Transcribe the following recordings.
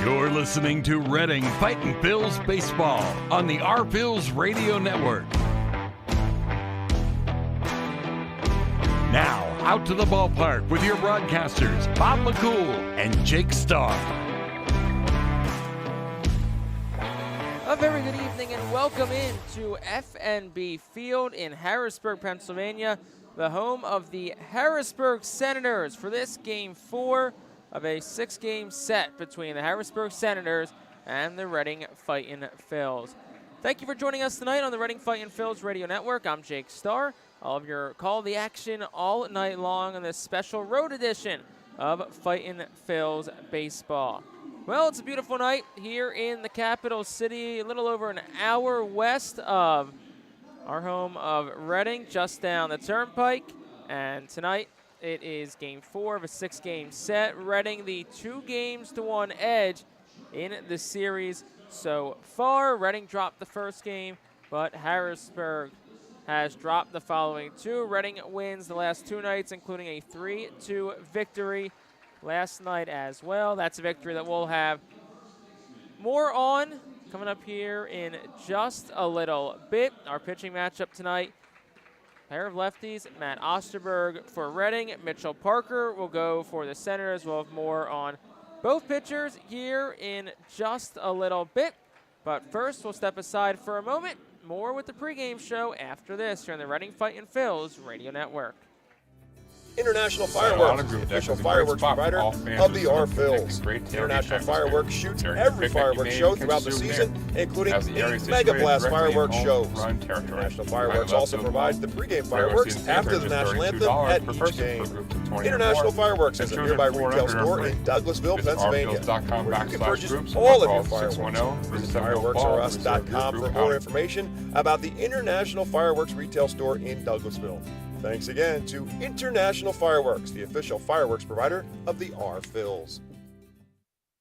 You're listening to Reading Fightin' Phillies Baseball on the Our Phillies Radio Network. Now, out to the ballpark with your broadcasters, Bob McCool and Jake Starr. A very good evening and welcome in to FNB Field in Harrisburg, Pennsylvania, the home of the Harrisburg Senators for this Game 4 of a 6-game set between the Harrisburg Senators and the Reading Fightin' Phillies. Thank you for joining us tonight on the Reading Fightin' Phillies Radio Network. I'm Jake Starr. All of your call the action all night long on this special road edition of Fightin' Phillies Baseball. Well, it's a beautiful night here in the capital city, a little over an hour west of our home of Reading, just down the turnpike. And tonight it is Game 4 of a 6-game set. Reading the 2-1 edge in the series so far. Reading dropped the first game, but Harrisburg has dropped the following two. Reading wins the last two nights, including a 3-2 victory last night as well. That's a victory that we'll have more on coming up here in just a little bit. Our pitching matchup tonight, pair of lefties, Matt Osterberg for Reading. Mitchell Parker will go for the Senators. We'll have more on both pitchers here in just a little bit. But first, we'll step aside for a moment. More with the pregame show after this here on the Reading Fightin' Phillies Radio Network. International Fireworks, the official fireworks provider of the Our Phillies. International Fireworks shoots every fireworks show throughout the season, including 8 Mega Blast fireworks shows. International Fireworks also provides the pregame fireworks after the national anthem at each game. International Fireworks is a nearby retail store in Douglasville, Pennsylvania, where you can purchase all of your fireworks. Visit fireworksorus.com for more information about the International Fireworks retail store in Douglasville. Thanks again to International Fireworks, the official fireworks provider of the Our Phillies.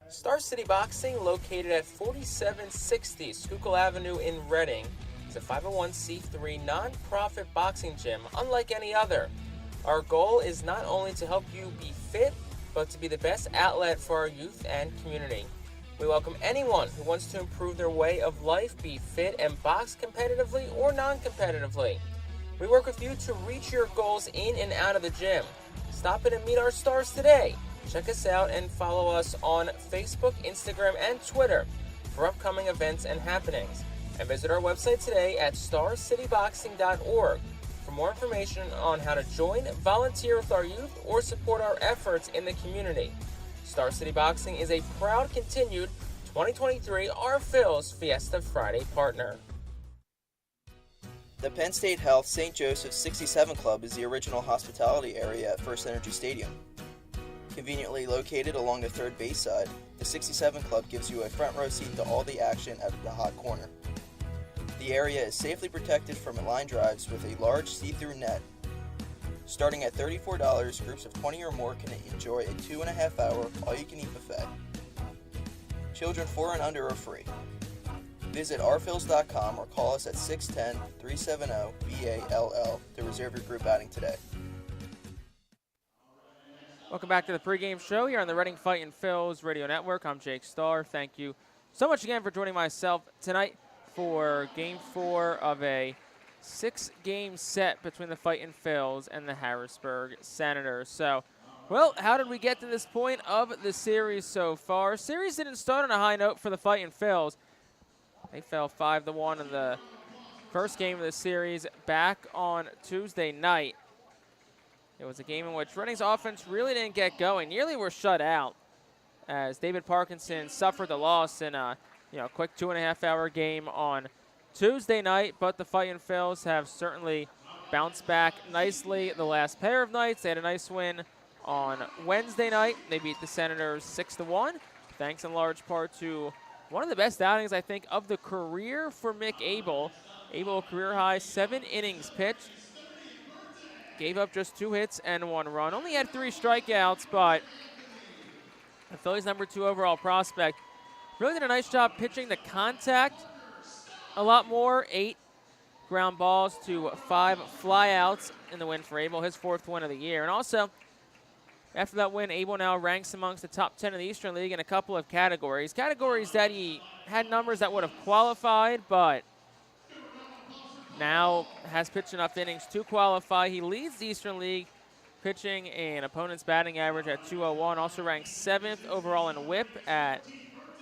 Star City Boxing, located at 4760 Schuylkill Avenue in Reading, is a 501c3 non-profit boxing gym unlike any other. Our goal is not only to help you be fit, but to be the best outlet for our youth and community. We welcome anyone who wants to improve their way of life, be fit, and box competitively or non-competitively. We work with you to reach your goals in and out of the gym. Stop in and meet our stars today. Check us out and follow us on Facebook, Instagram, and Twitter for upcoming events and happenings. And visit our website today at starcityboxing.org for more information on how to join, volunteer with our youth, or support our efforts in the community. Star City Boxing is a proud continued 2023 Our Phillies Fiesta Friday partner. The Penn State Health St. Joseph's 67 Club is the original hospitality area at First Energy Stadium. Conveniently located along the third base side, the 67 Club gives you a front row seat to all the action at the hot corner. The area is safely protected from line drives with a large see-through net. Starting at $34, groups of 20 or more can enjoy a 2.5-hour all-you-can-eat buffet. Children 4 and under are free. Visit ourphillies.com or call us at 610-370-BALL to reserve your group outing today. Welcome back to the pregame show here on the Reading Fightin' Phillies Radio Network. I'm Jake Starr. Thank you so much again for joining myself tonight for Game 4 of a 6-game set between the Fightin' Phillies and the Harrisburg Senators. So, well, how did we get to this point of the series so far? Series didn't start on a high note for the Fightin' Phillies. They fell 5-1 in the first game of the series back on Tuesday night. It was a game in which Reading's offense really didn't get going. Nearly were shut out as David Parkinson suffered the loss in a quick 2.5-hour game on Tuesday night. But the Fightin' Phillies have certainly bounced back nicely the last pair of nights. They had a nice win on Wednesday night. They beat the Senators 6-1, thanks in large part to one of the best outings, I think, of the career for Mick Abel. Abel, career high, 7 innings pitched. Gave up just 2 hits and 1 run. Only had 3 strikeouts, but the Phillies' #2 overall prospect really did a nice job pitching the contact a lot more. 8 ground balls to 5 flyouts in the win for Abel, his 4th win of the year. And also, After that win, Abel now ranks amongst the top 10 in the Eastern League in a couple of categories. Categories that he had numbers that would have qualified, but now has pitched enough innings to qualify. He leads the Eastern League pitching an opponent's batting average at 201. Also ranks 7th overall in WHIP at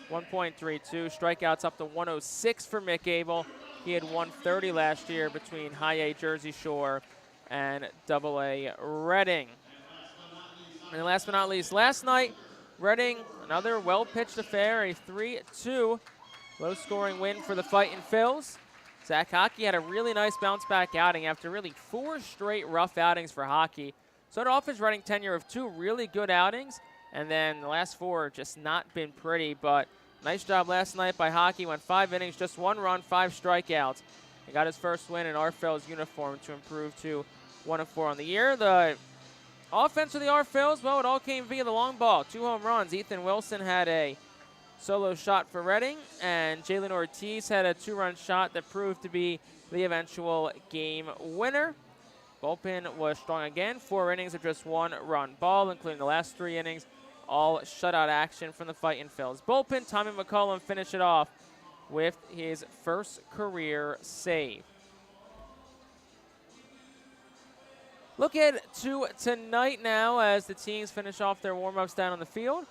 1.32. Strikeouts up to 106 for Mick Abel. He had 130 last year between High A Jersey Shore and Double A Reading. And last but not least, last night, Reading, another well-pitched affair, a 3-2 low-scoring win for the Fightin Phillies. Zach Hockey had a really nice bounce-back outing after really 4 straight rough outings for Hockey. Started off his Reading tenure of 2 really good outings, and then the last 4 just not been pretty, but nice job last night by Hockey. Went 5 innings, just 1 run, 5 strikeouts. He got his first win in our Phillies uniform to improve to 1-4 on the year. The offense for the R Phillies, well, it all came via the long ball. 2 home runs. Ethan Wilson had a solo shot for Reading, and Jalen Ortiz had a 2-run shot that proved to be the eventual game winner. Bullpen was strong again. 4 innings of just 1-run ball, including the last 3 innings, all shutout action from the Fightin Phillies. Bullpen, Tommy McCollum finished it off with his first career save. Look at to tonight now as the teams finish off their warm-ups down on the field.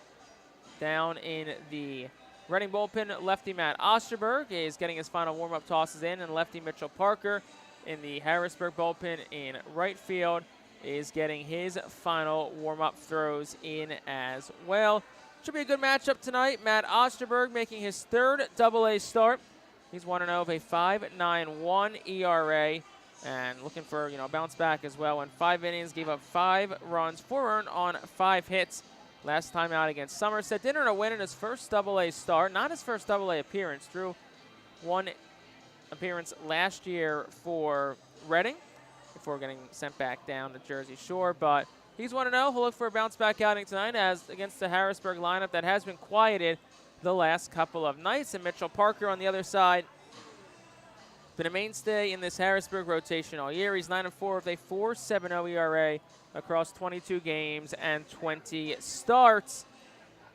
Down in the Reading bullpen, lefty Matt Osterberg is getting his final warm-up tosses in, and lefty Mitchell Parker in the Harrisburg bullpen in right field is getting his final warm-up throws in as well. Should be a good matchup tonight. Matt Osterberg making his 3rd Double-A start. He's 1-0 with a 5.91 ERA. And looking for, a bounce back as well. In 5 innings, gave up 5 runs, 4 earned on 5 hits. Last time out against Somerset. Didn't earn a win in his first Double-A start. Not his first Double-A appearance. Through 1 appearance last year for Reading before getting sent back down to Jersey Shore. But he's 1-0. He'll look for a bounce back outing tonight as against the Harrisburg lineup that has been quieted the last couple of nights. And Mitchell Parker on the other side, been a mainstay in this Harrisburg rotation all year. He's 9-4 with a 4.70 ERA across 22 games and 20 starts.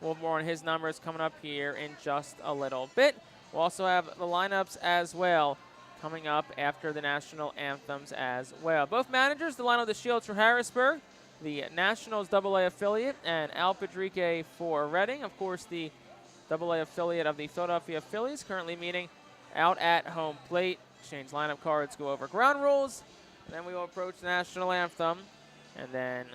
We'll have more on his numbers coming up here in just a little bit. We'll also have the lineups as well coming up after the national anthems as well. Both managers, the line of the Shields for Harrisburg, the Nationals Double-A affiliate, and Al Padrique for Reading. Of course, the Double-A affiliate of the Philadelphia Phillies currently meeting out at home plate. Exchange lineup cards, go over ground rules, and then we will approach the national anthem. And then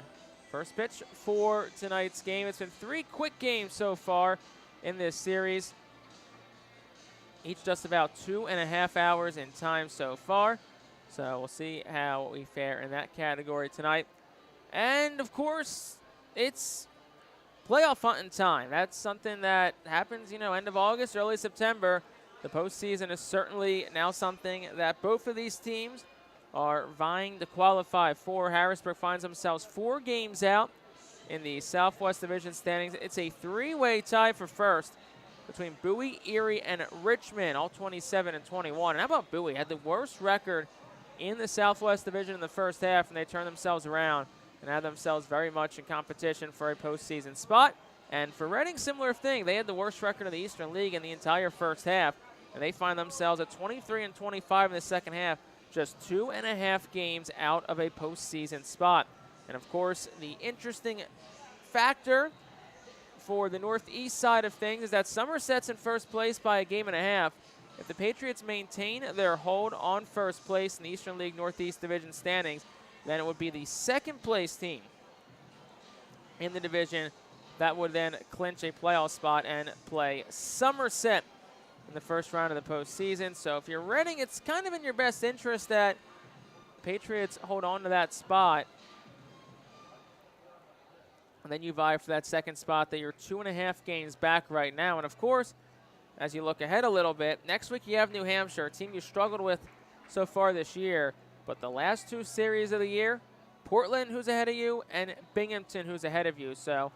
first pitch for tonight's game. It's been 3 quick games so far in this series, each just about 2.5 hours in time so far. So we'll see how we fare in that category tonight. And of course, it's playoff hunting time. That's something that happens, end of August, early September. The postseason is certainly now something that both of these teams are vying to qualify for. Harrisburg finds themselves 4 games out in the Southwest Division standings. It's a 3-way tie for first between Bowie, Erie, and Richmond, all 27 and 21. And how about Bowie? Had the worst record in the Southwest Division in the first half, and they turned themselves around and had themselves very much in competition for a postseason spot. And for Reading, similar thing. They had the worst record of the Eastern League in the entire first half, and they find themselves at 23 and 25 in the second half, just 2.5 games out of a postseason spot. And of course, the interesting factor for the northeast side of things is that Somerset's in first place by a game and a half. If the Patriots maintain their hold on first place in the Eastern League Northeast Division standings, then it would be the second place team in the division that would then clinch a playoff spot and play Somerset in the first round of the postseason. So if you're Reading, it's kind of in your best interest that Patriots hold on to that spot. And then you vie for that second spot that you're 2.5 games back right now. And of course, as you look ahead a little bit, next week you have New Hampshire, a team you struggled with so far this year. But the last 2 series of the year, Portland, who's ahead of you, and Binghamton, who's ahead of you. So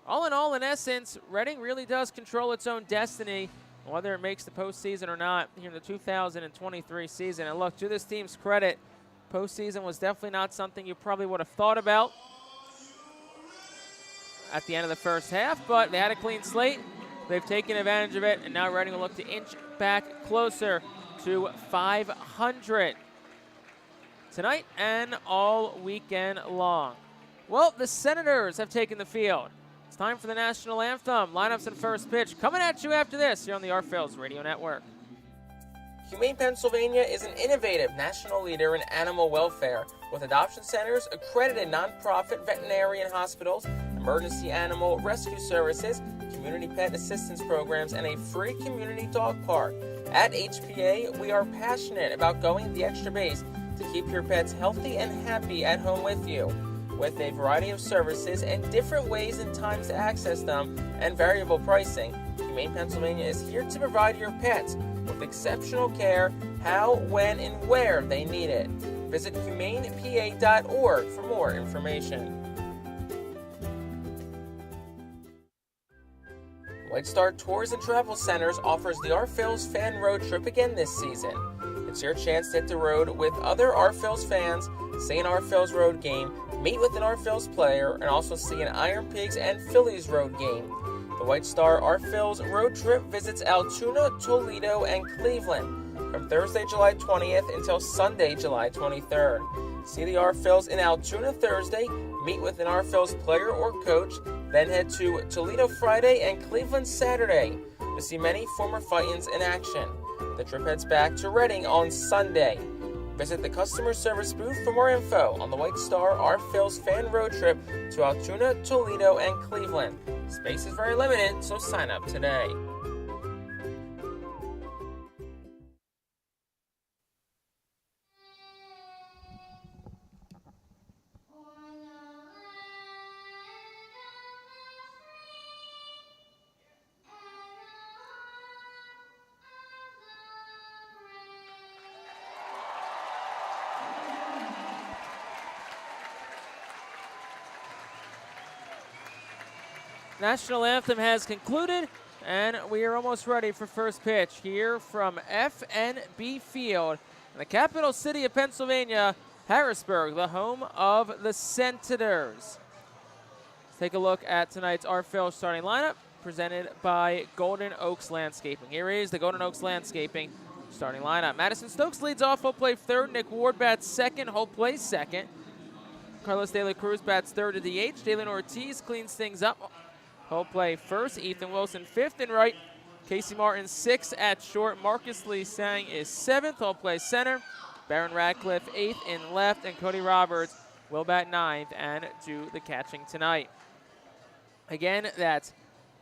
all in all, in essence, Reading really does control its own destiny, whether it makes the postseason or not here in the 2023 season. And look, to this team's credit, postseason was definitely not something you probably would have thought about at the end of the first half, but they had a clean slate. They've taken advantage of it, and now Reading will look to inch back closer to 500 tonight and all weekend long. Well, the Senators have taken the field. It's time for the national anthem. Lineups and first pitch coming at you after this here on the Phillies Radio Network. Humane Pennsylvania is an innovative national leader in animal welfare with adoption centers, accredited nonprofit veterinarian hospitals, emergency animal rescue services, community pet assistance programs, and a free community dog park. At HPA, we are passionate about going the extra base to keep your pets healthy and happy at home with you. With a variety of services and different ways and times to access them and variable pricing, Humane Pennsylvania is here to provide your pets with exceptional care, how, when, and where they need it. Visit humanepa.org for more information. White Star Tours and Travel Centers offers the Phillies fan road trip again this season. It's your chance to hit the road with other Phillies fans, see an Phillies road game, meet with an Phillies player, and also see an Iron Pigs and Phillies road game. The White Star Phillies road trip visits Altoona, Toledo, and Cleveland from Thursday, July 20th until Sunday, July 23rd. See the Phillies in Altoona Thursday, meet with an Phillies player or coach, then head to Toledo Friday and Cleveland Saturday to see many former Fightins in action. The trip heads back to Reading on Sunday. Visit the customer service booth for more info on the White Star Phillies fan road trip to Altoona, Toledo, and Cleveland. Space is very limited, so sign up today. National anthem has concluded, and we are almost ready for first pitch here from FNB Field in the capital city of Pennsylvania, Harrisburg, the home of the Senators. Let's take a look at tonight's Phillies starting lineup presented by Golden Oaks Landscaping. Here is the Golden Oaks Landscaping starting lineup. Madison Stokes leads off. He'll play third. Nick Ward bats second. He'll play second. Carlos De La Cruz bats third to DH. Dalen Ortiz cleans things up. He'll play first. Ethan Wilson fifth and right. Casey Martin sixth at short. Marcus Lee Sang is seventh. He'll play center. Baron Radcliffe eighth in left. And Cody Roberts will bat ninth and do the catching tonight. Again, that's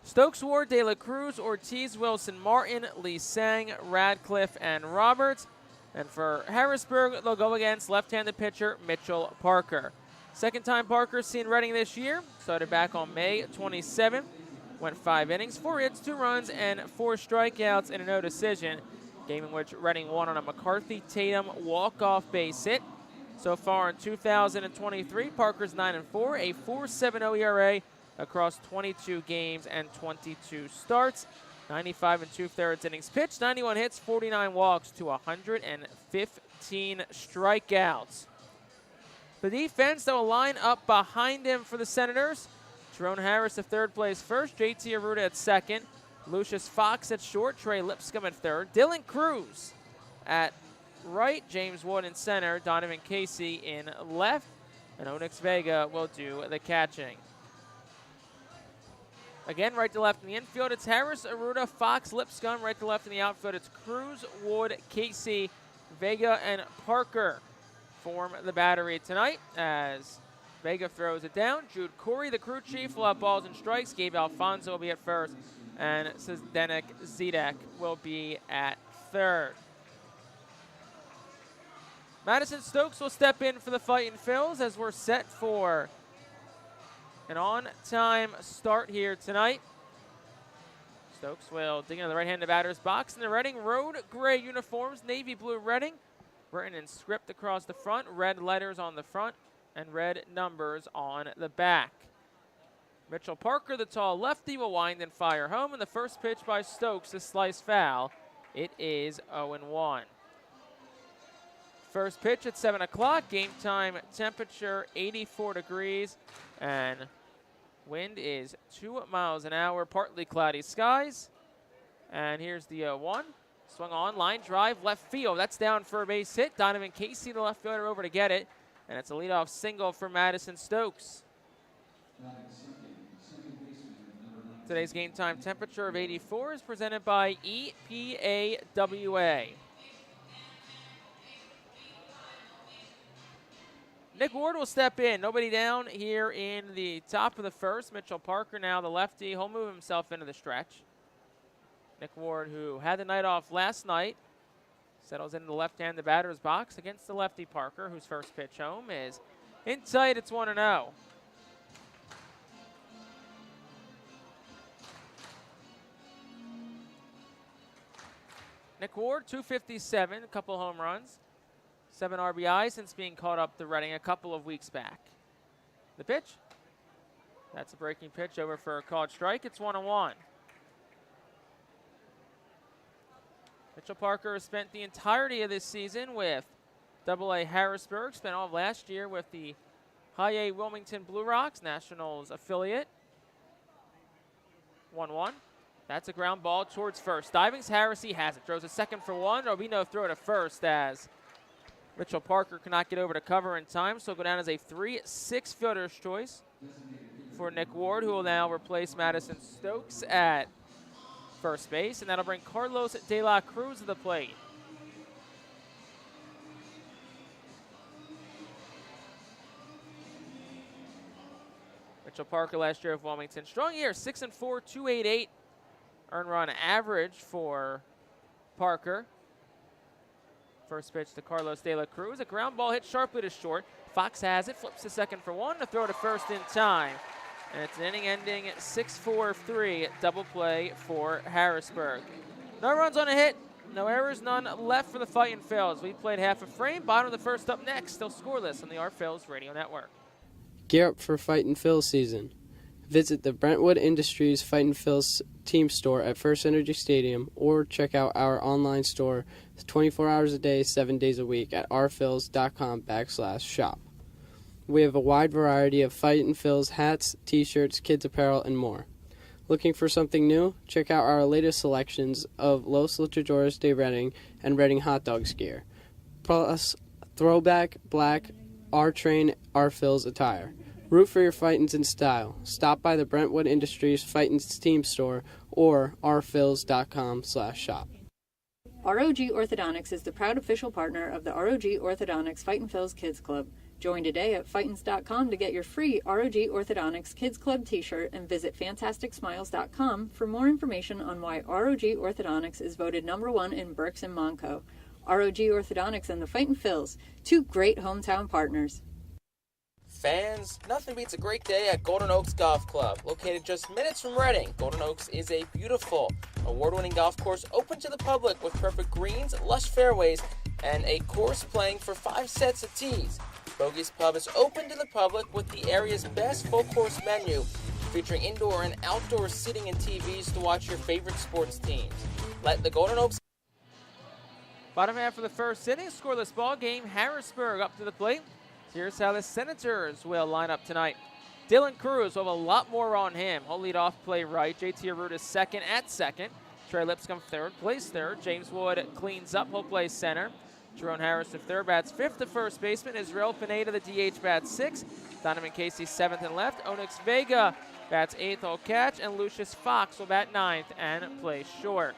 Stokes, Ward, De La Cruz, Ortiz, Wilson, Martin, Lee Sang, Radcliffe, and Roberts. And for Harrisburg, they'll go against left-handed pitcher Mitchell Parker. Second time Parker's seen Reading this year. Started back on May 27th. Went 5 innings, 4 hits, 2 runs, and 4 strikeouts in a no decision. Game in which Reading won on a McCarthy-Tatum walk-off base hit. So far in 2023, Parker's 9-4, a 4.70 ERA across 22 games and 22 starts. 95 2/3 innings pitched, 91 hits, 49 walks to 115 strikeouts. The defense, they'll line up behind him for the Senators. Jerome Harris at third plays first, JT Arruda at second, Lucius Fox at short, Trey Lipscomb at third, Dylan Cruz at right, James Wood in center, Donovan Casey in left, and Onyx Vega will do the catching. Again, right to left in the infield, it's Harris, Arruda, Fox, Lipscomb. Right to left in the outfield, it's Cruz, Wood, Casey, Vega, and Parker form the battery tonight as Vega throws it down. Jude Corey, the crew chief, will have balls and strikes. Gabe Alfonso will be at first, and Zdenek Zedek will be at third. Madison Stokes will step in for the Fightin' Phils as we're set for an on-time start here tonight. Stokes will dig into the right-handed batter's box in the Reading Road Gray uniforms, navy blue Reading, written in script across the front, red letters on the front, and red numbers on the back. Mitchell Parker, the tall lefty, will wind and fire home, and the first pitch by Stokes is slice foul. It is 0-1. First pitch at 7 o'clock, game time temperature 84 degrees, and Wind is 2 miles an hour, partly cloudy skies. And here's the 1. Swung on, line drive, left field. That's down for a base hit. Donovan Casey, the left fielder, over to get it. And it's a leadoff single for Madison Stokes. Today's game time temperature of 84 is presented by EPAWA. Nick Ward will step in. Nobody down here in the top of the first. Mitchell Parker now the lefty. He'll move himself into the stretch. Nick Ward, who had the night off last night, settles into the left-handed batter's box against the lefty Parker, whose first pitch home is in tight. It's 1-0. Nick Ward, 257, a couple home runs, 7 RBIs since being called up to Reading a couple of weeks back. The pitch, that's a breaking pitch over for a called strike. It's 1-1. Mitchell Parker has spent the entirety of this season with AA Harrisburg, spent all of last year with the High A Wilmington Blue Rocks, Nationals affiliate. 1-1. That's a ground ball towards first. Diving's Harris, he has it. Throws a second for 1. There'll be no throw to first as Mitchell Parker cannot get over to cover in time, so he'll go down as a 3-6 fielder's choice for Nick Ward, who will now replace Madison Stokes at first base, and that'll bring Carlos De La Cruz to the plate. Mitchell Parker last year of Wilmington. Strong year, 6-4, 288 earned run average for Parker. First pitch to Carlos De La Cruz. A ground ball hit sharply to short. Fox has it, flips to second for 1, to throw to first in time. And it's an inning-ending 6-4-3 double play for Harrisburg. No runs on a hit, no errors, none left for the Fightin' Phils. We played half a frame. Bottom of the first up next. Still scoreless on the Our Phils Radio Network. Gear up for Fightin' Phils season. Visit the Brentwood Industries Fightin' Phils team store at First Energy Stadium or check out our online store 24 hours a day, 7 days a week at ourphils.com/shop. We have a wide variety of Fightin' Phils hats, t-shirts, kids apparel, and more. Looking for something new? Check out our latest selections of Los Luchadores de Reading and Reading Hot Dogs gear, plus throwback, black, R-Train, Our Phils attire. Root for your Fightins in style. Stop by the Brentwood Industries Fightins team store or ourphils.com/shop. ROG Orthodontics is the proud official partner of the ROG Orthodontics Fightin' Phils Kids Club. Join today at Fightins.com to get your free ROG Orthodontics Kids Club t-shirt and visit FantasticSmiles.com for more information on why ROG Orthodontics is voted #1 in Berks and Monco. ROG Orthodontics and the Fightin' Phils, 2 great hometown partners. Fans, nothing beats a great day at Golden Oaks Golf Club. Located just minutes from Reading, Golden Oaks is a beautiful, award-winning golf course open to the public with perfect greens, lush fairways, and a course playing for 5 sets of tees. Bogey's Pub is open to the public with the area's best full-course menu, featuring indoor and outdoor seating and TVs to watch your favorite sports teams. Let the Golden Oaks... Bottom half of the first inning, scoreless ball game. Harrisburg up to the plate. Here's how the Senators will line up tonight. Dylan Cruz will have a lot more on him. He'll lead off, play right. JT Arruda second at second. Trey Lipscomb third, plays third. James Wood cleans up, he'll play center. Jerome Harris the third, bats fifth. The first baseman, Israel Pineda, the DH, bats sixth. Donovan Casey seventh and left. Onyx Vega bats eighth, he'll catch. And Lucius Fox will bat ninth and play short.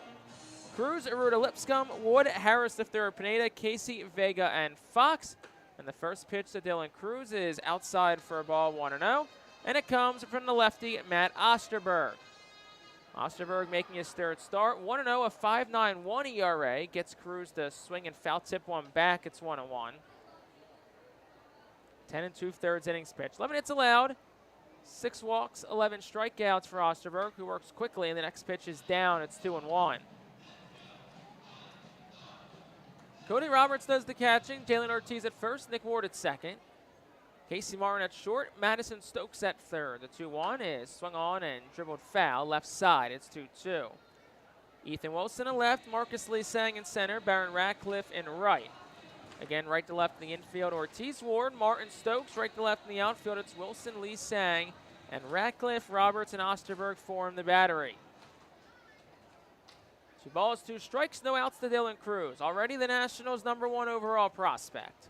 Cruz, Arruda, Lipscomb, Wood, Harris the third, Pineda, Casey, Vega, and Fox. And the first pitch to Dylan Cruz is outside for a ball, 1-0. And it comes from the lefty, Matt Osterberg. Osterberg making his third start, 1-0, a 5.91 ERA. Gets Cruz to swing and foul tip one back. It's 1-1. 10 2/3 innings pitched. 11 hits allowed. 6 walks, 11 strikeouts for Osterberg, who works quickly. And the next pitch is down. It's 2-1. Cody Roberts does the catching. Jalen Ortiz at first. Nick Ward at second. Casey Martin at short. Madison Stokes at third. The 2-1 is swung on and dribbled foul. Left side. It's 2-2. Ethan Wilson at left. Marcus Lee Sang in center. Baron Ratcliffe in right. Again, right to left in the infield. Ortiz, Ward, Martin, Stokes. Right to left in the outfield. It's Wilson, Lee Sang, And Ratcliffe, Roberts, and Osterberg form the battery. 2 balls, 2 strikes, no outs to Dylan Cruz. Already the Nationals' #1 overall prospect.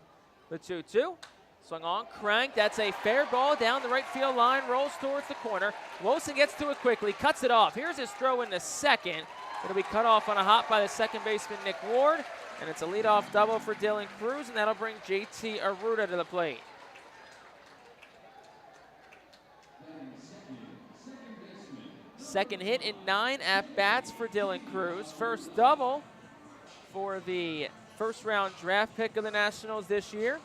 The 2-2. Swung on, cranked. That's a fair ball down the right field line, rolls towards the corner. Wilson gets to it quickly, cuts it off. Here's his throw into second. It'll be cut off on a hop by the second baseman, Nick Ward. And it's a leadoff double for Dylan Cruz, and that'll bring JT Arruda to the plate. Second hit in 9 at-bats for Dylan Cruz. First double for the first-round draft pick of the Nationals this year.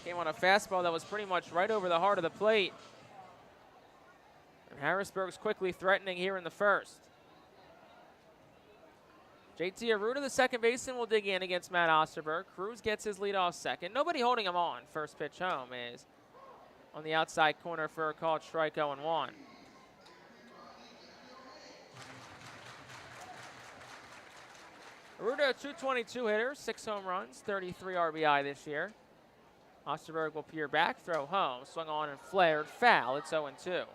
Came on a fastball that was pretty much right over the heart of the plate. And Harrisburg's quickly threatening here in the first. JT Arruda, the second baseman, will dig in against Matt Osterberg. Cruz gets his leadoff second. Nobody holding him on. First pitch home is on the outside corner for a called strike 0-1. Arruda, a .222 hitter, 6 home runs, 33 RBI this year. Osterberg will peer back, throw home, swung on and flared, foul. It's 0-2.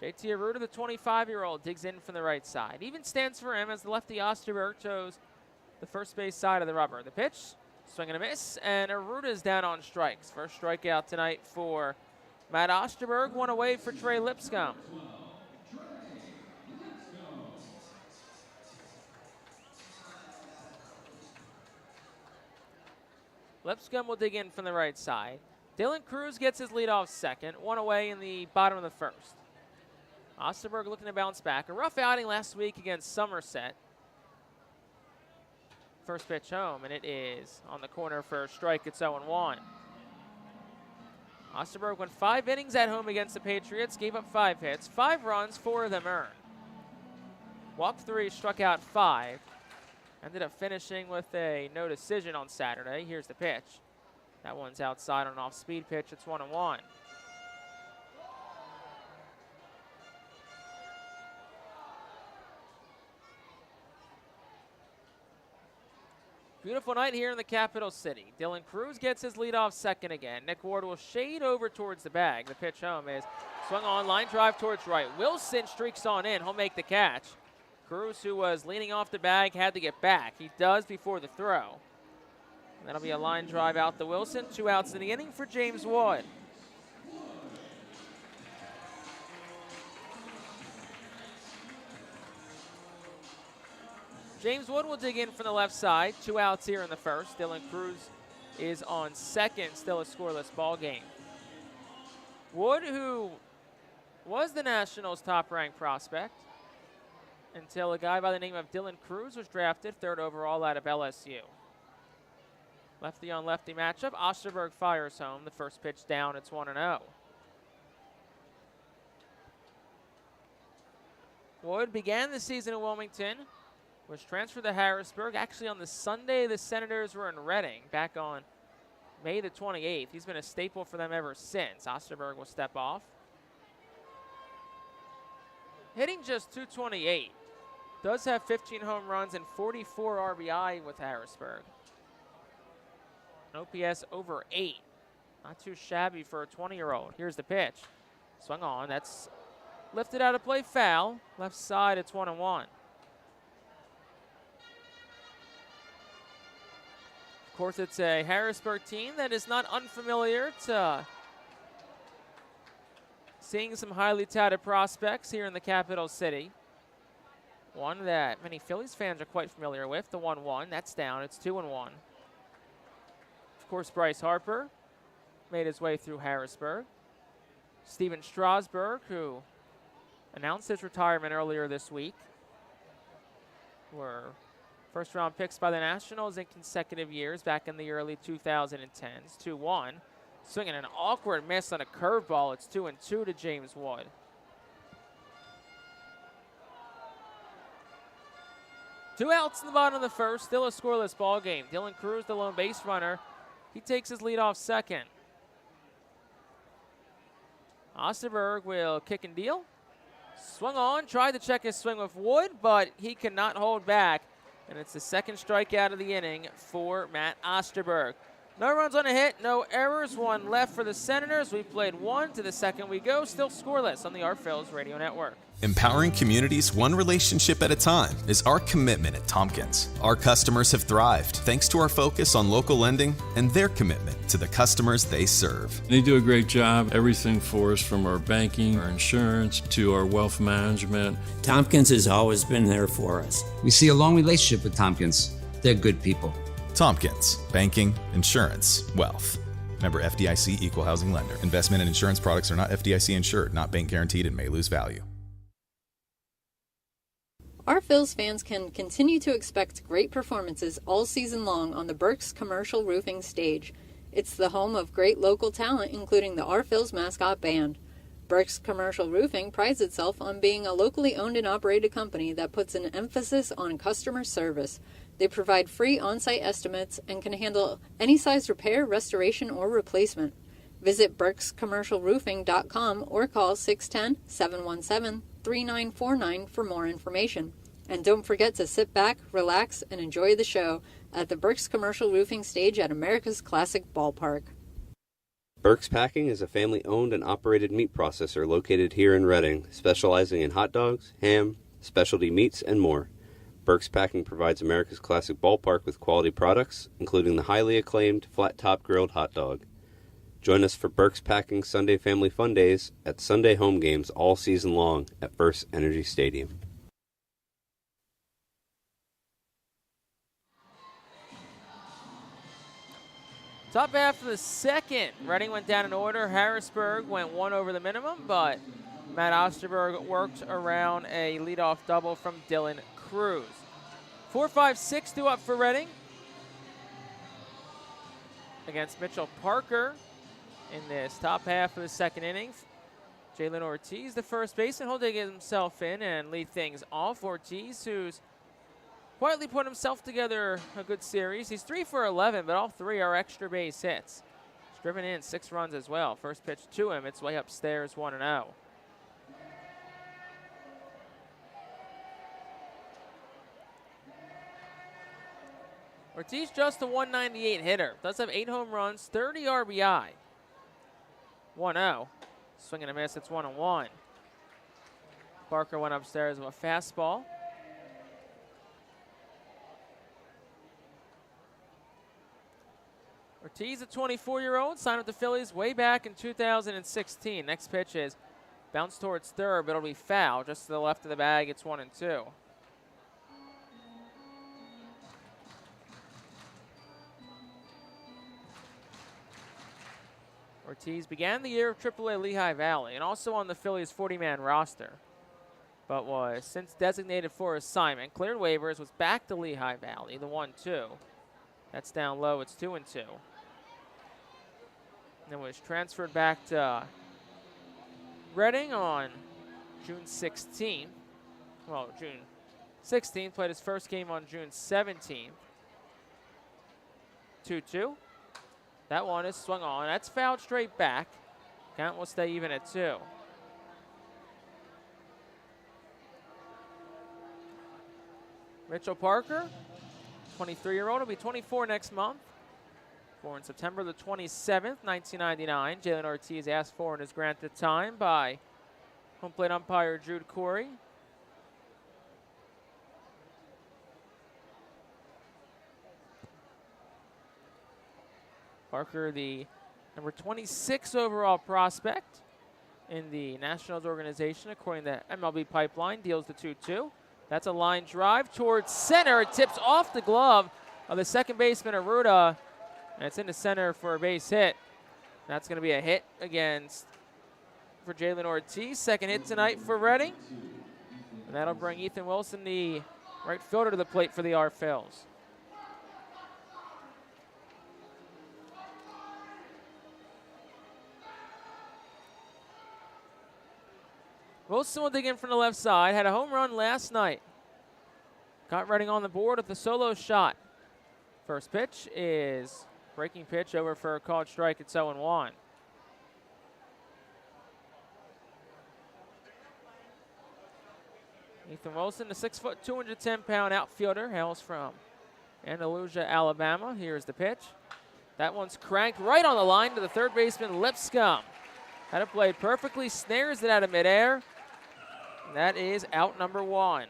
JT Arruda, the 25-year-old, digs in from the right side. Even stands for him as the lefty Osterberg chose the first base side of the rubber. The pitch, swing and a miss, and Arruda's down on strikes. First strikeout tonight for Matt Osterberg, one away for Trey Lipscomb. Lipscomb will dig in from the right side. Dylan Cruz gets his leadoff second, one away in the bottom of the first. Osterberg looking to bounce back. A rough outing last week against Somerset. First pitch home, and it is on the corner for a strike. It's 0-1. Osterberg went 5 innings at home against the Patriots, gave up 5 hits, 5 runs, 4 of them earned. Walked 3, struck out 5. Ended up finishing with a no decision on Saturday. Here's the pitch. That one's outside on an off-speed pitch. It's 1-1. Beautiful night here in the capital city. Dylan Cruz gets his leadoff second again. Nick Ward will shade over towards the bag. The pitch home is swung on, line drive towards right. Wilson streaks on in. He'll make the catch. Cruz, who was leaning off the bag, had to get back. He does before the throw. And that'll be a line drive out to Wilson. 2 outs in the inning for James Wood. James Wood will dig in from the left side. 2 outs here in the first. Dylan Cruz is on second, still a scoreless ball game. Wood, who was the Nationals' top-ranked prospect until a guy by the name of Dylan Cruz was drafted 3rd overall out of LSU. Lefty on lefty matchup. Osterberg fires home. The first pitch down. It's 1-0. Wood began the season in Wilmington, was transferred to Harrisburg. Actually, on the Sunday, the Senators were in Reading back on May the 28th. He's been a staple for them ever since. Osterberg will step off. Hitting just .228. Does have 15 home runs and 44 RBI with Harrisburg. An OPS over 8. Not too shabby for a 20-year-old. Here's the pitch. Swung on. That's lifted out of play, foul. Left side, it's 1-1. Of course, it's a Harrisburg team that is not unfamiliar to seeing some highly touted prospects here in the capital city. One that many Phillies fans are quite familiar with, the 1-1. That's down. It's 2-1. Of course, Bryce Harper made his way through Harrisburg. Steven Strasburg, who announced his retirement earlier this week, were first-round picks by the Nationals in consecutive years back in the early 2010s. 2-1. Swinging an awkward miss on a curveball. It's 2-2 to James Wood. Two outs in the bottom of the first. Still a scoreless ball game. Dylan Cruz, the lone base runner. He takes his lead off second. Osterberg will kick and deal. Swung on, tried to check his swing with Wood, but he cannot hold back. And it's the second strikeout of the inning for Matt Osterberg. No runs on a hit, no errors, one left for the Senators. We've played one, to the second we go, still scoreless on the Our Phillies Radio Network. Empowering communities one relationship at a time is our commitment at Tompkins. Our customers have thrived thanks to our focus on local lending and their commitment to the customers they serve. They do a great job, everything for us from our banking, our insurance, to our wealth management. Tompkins has always been there for us. We see a long relationship with Tompkins. They're good people. Tompkins, banking, insurance, wealth. Member FDIC Equal Housing Lender. Investment and insurance products are not FDIC insured, not bank guaranteed, and may lose value. Our Phillies fans can continue to expect great performances all season long on the Burke's Commercial Roofing stage. It's the home of great local talent, including the Our Phillies mascot band. Burke's Commercial Roofing prides itself on being a locally owned and operated company that puts an emphasis on customer service. They provide free on-site estimates and can handle any size repair, restoration, or replacement. Visit burkscommercialroofing.com or call 610-717-3949 for more information. And don't forget to sit back, relax, and enjoy the show at the Burke's Commercial Roofing stage at America's Classic Ballpark. Burke's Packing is a family-owned and operated meat processor located here in Reading, specializing in hot dogs, ham, specialty meats, and more. Burke's Packing provides America's Classic Ballpark with quality products, including the highly acclaimed flat-top grilled hot dog. Join us for Burke's Packing Sunday Family Fun Days at Sunday home games all season long at First Energy Stadium. Top half of the second, Reading went down in order. Harrisburg went one over the minimum, but Matt Osterberg worked around a leadoff double from Dylan Cruz. 4-5-6 due up for Reading against Mitchell Parker in this top half of the second inning. Jalen Ortiz, the first baseman, he'll dig himself in and lead things off. Ortiz, who's quietly put himself together a good series. He's 3 for 11, but all three are extra base hits. He's driven in 6 runs as well. First pitch to him, it's way upstairs, 1-0. Ortiz just a 198 hitter. Does have 8 home runs, 30 RBI. 1-0. Swing and a miss, it's 1-1. Parker went upstairs with a fastball. Ortiz, a 24-year-old, signed with the Phillies way back in 2016. Next pitch is bounced towards third, but it'll be foul. Just to the left of the bag, it's 1-2. Ortiz began the year of AAA Lehigh Valley and also on the Phillies' 40-man roster, but was since designated for assignment. Cleared waivers, was back to Lehigh Valley, the 1-2. That's down low, it's 2-2. Then was transferred back to Reading on June 16th. Well, June 16th, played his first game on June 17th. 2-2. That one is swung on. That's fouled straight back. Count will stay even at 2. Mitchell Parker, 23-year-old, will be 24 next month. Born September the 27th, 1999. Jalen Ortiz asked for and is granted time by home plate umpire Jude Corey. Parker, the number 26 overall prospect in the Nationals organization, according to MLB Pipeline, deals the 2-2. That's a line drive towards center. It tips off the glove of the second baseman, Aruda, and it's into center for a base hit. That's going to be a hit for Jalen Ortiz. Second hit tonight for Reading. And that'll bring Ethan Wilson, the right fielder, to the plate for the Our Phillies. Wilson will dig in from the left side. Had a home run last night. Got Reading on the board with a solo shot. First pitch is breaking pitch over for a called strike. It's 0-1. Ethan Wilson, the 6', 210-pound outfielder, hails from Andalusia, Alabama. Here's the pitch. That one's cranked right on the line to the third baseman, Lipscomb. Had it played perfectly, snares it out of midair. And that is out number 1.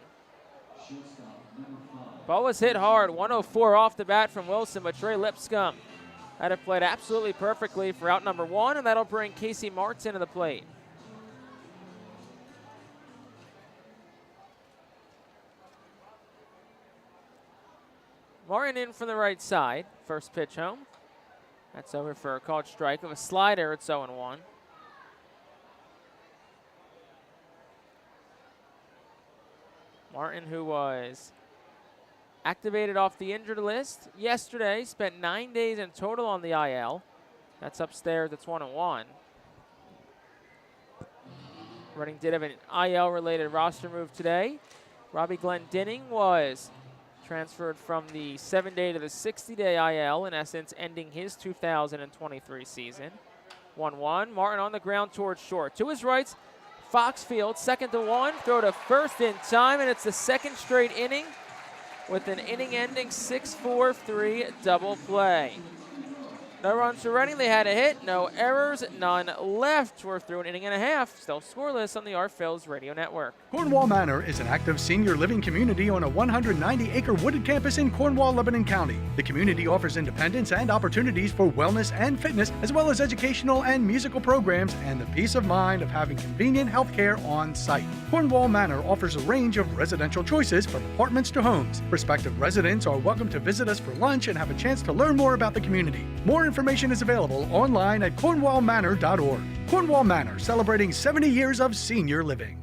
Ball was hit hard, 104 off the bat from Wilson, but Trey Lipscomb had it played absolutely perfectly for out number 1, and that'll bring Casey Martin to the plate. Martin in from the right side. First pitch home. That's over for a called strike of a slider. It's 0-1. Martin, who was activated off the injured list yesterday, spent 9 days in total on the IL. That's upstairs. It's 1-1. Reading did have an IL-related roster move today. Robbie Glendinning was transferred from the 7-day to the 60-day IL, in essence ending his 2023 season. 1-1. Martin on the ground towards short. To his right, Foxfield, 2nd to 1. Throw to first in time, and it's the second straight inning with an inning-ending 6-4-3 double play. No runs for Reading. They had a hit. No errors. None left. We're through an inning and a half. Still scoreless on the Phillies Radio Network. Cornwall Manor is an active senior living community on a 190-acre wooded campus in Cornwall, Lebanon County. The community offers independence and opportunities for wellness and fitness, as well as educational and musical programs, and the peace of mind of having convenient health care on site. Cornwall Manor offers a range of residential choices from apartments to homes. Prospective residents are welcome to visit us for lunch and have a chance to learn more about the community. More information is available online at cornwallmanor.org. Cornwall Manor, celebrating 70 years of senior living.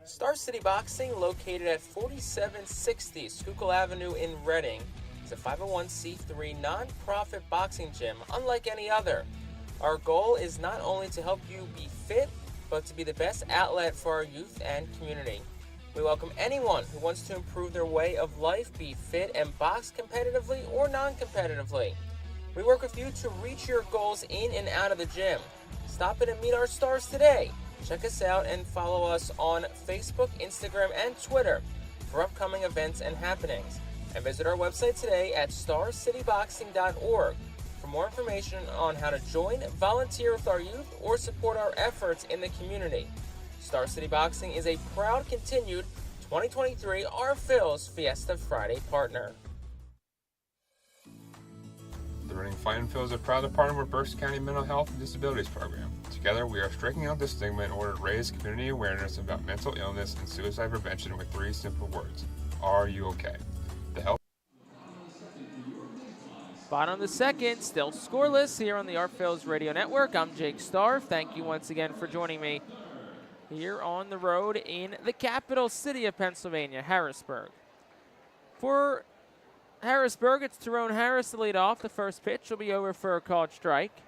Star City Boxing, located at 4760 Schuylkill Avenue in Reading, is a 501c3 non-profit boxing gym unlike any other. Our goal is not only to help you be fit, but to be the best outlet for our youth and community. We welcome anyone who wants to improve their way of life, be fit, and box competitively or non-competitively. We work with you to reach your goals in and out of the gym. Stop in and meet our stars today. Check us out and follow us on Facebook, Instagram, and Twitter for upcoming events and happenings. And visit our website today at starcityboxing.org for more information on how to join, volunteer with our youth, or support our efforts in the community. Star City Boxing is a proud continued 2023 Phillies Fiesta Friday partner. The Reading Fightin' Phillies are proud to partner with Berks County Mental Health and Disabilities Program. Together, we are striking out the stigma in order to raise community awareness about mental illness and suicide prevention with 3 simple words. Are you okay? The health. Bottom of the second, still scoreless here on the Phillies Radio Network. I'm Jake Starr. Thank you once again for joining me here on the road in the capital city of Pennsylvania, Harrisburg. For Harrisburg, it's Tyrone Harris to lead off. The first pitch will be over for a called strike.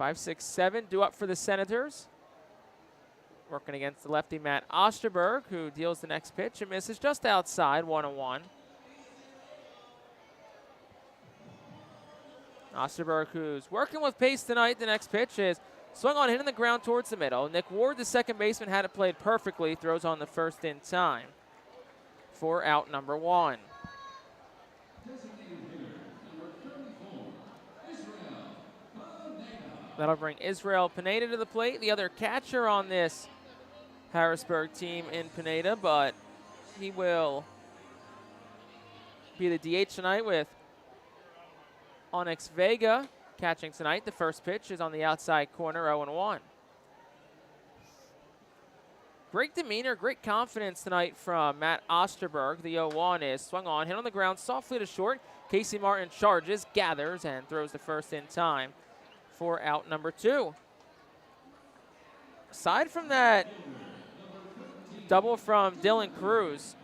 5-6-7 due up for the Senators. Working against the lefty Matt Osterberg, who deals the next pitch and misses just outside, 1-1. Osterberg, who's working with pace tonight. The next pitch is swung on, hitting the ground towards the middle. Nick Ward, the second baseman, had it played perfectly. Throws on the first in time for out number 1. That'll bring Israel Pineda to the plate, the other catcher on this Harrisburg team in Pineda, but he will be the DH tonight with Onyx Vega catching tonight. The first pitch is on the outside corner, 0-1. Great demeanor, great confidence tonight from Matt Osterberg. The 0-1 is swung on, hit on the ground softly to short. Casey Martin charges, gathers, and throws the first in time for out number 2. Aside from that double from Dylan Cruz,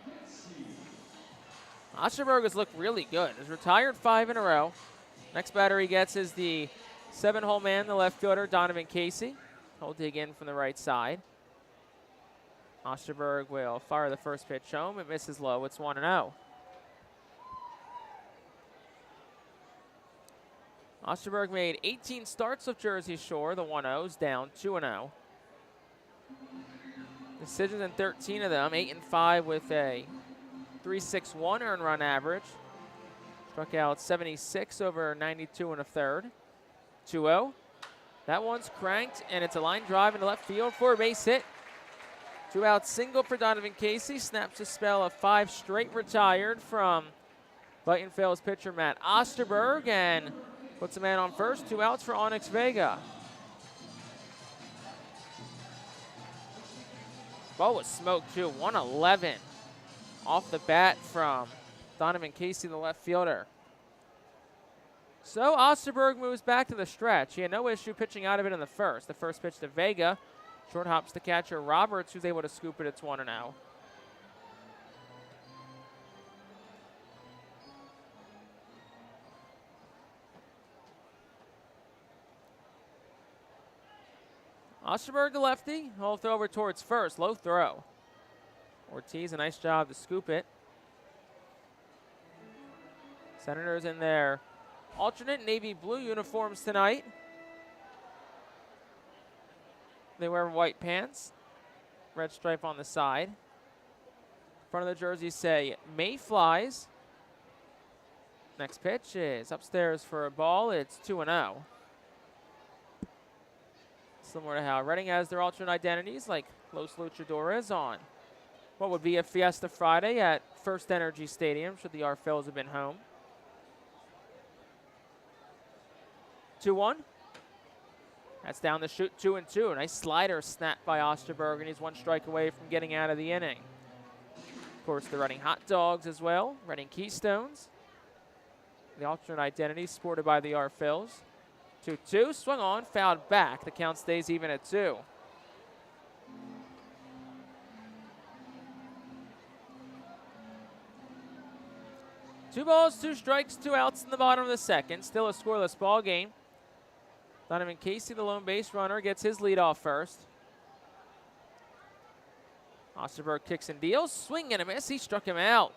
Osterberg has looked really good. He's retired 5 in a row. Next batter he gets is the 7-hole man, the left fielder, Donovan Casey. He'll dig in from the right side. Osterberg will fire the first pitch home. It misses low. It's 1-0. Osterberg made 18 starts with Jersey Shore. The 1-0's down 2-0. decisions in 13 of them, 8-5 with a 3.61 earned run average. Struck out 76 over 92 and a third. 2-0. That one's cranked, and it's a line drive into left field for a base hit. 2-out single for Donovan Casey. Snaps a spell of 5 straight retired from Fightin Phil's pitcher Matt Osterberg, and puts a man on first. 2 outs for Onyx Vega. Ball was smoked too. 111 off the bat from Donovan Casey, the left fielder. So Osterberg moves back to the stretch. He had no issue pitching out of it in the first. The first pitch to Vega. Short hops the catcher Roberts, who's able to scoop it. It's 1-0. Osterberg, the lefty, he'll throw over towards first. Low throw. Ortiz, a nice job to scoop it. Senators in their alternate navy blue uniforms tonight. They wear white pants, red stripe on the side. Front of the jerseys say May Flies. Next pitch is upstairs for a ball. It's 2-0. Similar to how Reading has their alternate identities, like Los Luchadores on what would be a Fiesta Friday at First Energy Stadium, should the Phillies have been home. 2-1. That's down the chute, 2-2. Nice slider snap by Osterberg, and he's 1 strike away from getting out of the inning. Of course, the Reading Hot Dogs as well, Reading Keystones. The alternate identity sported by the Phillies. 2-2, swung on, fouled back. The count stays even at 2. Two balls, 2 strikes, 2 outs in the bottom of the second. Still a scoreless ball game. Donovan Casey, the lone base runner, gets his lead off first. Osterberg kicks and deals. Swing and a miss. He struck him out.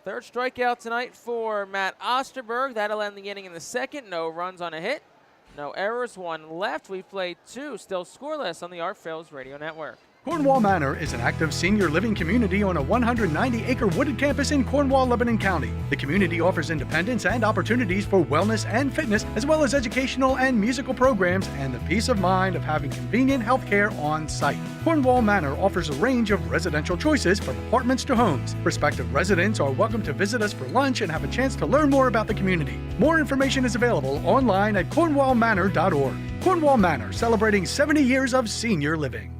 3rd strikeout tonight for Matt Osterberg. That'll end the inning in the second. No runs on a hit. No errors. 1 left. We've played 2. Still scoreless on the Phillies Radio Network. Cornwall Manor is an active senior living community on a 190-acre wooded campus in Cornwall, Lebanon County. The community offers independence and opportunities for wellness and fitness, as well as educational and musical programs, and the peace of mind of having convenient health care on site. Cornwall Manor offers a range of residential choices from apartments to homes. Prospective residents are welcome to visit us for lunch and have a chance to learn more about the community. More information is available online at cornwallmanor.org. Cornwall Manor, celebrating 70 years of senior living.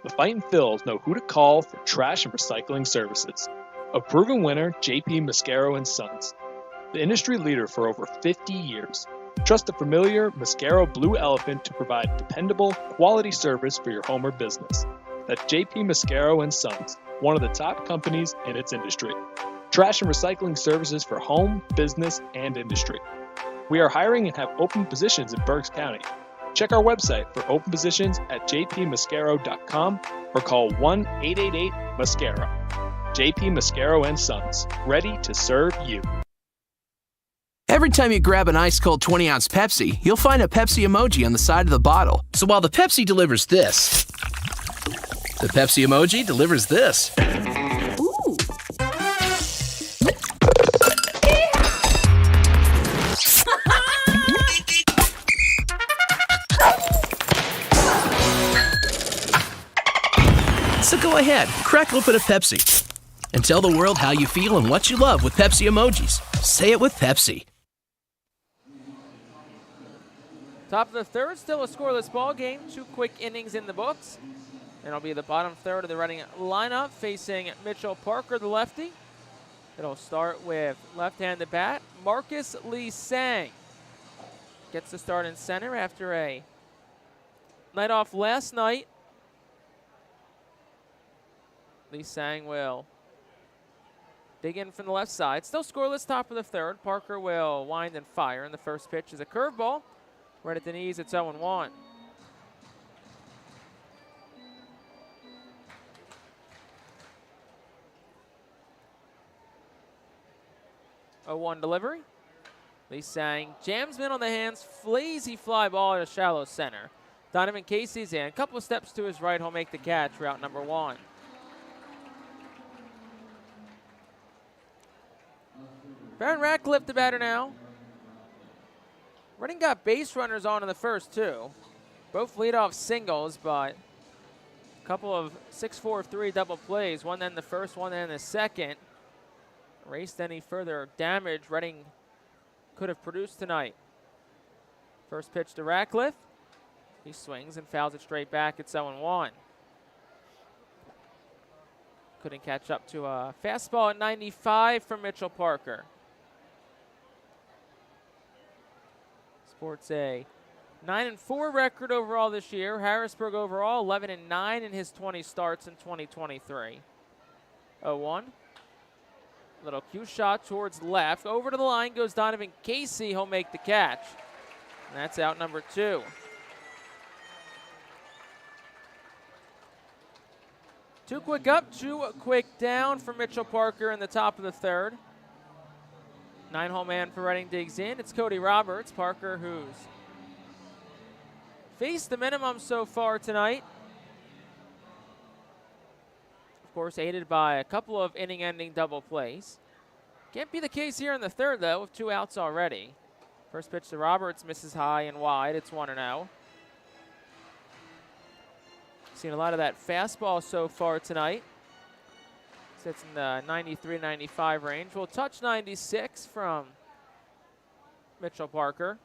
The Fightin Phils know who to call for trash and recycling services. A proven winner, JP Mascaro & Sons. The industry leader for over 50 years. Trust the familiar Mascaro Blue Elephant to provide dependable, quality service for your home or business. That's JP Mascaro & Sons, one of the top companies in its industry. Trash and recycling services for home, business, and industry. We are hiring and have open positions in Berks County. Check our website for open positions at jpmascaro.com or call 1-888-MASCARO. JP Mascaro & Sons, ready to serve you. Every time you grab an ice-cold 20-ounce Pepsi, you'll find a Pepsi emoji on the side of the bottle. So while the Pepsi delivers this, the Pepsi emoji delivers this. Ooh. So go ahead, crack open a Pepsi and tell the world how you feel and what you love with Pepsi emojis. Say it with Pepsi. Top of the 3rd, still a scoreless ball game. 2 quick innings in the books. And it'll be the bottom 3rd of the Reading lineup facing Mitchell Parker, the lefty. It'll start with left-handed bat. Marcus Lee Sang gets the start in center after a night off last night. Lee Sang will dig in from the left side. Still scoreless, top of the 3rd. Parker will wind and fire, and the first pitch is a curveball. Right at the knees, it's 0-1. A 1 delivery. Lee Sang jams in on the hands, lazy fly ball at a shallow center. Donovan Casey's in. A couple of steps to his right, he'll make the catch, route number 1. Baron Ratcliffe, the batter now. Reading got base runners on in the first 2. Both leadoff singles, but a couple of 6-4-3 double plays. One then the first, one then the second. Erased any further damage Reading could have produced tonight. First pitch to Ratcliffe. He swings and fouls it straight back. It's 0-1. Couldn't catch up to a fastball at 95 from Mitchell Parker. Sports a 9-4 record overall this year. Harrisburg overall 11-9 in his 20 starts in 2023. 0-1. Little cue shot towards left. Over to the line goes Donovan Casey. He'll make the catch. And that's out number 2. Too quick up, too quick down for Mitchell Parker in the top of the 3rd. 9-hole man for Reading digs in. It's Cody Roberts. Parker, who's faced the minimum so far tonight. Of course, aided by a couple of inning-ending double plays. Can't be the case here in the 3rd, though, with 2 outs already. First pitch to Roberts misses high and wide. It's 1-0. Seen a lot of that fastball so far tonight. Sits in the 93-95 range. We'll touch 96 from Mitchell Parker.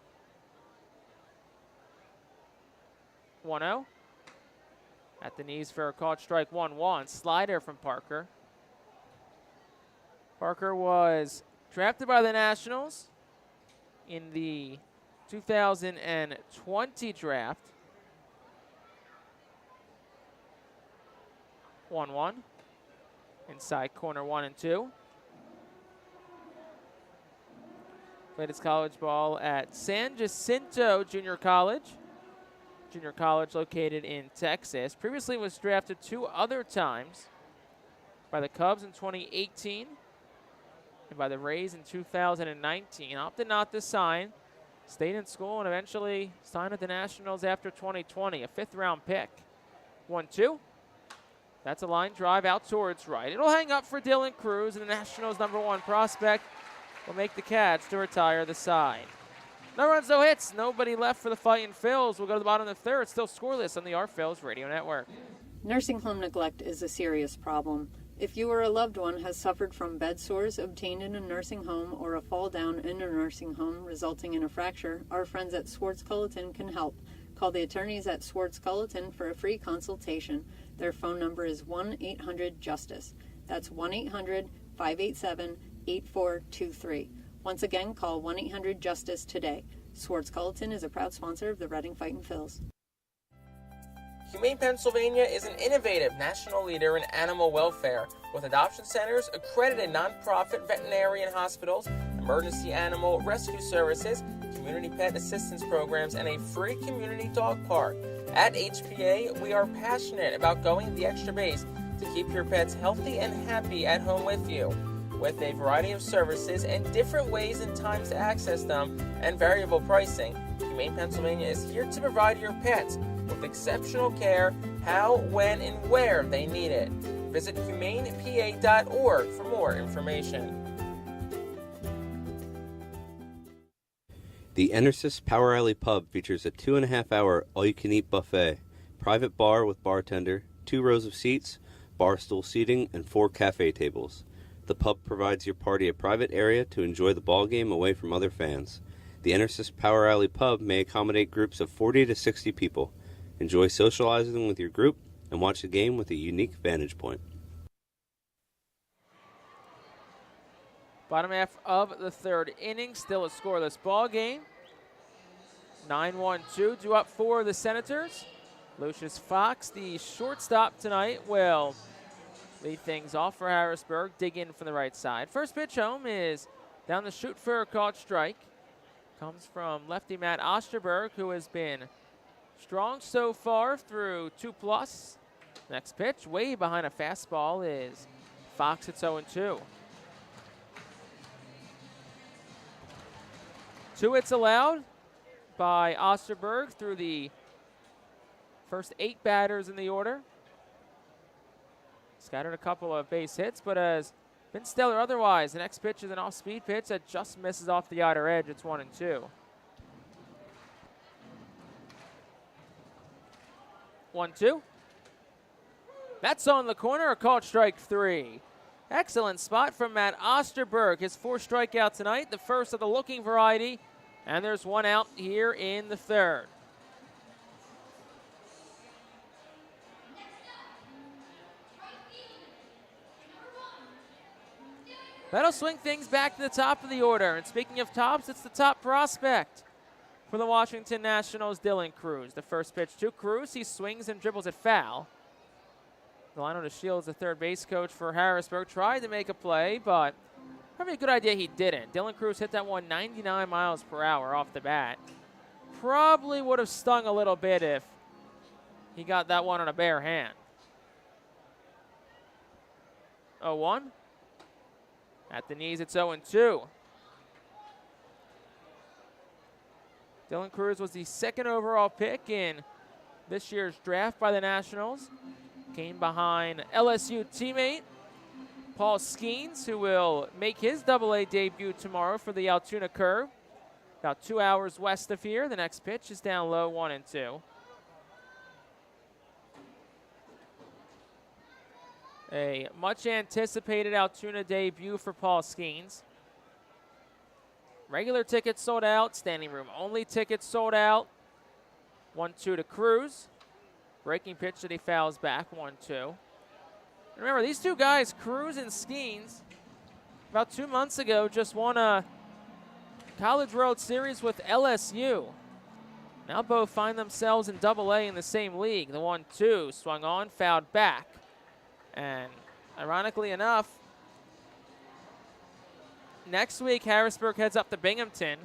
1-0. At the knees for a called strike 1-1. Slider from Parker. Parker was drafted by the Nationals in the 2020 draft. 1-1. Inside corner 1 and 2. Played his college ball at San Jacinto Junior College. Junior college located in Texas. Previously was drafted 2 other times by the Cubs in 2018 and by the Rays in 2019. Opted not to sign. Stayed in school and eventually signed with the Nationals after 2020. A 5th-round pick. 1-2. That's a line drive out towards right. It'll hang up for Dylan Cruz, and the Nationals' #1 prospect will make the catch to retire the side. No runs, no hits. Nobody left for the Fightin' Phils. We'll go to the bottom of the 3rd. Still scoreless on the Phils Radio Network. Nursing home neglect is a serious problem. If you or a loved one has suffered from bed sores obtained in a nursing home or a fall down in a nursing home resulting in a fracture, our friends at Swartz Culleton can help. Call the attorneys at Swartz Culleton for a free consultation. Their phone number is 1-800-JUSTICE. That's 1-800-587-8423. Once again, call 1-800-JUSTICE today. Swartz Culleton is a proud sponsor of the Reading Fightin' Phils. Humane Pennsylvania is an innovative national leader in animal welfare with adoption centers, accredited nonprofit veterinarian hospitals, emergency animal rescue services, community pet assistance programs, and a free community dog park. At HPA, we are passionate about going the extra base to keep your pets healthy and happy at home with you. With a variety of services and different ways and times to access them and variable pricing, Humane Pennsylvania is here to provide your pets with exceptional care, how, when, and where they need it. Visit humanepa.org for more information. The Enersys Power Alley Pub features a 2.5-hour all-you-can-eat buffet, private bar with bartender, 2 rows of seats, bar stool seating, and 4 cafe tables. The pub provides your party a private area to enjoy the ball game away from other fans. The Enersys Power Alley Pub may accommodate groups of 40 to 60 people. Enjoy socializing with your group and watch the game with a unique vantage point. Bottom half of the 3rd inning, still a scoreless ball game. 9-1-2, due up for the Senators. Lucius Fox, the shortstop tonight, will lead things off for Harrisburg. Dig in from the right side. First pitch home is down the chute for a caught strike. Comes from lefty Matt Osterberg, who has been strong so far through 2+. Next pitch, way behind a fastball, is Fox. It's 0-2. 2 hits allowed by Osterberg through the First 8 batters in the order. Scattered a couple of base hits, but has been stellar otherwise. The next pitch is an off-speed pitch that just misses off the outer edge. It's 1-2. 1-2. That's on the corner, called strike 3. Excellent spot from Matt Osterberg. His 4th strikeout tonight, the first of the looking variety. And there's 1 out here in the 3rd. That'll swing things back to the top of the order. And speaking of tops, it's the top prospect for the Washington Nationals, Dylan Cruz. The first pitch to Cruz. He swings and dribbles it foul. Delano DeShields, the third base coach for Harrisburg, tried to make a play, but probably a good idea he didn't. Dylan Cruz hit that one 99 miles per hour off the bat. Probably would have stung a little bit if he got that one on a bare hand. 0-1. At the knees, it's 0-2. Dylan Cruz was the 2nd overall pick in this year's draft by the Nationals. Came behind LSU teammate Paul Skeens, who will make his AA debut tomorrow for the Altoona Curve. About 2 hours west of here. The next pitch is down low, 1-2. A much anticipated Altoona debut for Paul Skeens. Regular tickets sold out, standing room only tickets sold out. 1-2 to Cruz. Breaking pitch that he fouls back, 1-2. Remember, these two guys, Cruz and Skeens, about 2 months ago just won a College World Series with LSU. Now both find themselves in AA in the same league. The 1-2 swung on, fouled back. And ironically enough, next week Harrisburg heads up to Binghamton.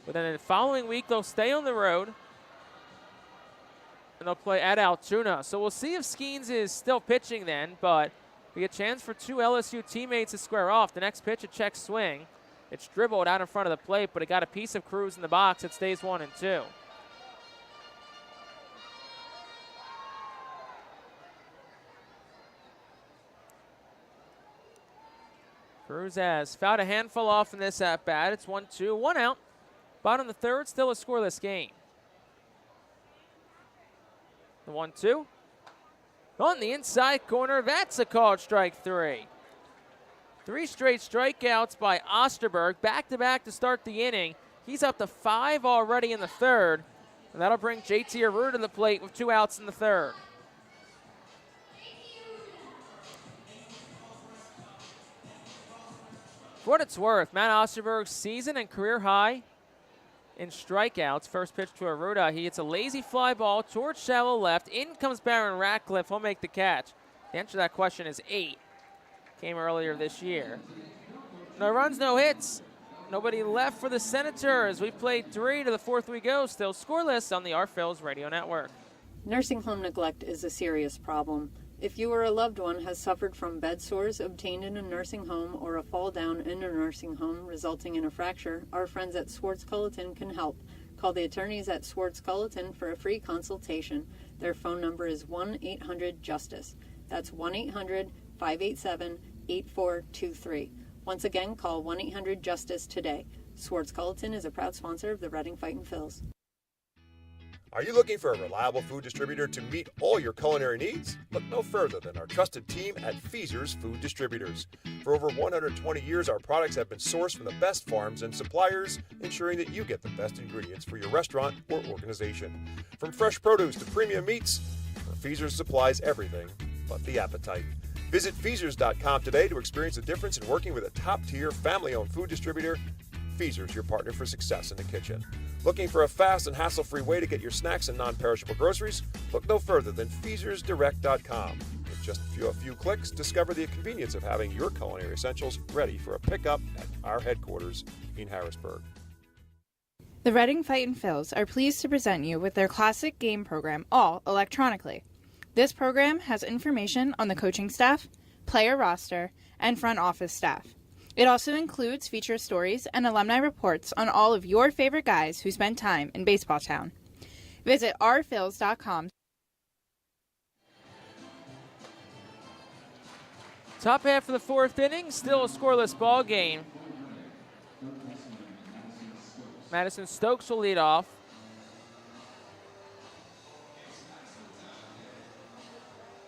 But then the following week they'll stay on the road. And they'll play at Altoona. So we'll see if Skeens is still pitching then, but we get a chance for 2 LSU teammates to square off. The next pitch, a check swing. It's dribbled out in front of the plate, but it got a piece of Cruz in the box. It stays 1-2. Cruz has fouled a handful off in this at-bat. It's 1-2, 1 out. Bottom of the 3rd, still a scoreless game. The 1-2. On the inside corner, that's a called strike 3. 3 straight strikeouts by Osterberg, back-to-back to start the inning. He's up to 5 already in the 3rd, and that'll bring JT Arruda to the plate with 2 outs in the 3rd. For what it's worth, Matt Osterberg's season and career high in strikeouts. First pitch to Arruda. He hits a lazy fly ball towards shallow left. In comes Barron Ratcliffe. He'll make the catch. The answer to that question is 8. Came earlier this year. No runs, no hits. Nobody left for the Senators. We've played 3 to the 4th we go. Still scoreless on the Our Phillies Radio Network. Nursing home neglect is a serious problem. If you or a loved one has suffered from bed sores obtained in a nursing home or a fall down in a nursing home resulting in a fracture, our friends at Swartz Culleton can help. Call the attorneys at Swartz Culleton for a free consultation. Their phone number is 1-800-JUSTICE. That's 1-800-587-8423. Once again, call 1-800-JUSTICE today. Swartz Culleton is a proud sponsor of the Reading Fightin' Phils. Are you looking for a reliable food distributor to meet all your culinary needs? Look no further than our trusted team at Feaser's Food Distributors. For over 120 years, our products have been sourced from the best farms and suppliers, ensuring that you get the best ingredients for your restaurant or organization. From fresh produce to premium meats, Feaser's supplies everything but the appetite. Visit Feasers.com today to experience the difference in working with a top-tier, family-owned food distributor. Feaser's, your partner for success in the kitchen. Looking for a fast and hassle-free way to get your snacks and non-perishable groceries? Look no further than FeasersDirect.com. With just a few clicks, discover the convenience of having your culinary essentials ready for a pickup at our headquarters in Harrisburg. The Reading Fightin' Phils are pleased to present you with their classic game program, all electronically. This program has information on the coaching staff, player roster, and front office staff. It also includes feature stories and alumni reports on all of your favorite guys who spent time in Baseball Town. Visit ourphils.com Top half of the fourth inning, still a scoreless ball game. Madison Stokes will lead off.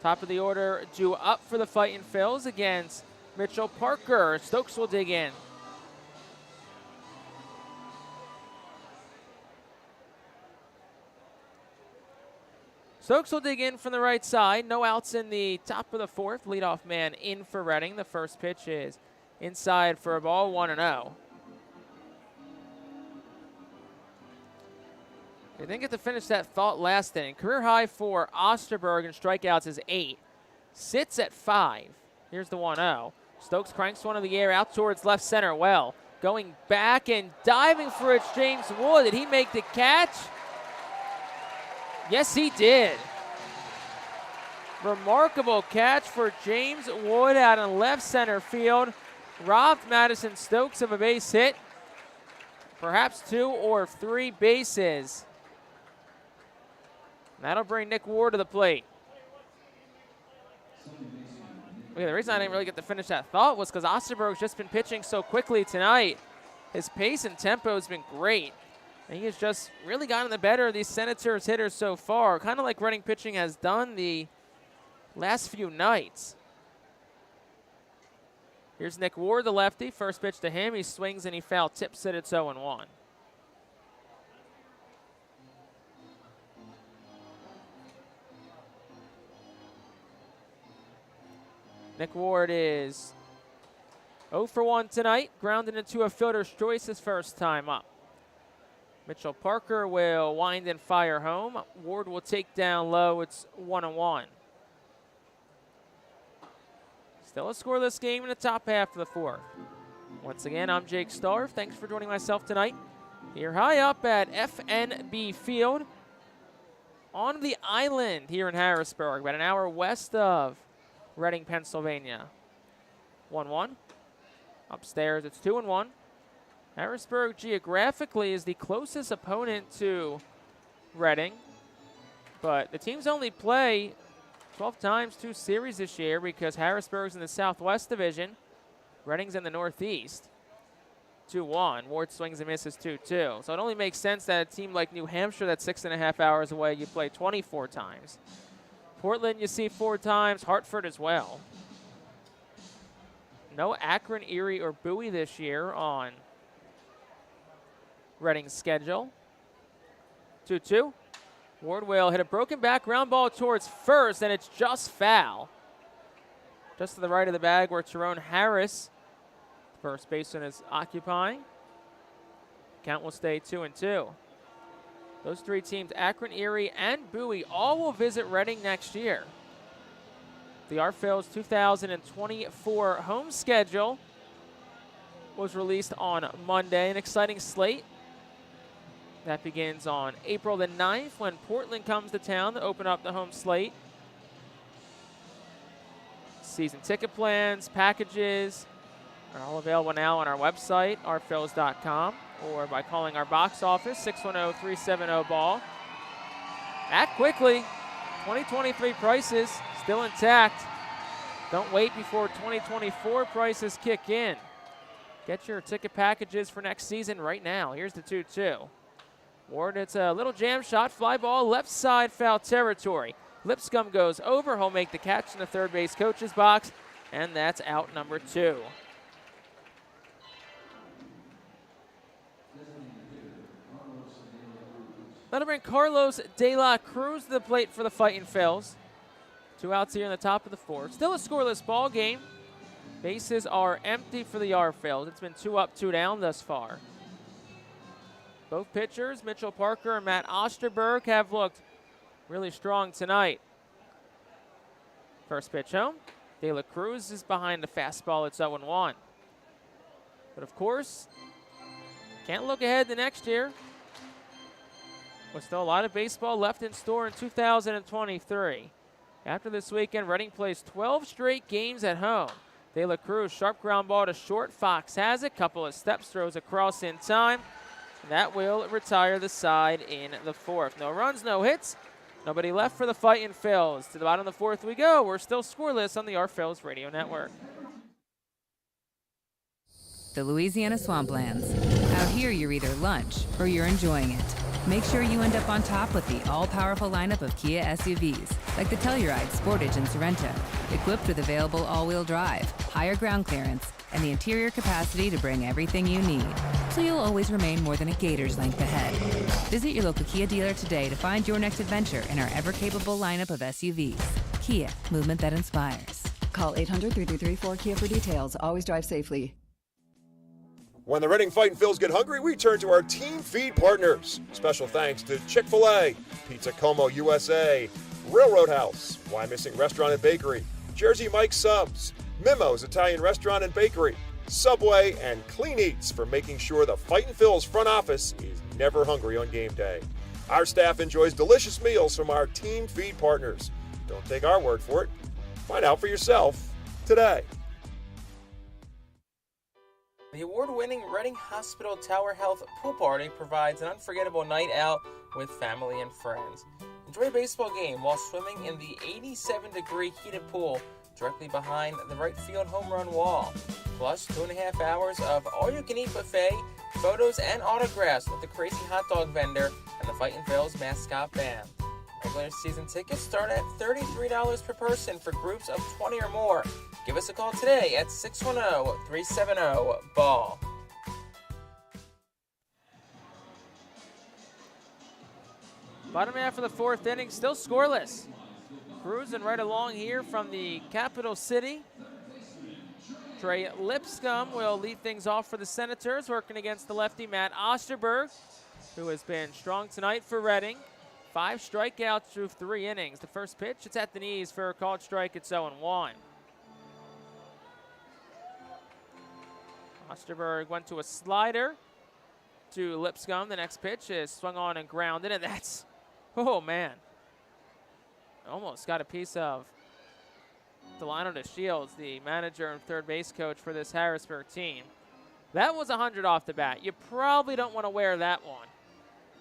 Top of the order, due up for the Fightin' Phils against Mitchell Parker. Stokes will dig in. Stokes will dig in from the right side. No outs in the top of the fourth. Leadoff man in for Reading. The first pitch is inside for a ball, 1-0. They didn't get to finish that thought last inning. Career high for Osterberg in strikeouts is 8. Sits at 5. Here's the 1-0. Stokes cranks one in the air out towards left center. Well, going back and diving for it, James Wood. Did he make the catch? Yes, he did. Remarkable catch for James Wood out in left center field. Robbed Madison Stokes of a base hit. Perhaps 2 or 3 bases. That'll bring Nick Ward to the plate. Okay, the reason I didn't really get to finish that thought was because Osterberg's just been pitching so quickly tonight. His pace and tempo has been great. And he has just really gotten the better of these Senators hitters so far, kind of like Reading pitching has done the last few nights. Here's Nick Ward, the lefty. First pitch to him. He swings and he foul tips it. It's 0-1. Nick Ward is 0 for 1 tonight, grounded into a fielder's choice his first time up. Mitchell Parker will wind and fire home. Ward will take down low. It's 1-1. Still a scoreless game in the top half of the fourth. Once again, I'm Jake Starr. Thanks for joining myself tonight here high up at FNB Field on the island here in Harrisburg, about an hour west of Reading, Pennsylvania. 1-1. Upstairs, it's 2-1. Harrisburg geographically is the closest opponent to Reading, but the teams only play 12 times 2 series this year because Harrisburg's in the Southwest Division. Reading's in the Northeast. 2-1. Ward swings and misses 2-2. So it only makes sense that a team like New Hampshire that's 6.5 hours away, you play 24 times. Portland you see 4 times, Hartford as well. No Akron, Erie, or Bowie this year on Reading's schedule. 2-2. Ward will hit a broken back ground ball towards first, and it's just foul. Just to the right of the bag where Tyrone Harris, first baseman, is occupying. Count will stay 2-2. Those 3 teams, Akron, Erie, and Bowie, all will visit Reading next year. The RPhil's 2024 home schedule was released on Monday. An exciting slate. That begins on April the 9th when Portland comes to town to open up the home slate. Season ticket plans, packages are all available now on our website, rphils.com, or by calling our box office, 610-370-BALL. Act quickly. 2023 prices still intact. Don't wait before 2024 prices kick in. Get your ticket packages for next season right now. Here's the 2-2. Ward, it's a little jam shot, fly ball, left side foul territory. Lipscomb goes over. He'll make the catch in the third base coach's box, and that's out number 2. That'll bring Carlos De La Cruz to the plate for the Fightin' Phils. 2 outs here in the top of the fourth. Still a scoreless ball game. Bases are empty for the RPhils. It's been 2 up, 2 down thus far. Both pitchers, Mitchell Parker and Matt Osterberg, have looked really strong tonight. First pitch home. De La Cruz is behind the fastball. It's 0-1. But of course, can't look ahead to next year. With still a lot of baseball left in store in 2023. After this weekend, Reading plays 12 straight games at home. De La Cruz, sharp ground ball to short. Fox has it. Couple of steps, throws across in time. That will retire the side in the fourth. No runs, no hits. Nobody left for the Fightin' Phils. To the bottom of the fourth we go. We're still scoreless on the Our Phils Radio Network. The Louisiana Swamplands. Out here, you're either lunch or you're enjoying it. Make sure you end up on top with the all-powerful lineup of Kia SUVs, like the Telluride, Sportage, and Sorento, equipped with available all-wheel drive, higher ground clearance, and the interior capacity to bring everything you need, so you'll always remain more than a gator's length ahead. Visit your local Kia dealer today to find your next adventure in our ever-capable lineup of SUVs. Kia, movement that inspires. Call 800-3334-KIA for details. Always drive safely. When the Reading Fightin' Phils get hungry, we turn to our team feed partners. Special thanks to Chick-fil-A, Pizza Como USA, Railroad House, Why Missing Restaurant and Bakery, Jersey Mike's Subs, Mimo's Italian Restaurant and Bakery, Subway, and Clean Eats for making sure the Fightin' Phils front office is never hungry on game day. Our staff enjoys delicious meals from our team feed partners. Don't take our word for it. Find out for yourself today. The award-winning Reading Hospital Tower Health Pool Party provides an unforgettable night out with family and friends. Enjoy a baseball game while swimming in the 87-degree heated pool directly behind the right field home run wall. Plus 2.5 hours of all-you-can-eat buffet, photos, and autographs with the crazy hot dog vendor and the Fightin' Phils mascot band. Regular season tickets start at $33 per person for groups of 20 or more. Give us a call today at 610-370-BALL. Bottom half of the fourth inning, still scoreless. Cruising right along here from the capital city. Trey Lipscomb will lead things off for the Senators, working against the lefty Matt Osterberg, who has been strong tonight for Reading. 5 strikeouts through 3 innings. The first pitch, it's at the knees for a called strike. It's 0-1. Osterberg went to a slider to Lipscomb. The next pitch is swung on and grounded, and that's, oh man, almost got a piece of Delano DeShields, the manager and third base coach for this Harrisburg team. That was 100 off the bat. You probably don't want to wear that one.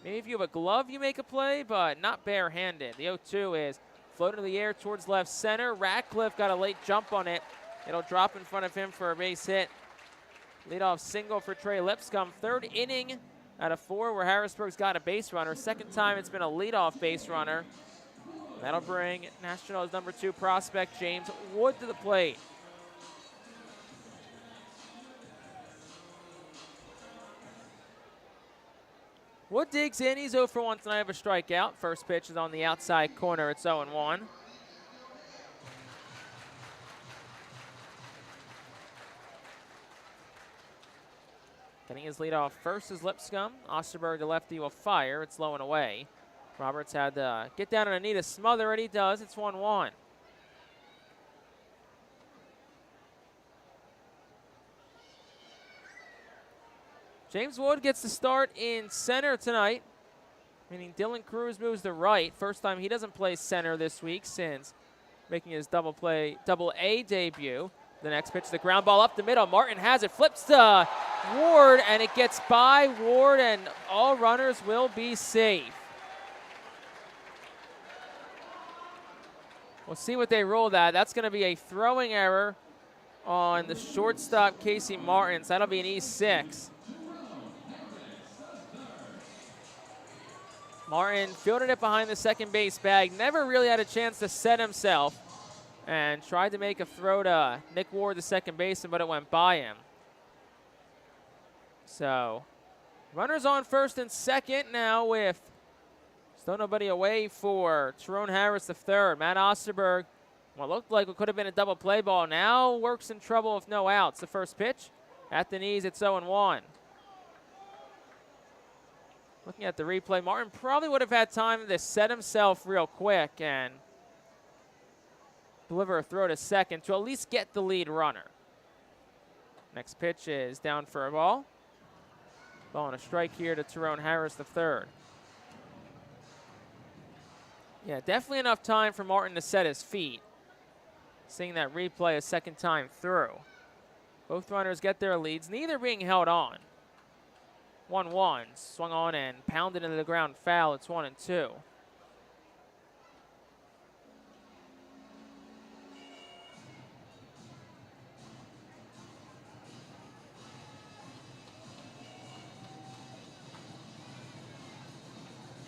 Maybe if you have a glove, you make a play, but not barehanded. The 0-2 is floated in the air towards left center. Ratcliffe got a late jump on it. It'll drop in front of him for a base hit. Leadoff single for Trey Lipscomb. 3rd inning out of 4 where Harrisburg's got a base runner. 2nd time it's been a leadoff base runner. That'll bring Nationals number 2 prospect James Wood to the plate. Wood digs in. He's 0 for 1 tonight of a strikeout. First pitch is on the outside corner. It's 0-1. Getting his lead off first is Lipscomb. Osterberg, the lefty, will fire. It's low and away. Roberts had to get down on a knee to smother it. He does. It's 1-1. James Wood gets the start in center tonight, meaning Dylan Cruz moves to right. First time he doesn't play center this week since making his double-A debut. The next pitch, the ground ball up the middle. Martin has it, flips to Ward, and it gets by Ward, and all runners will be safe. We'll see what they roll that. That's going to be a throwing error on the shortstop, Casey Martin. So that'll be an E6. Martin fielded it behind the second base bag. Never really had a chance to set himself and tried to make a throw to Nick Ward, the second baseman, but it went by him. So runners on first and second now with still nobody away for Tyrone Harris III. Matt Osterberg, what looked like what could have been a double play ball, now works in trouble with no outs. The first pitch at the knees, it's 0-1. Looking at the replay, Martin probably would have had time to set himself real quick and deliver a throw to second to at least get the lead runner. Next pitch is down for a ball. Ball and a strike here to Tyrone Harris III. Yeah, definitely enough time for Martin to set his feet. Seeing that replay a second time through. Both runners get their leads, neither being held on. 1-1, swung on and pounded into the ground foul. It's 1-2.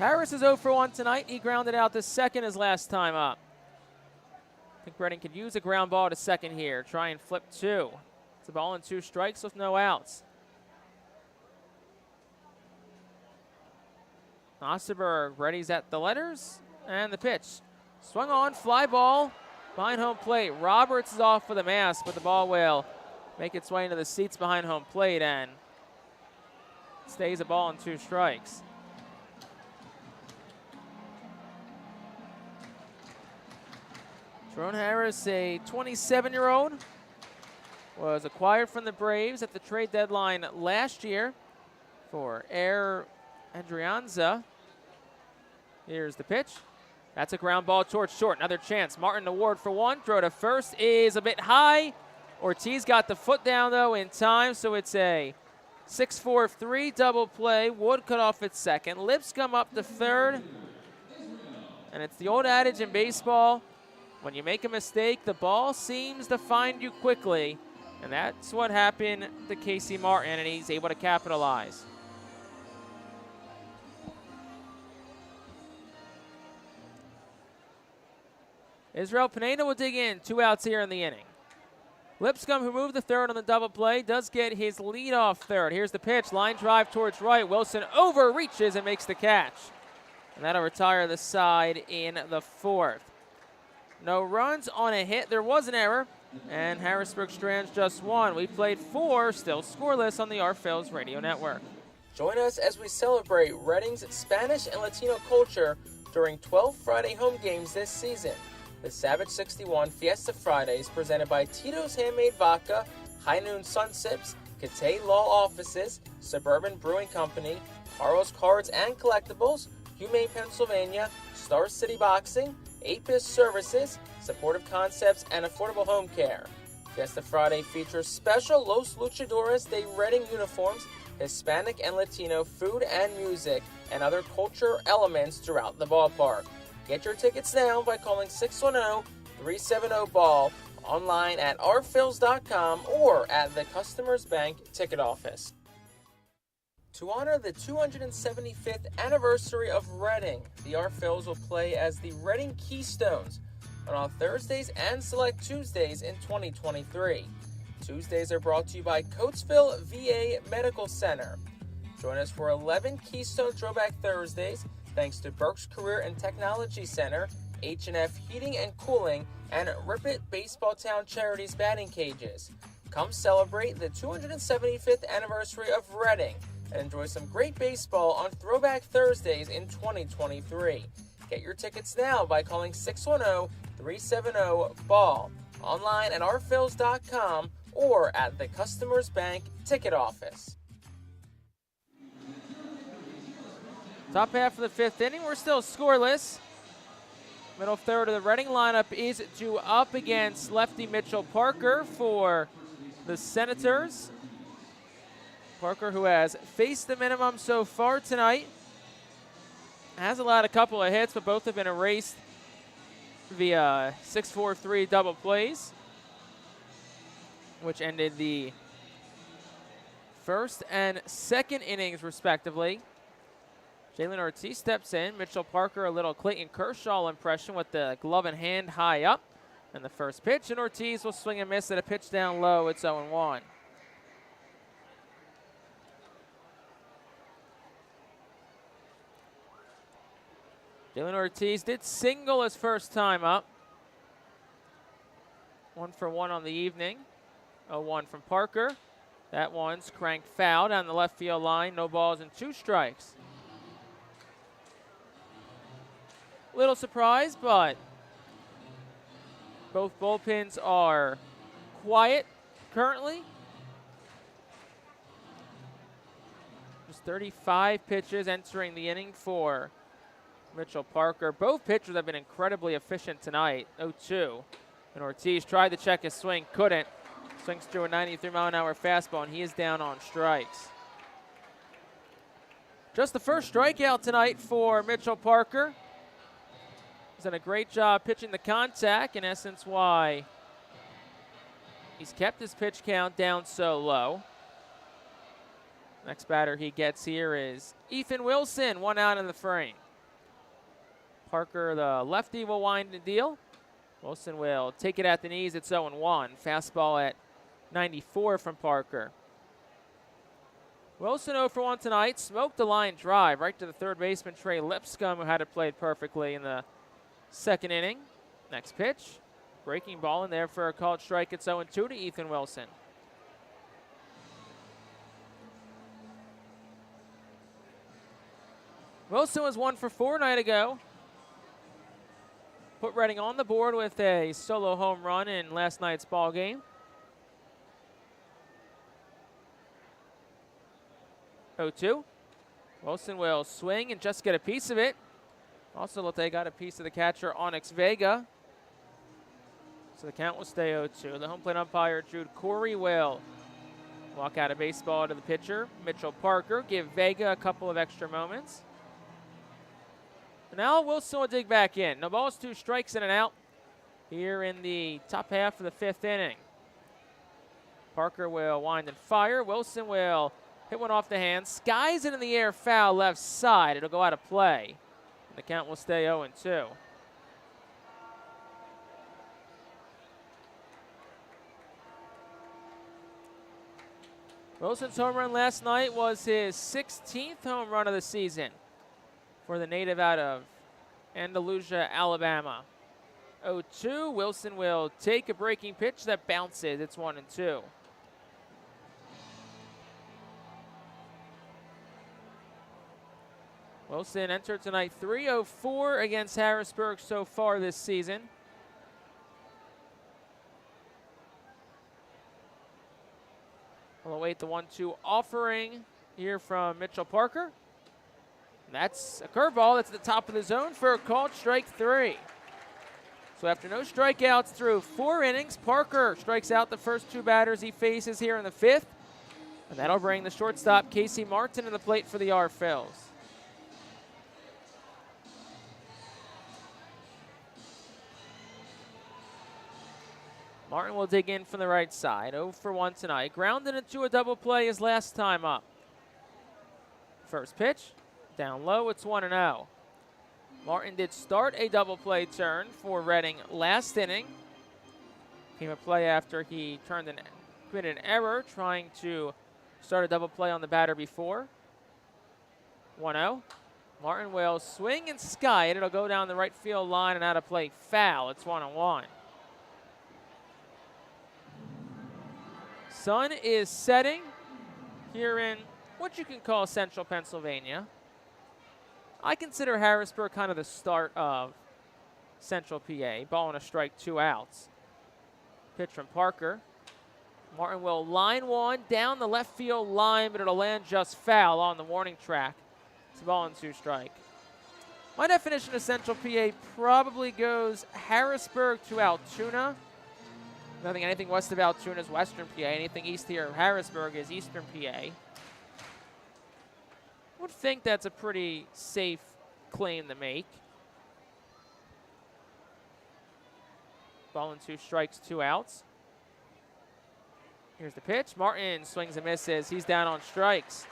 Harris is 0 for 1 tonight. He grounded out the second his last time up. I think Reading could use a ground ball to second here. Try and flip 2. It's a ball and 2 strikes with no outs. Osterberg readies at the letters. And the pitch. Swung on, fly ball behind home plate. Roberts is off with a mask, but the ball will make its way into the seats behind home plate and stays a ball and 2 strikes. Tyrone Harris, a 27-year-old, was acquired from the Braves at the trade deadline last year for Air Adrianza. Here's the pitch. That's a ground ball towards short. Another chance. Martin Award for 1. Throw to first is a bit high. Ortiz got the foot down, though, in time, so it's a 6-4-3 double play. Wood cut off at second. Lipscomb up to third. And it's the old adage in baseball, when you make a mistake, the ball seems to find you quickly. And that's what happened to Casey Martin, and he's able to capitalize. Israel Pineda will dig in. 2 outs here in the inning. Lipscomb, who moved to third on the double play, does get his leadoff third. Here's the pitch. Line drive towards right. Wilson overreaches and makes the catch. And that'll retire the side in the 4th. No runs on a hit. There was an error. And Harrisburg strands just 1. We played 4, still scoreless on the Our Phillies Radio Network. Join us as we celebrate Reading's Spanish and Latino culture during 12 Friday home games this season. The Savage 61 Fiesta Fridays, presented by Tito's Handmade Vodka, High Noon Sun Sips, Catay Law Offices, Suburban Brewing Company, Carl's Cards and Collectibles, Humane Pennsylvania, Star City Boxing, Apis Services, Supportive Concepts, and Affordable Home Care. Fiesta Friday features special Los Luchadores de Reading uniforms, Hispanic and Latino food and music, and other culture elements throughout the ballpark. Get your tickets now by calling 610-370-BALL, online at ourphils.com or at the Customers Bank ticket office. To honor the 275th anniversary of Reading, the Our Phils will play as the Reading Keystones on all Thursdays and select Tuesdays in 2023. Tuesdays are brought to you by Coatesville VA Medical Center. Join us for 11 Keystone Throwback Thursdays, thanks to Burke's Career and Technology Center, H&F Heating and Cooling, and Rip It Baseball Town Charities batting cages. Come celebrate the 275th anniversary of Reading and enjoy some great baseball on Throwback Thursdays in 2023. Get your tickets now by calling 610-370-BALL, online at ourphils.com or at the Customers Bank ticket office. Top half of the 5th inning, we're still scoreless. Middle third of the Reading lineup is due up against lefty Mitchell Parker for the Senators. Parker, who has faced the minimum so far tonight, has allowed a couple of hits, but both have been erased via 6-4-3 double plays, which ended the first and second innings, respectively. Jalen Ortiz steps in. Mitchell Parker, a little Clayton Kershaw impression with the glove in hand high up. And the first pitch, and Ortiz will swing and miss at a pitch down low. It's 0-1. Jalen Ortiz did single his first time up. 1 for 1 on the evening. 0-1 from Parker. That one's cranked foul down the left field line. No balls and 2 strikes. Little surprise, but both bullpens are quiet currently. Just 35 pitches entering the inning for Mitchell Parker. Both pitchers have been incredibly efficient tonight. 0-2. And Ortiz tried to check his swing, couldn't. Swings through a 93-mile-an-hour fastball, and he is down on strikes. Just the first strikeout tonight for Mitchell Parker. He's done a great job pitching the contact, in essence why he's kept his pitch count down so low. Next batter he gets here is Ethan Wilson, 1 out in the frame. Parker, the lefty, will wind the deal. Wilson will take it at the knees. It's 0-1. Fastball at 94 from Parker. Wilson 0 for 1 tonight. Smoked the line drive right to the third baseman, Trey Lipscomb, who had it played perfectly in the second inning. Next pitch. Breaking ball in there for a called strike. It's 0-2 to Ethan Wilson. Wilson was 1 for 4 a night ago. Put Reading on the board with a solo home run in last night's ball game. 0-2. Wilson will swing and just get a piece of it. Also, Lotte got a piece of the catcher, Onyx Vega. So the count will stay 0-2. The home plate umpire, Jude Corey, will walk out a baseball to the pitcher, Mitchell Parker, give Vega a couple of extra moments. Now Wilson will dig back in. No balls, 2 strikes and an out here in the top half of the 5th inning. Parker will wind and fire. Wilson will hit one off the hand. Skies it in the air, foul left side. It'll go out of play. The count will stay 0-2. Wilson's home run last night was his 16th home run of the season for the native out of Andalusia, Alabama. 0-2. Wilson will take a breaking pitch that bounces. It's 1-2. Wilson entered tonight 3-0-4 against Harrisburg so far this season. We'll await the 1-2 offering here from Mitchell Parker. That's a curveball that's at the top of the zone for a called strike 3. So after no strikeouts through 4 innings, Parker strikes out the first 2 batters he faces here in the 5th. And that'll bring the shortstop, Casey Martin, to the plate for the R-Phils. Martin will dig in from the right side. 0 for 1 tonight. Grounded into a double play his last time up. First pitch, down low, it's 1-0. Martin did start a double play turn for Reading last inning. Came a play after he committed an error trying to start a double play on the batter before. 1-0. Martin will swing and sky it. It'll go down the right field line and out of play, foul. It's 1-1. Sun is setting here in what you can call central Pennsylvania. I consider Harrisburg kind of the start of central PA. Ball and a strike, 2 outs. Pitch from Parker. Martin will line one down the left field line, but it'll land just foul on the warning track. It's a ball and 2 strike. My definition of central PA probably goes Harrisburg to Altoona. I don't think anything west of Altoona is western PA. Anything east here of Harrisburg is eastern PA. I would think that's a pretty safe claim to make. Ball and 2 strikes, 2 outs. Here's the pitch. Martin swings and misses. He's down on strikes.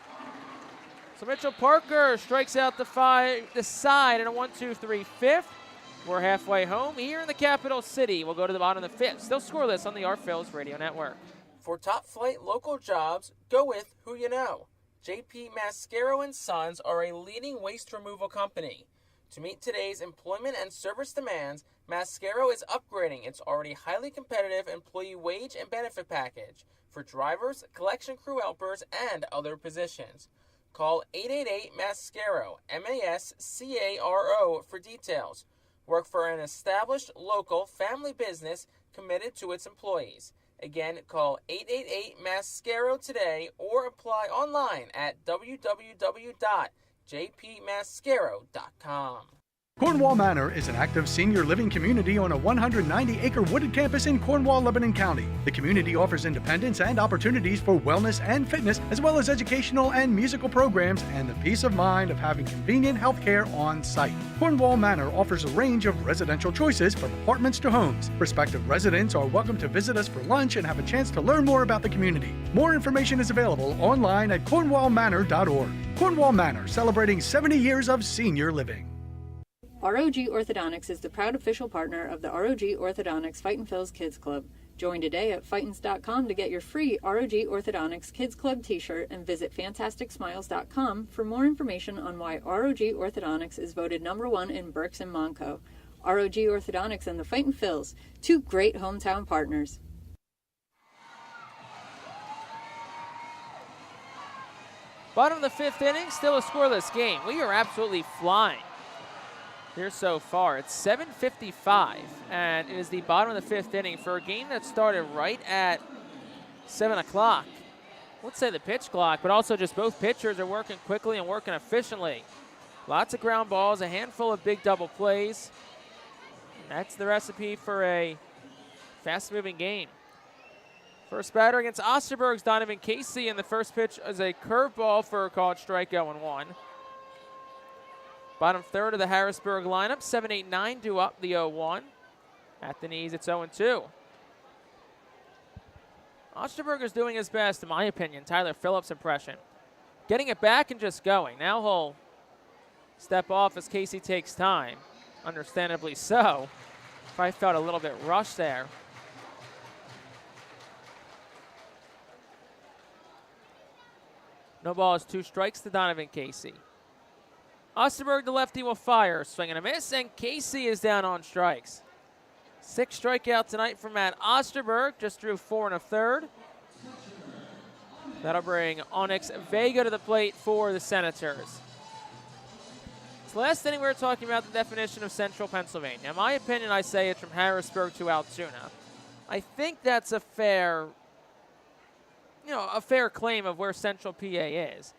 So Mitchell Parker strikes out the side in a 1-2-3 fifth. We're halfway home here in the capital city. We'll go to the bottom of the 5th. Still scoreless on the R-Phils Radio Network. For top flight local jobs, go with who you know. JP Mascaro & Sons are a leading waste removal company. To meet today's employment and service demands, Mascaro is upgrading its already highly competitive employee wage and benefit package for drivers, collection crew helpers, and other positions. Call 888-MASCARO, M-A-S-C-A-R-O, for details. Work for an established local family business committed to its employees. Again, call 888-MASCARO today or apply online at www.jpmascaro.com. Cornwall Manor is an active senior living community on a 190-acre wooded campus in Cornwall, Lebanon County. The community offers independence and opportunities for wellness and fitness, as well as educational and musical programs and the peace of mind of having convenient health care on site. Cornwall Manor offers a range of residential choices from apartments to homes. Prospective residents are welcome to visit us for lunch and have a chance to learn more about the community. More information is available online at cornwallmanor.org. Cornwall Manor, celebrating 70 years of senior living. ROG Orthodontics is the proud official partner of the ROG Orthodontics Fightin Phil's Kids Club. Join today at Fightins.com to get your free ROG Orthodontics Kids Club t-shirt and visit FantasticSmiles.com for more information on why ROG Orthodontics is voted #1 in Berks and Monco. ROG Orthodontics and the Fightin Phils, two great hometown partners. Bottom of the 5th inning, still a scoreless game. We are absolutely flying here so far. It's 7:55, and it is the bottom of the 5th inning for a game that started right at 7 o'clock. Let's say the pitch clock, but also just both pitchers are working quickly and working efficiently. Lots of ground balls, a handful of big double plays. That's the recipe for a fast-moving game. First batter against Osterberg's Donovan Casey, and the first pitch is a curveball for a called strike 0-1. Bottom third of the Harrisburg lineup, 7-8-9 due up the 0-1. At the knees, it's 0-2. Osterberger's doing his best, in my opinion, Tyler Phillips' impression. Getting it back and just going. Now he'll step off as Casey takes time. Understandably so. Probably felt a little bit rushed there. No balls, 2 strikes to Donovan Casey. Osterberg, the lefty, will fire. Swing and a miss, and Casey is down on strikes. 6 strikeout tonight from Matt Osterberg. Just drew 4 1/3. That'll bring Onyx Vega to the plate for the Senators. It's the last inning we were talking about the definition of Central Pennsylvania. In my opinion, I say it's from Harrisburg to Altoona. I think that's a fair claim of where Central PA is.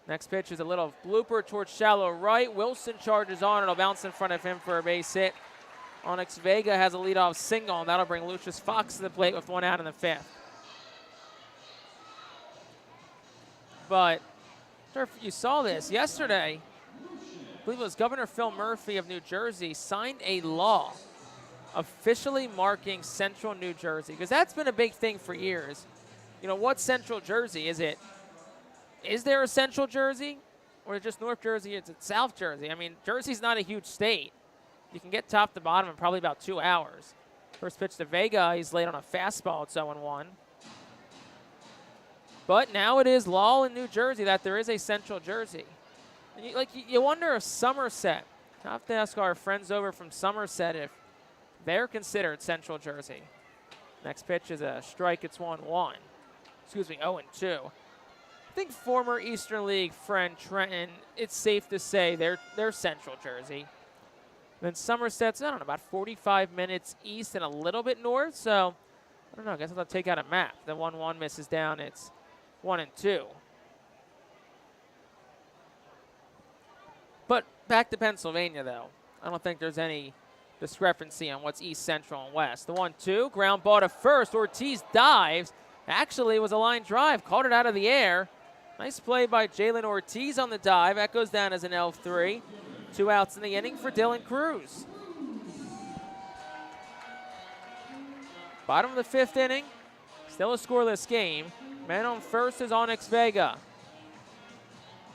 Next pitch is a little blooper towards shallow right. Wilson charges on. It'll bounce in front of him for a base hit. Onyx Vega has a leadoff single, and that'll bring Lucius Fox to the plate with 1 out in the 5th. But, I'm sure if you saw this yesterday, I believe it was Governor Phil Murphy of New Jersey signed a law officially marking Central New Jersey, because that's been a big thing for years. What's Central Jersey? Is there a Central Jersey? Or is it just North Jersey? It's South Jersey. I mean, Jersey's not a huge state. You can get top to bottom in probably about 2 hours. First pitch to Vega, he's late on a fastball. It's 0-1. But now it is law in New Jersey that there is a Central Jersey. And you wonder if Somerset, I'll have to ask our friends over from Somerset if they're considered Central Jersey. Next pitch is a strike. It's 1-1. 0-2. I think former Eastern League friend Trenton, it's safe to say they're Central Jersey. Then Somerset's, I don't know, about 45 minutes east and a little bit north. So, I don't know. I guess I'll have to take out a map. The 1-1 misses down. It's 1-2. But back to Pennsylvania, though. I don't think there's any discrepancy on what's east, central, and west. The 1-2, ground ball to first. Ortiz dives. Actually, it was a line drive. Caught it out of the air. Nice play by Jalen Ortiz on the dive. That goes down as an L3. 2 outs in the inning for Dylan Cruz. Bottom of the 5th inning. Still a scoreless game. Man on first is Onyx Vega.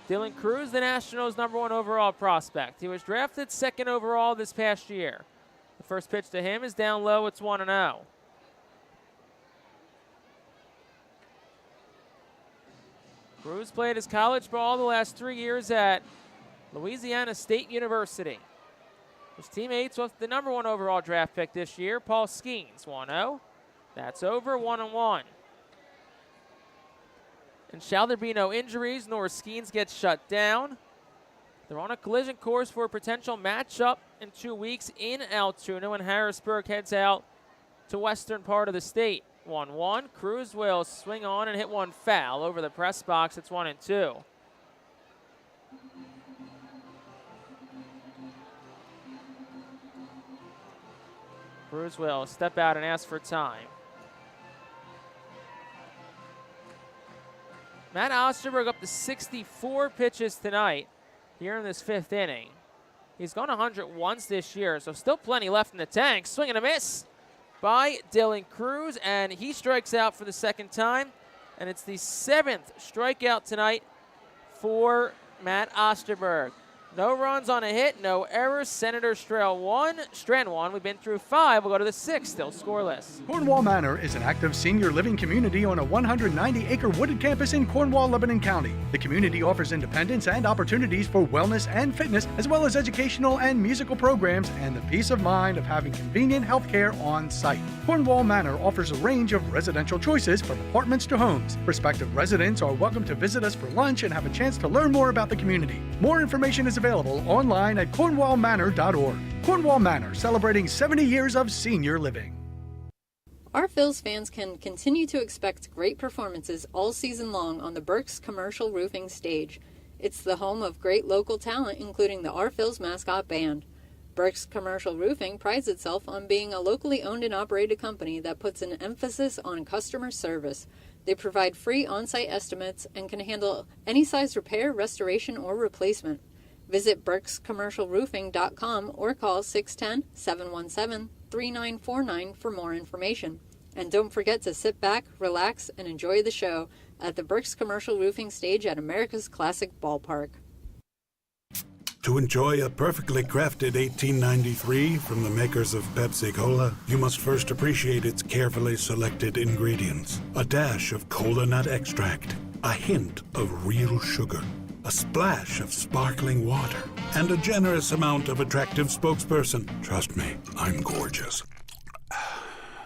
Dylan Cruz, the Nationals' #1 overall prospect. He was drafted 2nd overall this past year. The first pitch to him is down low. It's 1-0. Cruz played his college ball the last 3 years at Louisiana State University. His teammates with the #1 overall draft pick this year, Paul Skeens. 1-0. That's over. 1-1. And shall there be no injuries, nor Skeens gets shut down, they're on a collision course for a potential matchup in 2 weeks in Altoona when Harrisburg heads out to western part of the state. 1-1. Cruz will swing on and hit one foul over the press box. It's 1-2. Cruz will step out and ask for time. Matt Osterberg up to 64 pitches tonight here in this 5th inning. He's gone 100 once this year, so still plenty left in the tank. Swing and a miss by Dylan Cruz, and he strikes out for the 2nd time, and it's the 7th strikeout tonight for Matt Osterberg. No runs on a hit, no errors. Senators Strand 1. We've been through 5. We'll go to the 6th, still scoreless. Cornwall Manor is an active senior living community on a 190-acre wooded campus in Cornwall, Lebanon County. The community offers independence and opportunities for wellness and fitness, as well as educational and musical programs, and the peace of mind of having convenient health care on site. Cornwall Manor offers a range of residential choices from apartments to homes. Prospective residents are welcome to visit us for lunch and have a chance to learn more about the community. More information is available online at cornwallmanor.org. Cornwall Manor, celebrating 70 years of senior living. Our Phillies fans can continue to expect great performances all season long on the Burke's Commercial Roofing stage. It's the home of great local talent, including the Our Phillies mascot band. Burke's Commercial Roofing prides itself on being a locally owned and operated company that puts an emphasis on customer service. They provide free on-site estimates and can handle any size repair, restoration, or replacement. Visit burkscommercialroofing.com or call 610-717-3949 for more information. And don't forget to sit back, relax, and enjoy the show at the Burke's Commercial Roofing stage at America's Classic Ballpark. To enjoy a perfectly crafted 1893 from the makers of Pepsi Cola, you must first appreciate its carefully selected ingredients. A dash of cola nut extract, a hint of real sugar, a splash of sparkling water, and a generous amount of attractive spokesperson. Trust me, I'm gorgeous.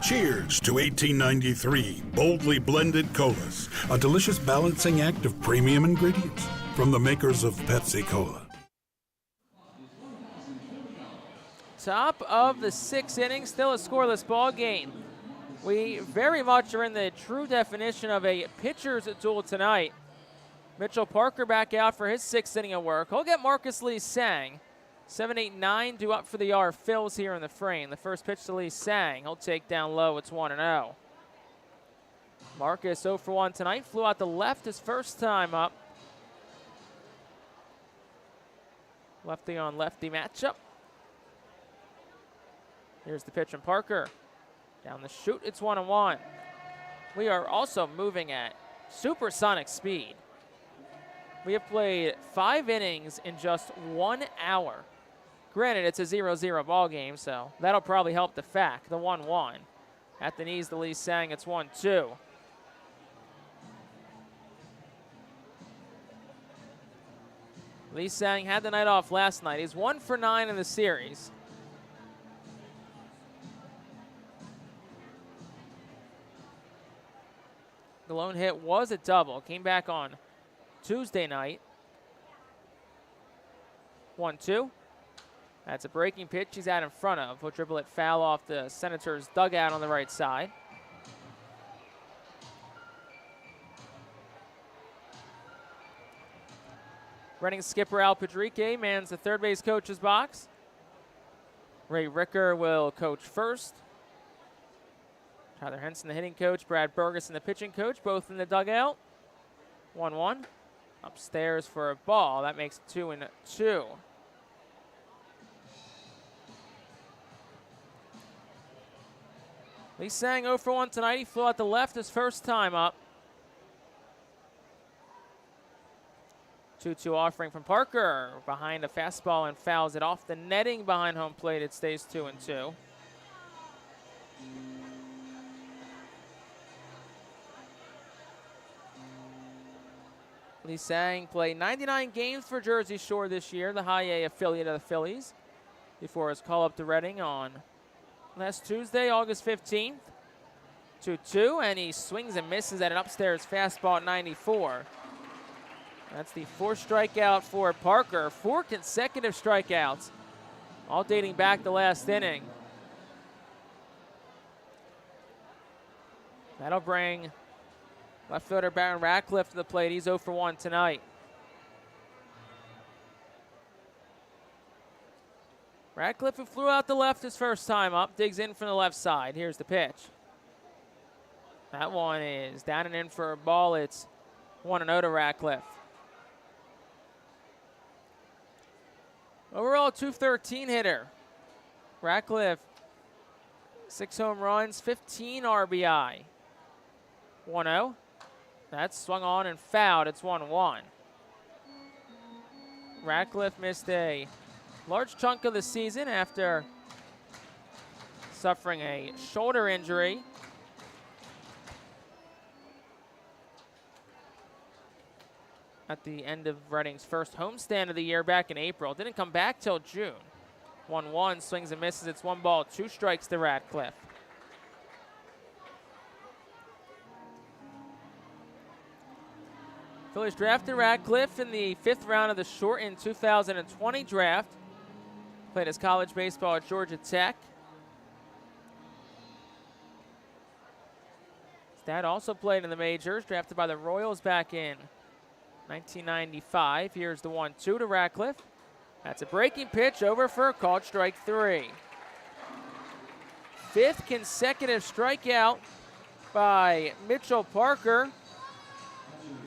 Cheers to 1893 boldly blended colas, a delicious balancing act of premium ingredients from the makers of Pepsi Cola. Top of the 6th inning, still a scoreless ball game. We very much are in the true definition of a pitcher's duel tonight. Mitchell Parker back out for his 6th inning of work. He'll get Marcus Lee Sang. 7-8-9 due up for the R Phils here in the frame. The first pitch to Lee Sang. He'll take down low. It's 1-0. Marcus 0 for 1 tonight. Flew out the left his first time up. Lefty on lefty matchup. Here's the pitch from Parker. Down the chute, it's 1-1. We are also moving at supersonic speed. We have played 5 innings in just 1 hour. Granted, it's a 0-0 ball game, so that'll probably help the fact. The 1-1. At the knees, the Lee Sang, it's 1-2. Lee Sang had the night off last night. He's 1 for 9 in the series. The lone hit was a double. Came back on Tuesday night. 1-2. That's a breaking pitch he's out in front of. He'll dribble it foul off the Senators' dugout on the right side. Reading skipper Al Padrique mans the third base coach's box. Ray Ricker will coach first. Tyler Henson, the hitting coach, Brad Burgess, the pitching coach, both in the dugout. 1-1. Upstairs for a ball. That makes it 2-2. Lee Sang 0 for 1 tonight. He flew out the left his first time up. 2-2 offering from Parker. Behind a fastball and fouls it off the netting behind home plate. It stays 2-2. Lee Sang played 99 games for Jersey Shore this year, the High A affiliate of the Phillies, before his call up to Reading on last Tuesday, August 15th. 2-2, and he swings and misses at an upstairs fastball at 94. That's the 4th strikeout for Parker. 4 consecutive strikeouts, all dating back to last inning. That'll bring left fielder Baron Ratcliffe to the plate. He's 0 for 1 tonight. Ratcliffe, who flew out the left his first time up, digs in from the left side. Here's the pitch. That one is down and in for a ball. It's 1-0 to Ratcliffe. Overall, 213 hitter. Ratcliffe, 6 home runs, 15 RBI. 1-0. That's swung on and fouled. It's 1-1. Radcliffe missed a large chunk of the season after suffering a shoulder injury. At the end of Reading's first homestand of the year back in April. Didn't come back till June. 1-1, swings and misses. It's 1 ball, 2 strikes to Radcliffe. Phillies drafted Radcliffe in the 5th round of the shortened 2020 draft. Played his college baseball at Georgia Tech. His dad also played in the majors, drafted by the Royals back in 1995. Here's the 1-2 to Radcliffe. That's a breaking pitch, over for a called strike 3. 5th consecutive strikeout by Mitchell Parker.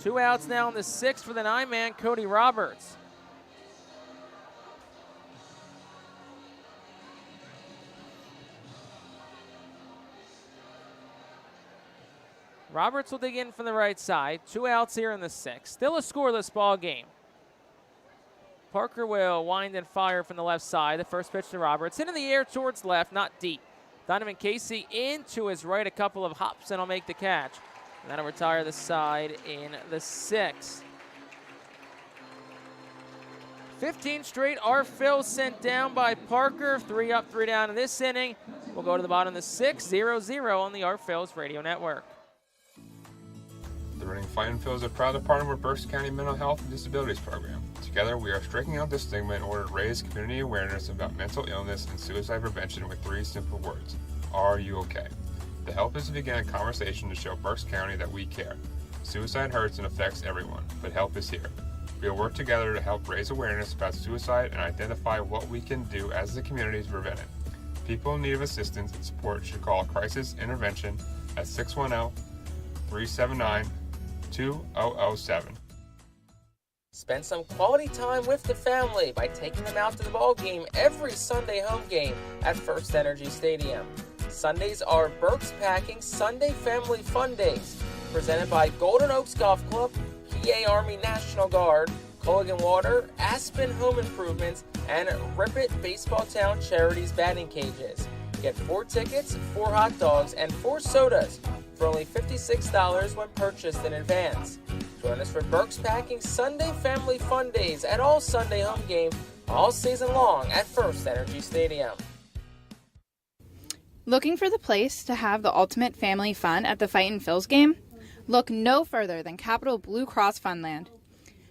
2 outs now in the 6th for the 9-man, Cody Roberts. Roberts will dig in from the right side. 2 outs here in the 6th. Still a scoreless ball game. Parker will wind and fire from the left side. The first pitch to Roberts. Hit in the air towards left, not deep. Donovan Casey into his right, a couple of hops, and he'll make the catch. And that'll retire the side in the 6th. 15 straight R-Phils sent down by Parker. 3 up, 3 down in this inning. We'll go to the bottom of the 6th, 0-0 on the R-Phils Radio Network. The Reading Fightin' Phillies are proud to partner with Berks County Mental Health and Disabilities Program. Together, we are striking out the stigma in order to raise community awareness about mental illness and suicide prevention with 3 simple words. Are you okay? The help is to begin a conversation to show Berks County that we care. Suicide hurts and affects everyone, but help is here. We will work together to help raise awareness about suicide and identify what we can do as a community to prevent it. People in need of assistance and support should call Crisis Intervention at 610-379-2007. Spend some quality time with the family by taking them out to the ball game every Sunday home game at First Energy Stadium. Sundays are Berks Packing Sunday Family Fun Days, presented by Golden Oaks Golf Club, PA Army National Guard, Culligan Water, Aspen Home Improvements, and Rip-It Baseball Town Charities batting cages. Get 4 tickets, 4 hot dogs, and 4 sodas for only $56 when purchased in advance. Join us for Berks Packing Sunday Family Fun Days at all Sunday home games all season long at First Energy Stadium. Looking for the place to have the ultimate family fun at the Fightin' Phillies game? Look no further than Capital Blue Cross Funland.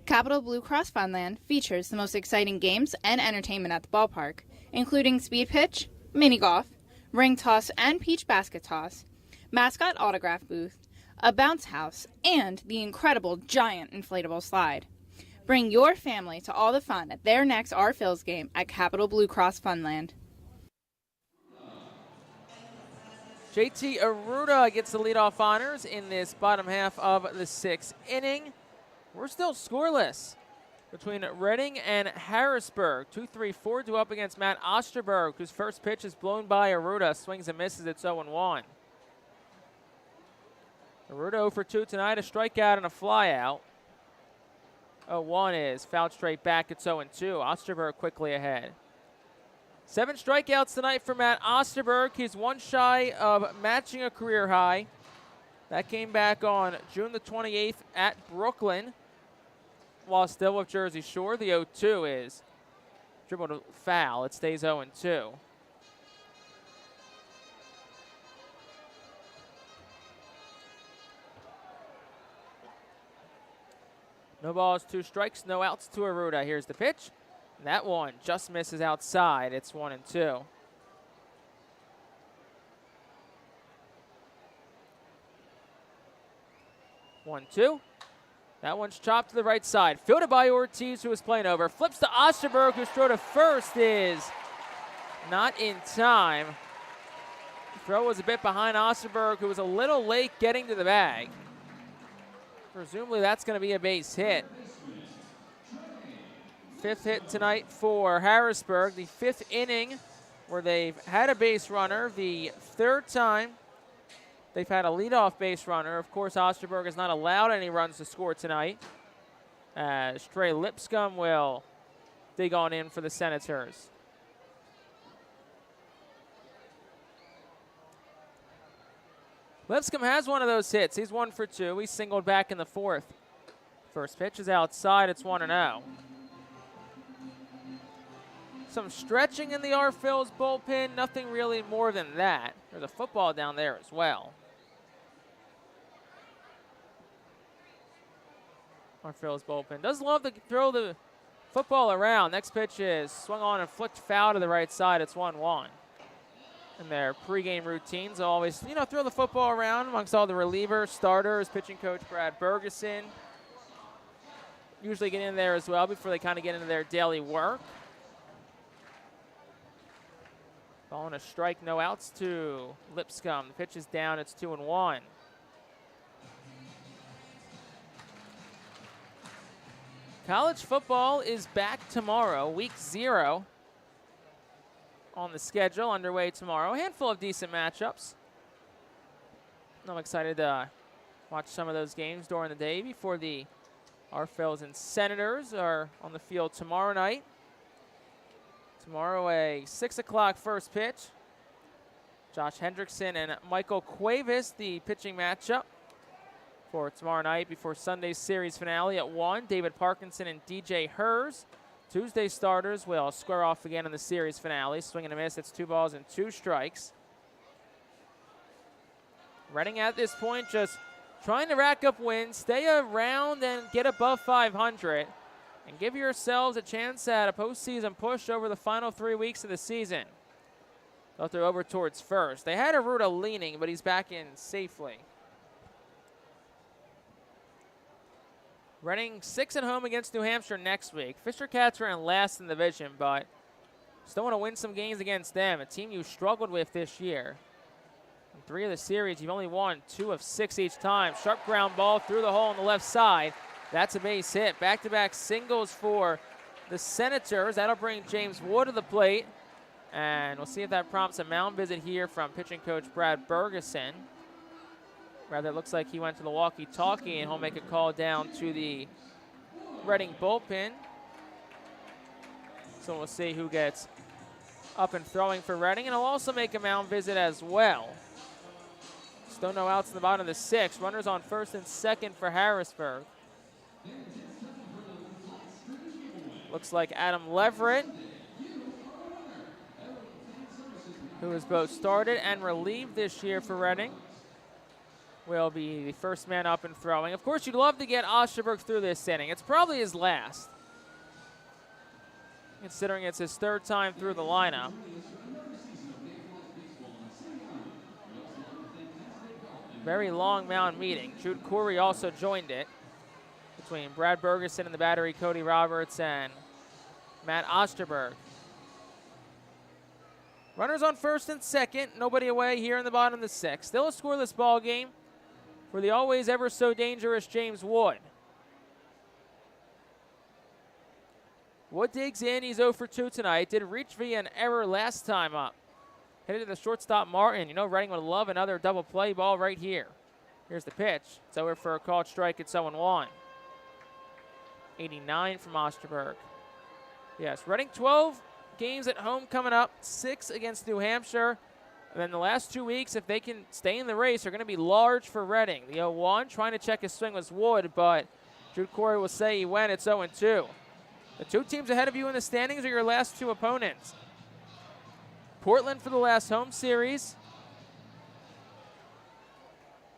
Capital Blue Cross Funland features the most exciting games and entertainment at the ballpark, including speed pitch, mini golf, ring toss and peach basket toss, mascot autograph booth, a bounce house, and the incredible giant inflatable slide. Bring your family to all the fun at their next R-Phillies game at Capital Blue Cross Funland. JT Aruda gets the leadoff honors in this bottom half of the 6th inning. We're still scoreless between Reading and Harrisburg. 2-3-4 due up against Matt Osterberg, whose first pitch is blown by Aruda. Swings and misses. It's 0-1. Aruda 0 for 2 tonight, a strikeout and a flyout. 0-1 is fouled straight back. It's 0-2. Osterberg quickly ahead. 7 strikeouts tonight for Matt Osterberg. He's 1 shy of matching a career high. That came back on June the 28th at Brooklyn. While still with Jersey Shore, the 0-2 is dribbled a foul. It stays 0-2. No balls, 2 strikes, no outs to Aruda. Here's the pitch. That one just misses outside. It's 1-2. One, two. That one's chopped to the right side. Fielded by Ortiz, who is playing over. Flips to Osterberg, whose throw to first is not in time. The throw was a bit behind Osterberg, who was a little late getting to the bag. Presumably that's going to be a base hit. 5th hit tonight for Harrisburg. The 5th inning where they've had a base runner. The 3rd time they've had a leadoff base runner. Of course, Osterberg has not allowed any runs to score tonight. Trey Lipscomb will dig on in for the Senators. Lipscomb has one of those hits. He's 1 for 2. He singled back in the 4th. First pitch is outside. It's 1-0. Some stretching in the Phillies bullpen. Nothing really more than that. There's a football down there as well. Phillies bullpen does love to throw the football around. Next pitch is swung on and flicked foul to the right side. It's 1-1. In their pregame routines, always, throw the football around amongst all the relievers, starters, pitching coach Brad Bergeson. Usually get in there as well before they kind of get into their daily work. Ball and a strike, no outs to Lipscomb. The pitch is down. It's 2-1. College football is back tomorrow, week 0 on the schedule, underway tomorrow. A handful of decent matchups. I'm excited to watch some of those games during the day before the Phillies and Senators are on the field tomorrow night. Tomorrow, a 6 o'clock first pitch. Josh Hendrickson and Michael Cuevas, the pitching matchup for tomorrow night before Sunday's series finale at 1. David Parkinson and DJ Hers. Tuesday starters will square off again in the series finale. Swing and a miss. It's 2 balls and 2 strikes. Reading at this point just trying to rack up wins, stay around and get above 500, and give yourselves a chance at a postseason push over the final 3 weeks of the season. Thought they're over towards first. They had Aruda leaning, but he's back in safely. Reading 6 at home against New Hampshire next week. Fisher Cats are in last in the division, but still want to win some games against them, a team you struggled with this year. In 3 of the series, you've only won 2 of 6 each time. Sharp ground ball through the hole on the left side. That's a base hit. Back-to-back singles for the Senators. That'll bring James Wood to the plate. And we'll see if that prompts a mound visit here from pitching coach Brad Bergeson. Rather, it looks like he went to the walkie-talkie, and he'll make a call down to the Reading bullpen. So we'll see who gets up and throwing for Reading, and he'll also make a mound visit as well. Still no outs in the bottom of the 6th. Runners on first and second for Harrisburg. Looks like Adam Leverett, who has both started and relieved this year for Reading, will be the first man up and throwing. Of course, you'd love to get Osterberg through this inning. It's probably his last, considering it's his 3rd time through the lineup. Very long mound meeting. Jude Corey also joined it between Brad Bergeson and the battery, Cody Roberts and Matt Osterberg. Runners on first and second. Nobody away here in the bottom of the 6th. Still a scoreless ball game for the always ever so dangerous James Wood. Wood digs in. He's 0 for 2 tonight. Did reach via an error last time up. Hit it to the shortstop, Martin. Reading would love another double play ball right here. Here's the pitch. It's over for a called strike. It's 0-1. 89 from Osterberg. Yes, Reading 12 games at home coming up. 6 against New Hampshire. And then the last 2 weeks, if they can stay in the race, are going to be large for Reading. The 0-1, trying to check his swing was Wood, but Jude Corey will say he went. It's 0-2. The 2 teams ahead of you in the standings are your last 2 opponents. Portland for the last home series.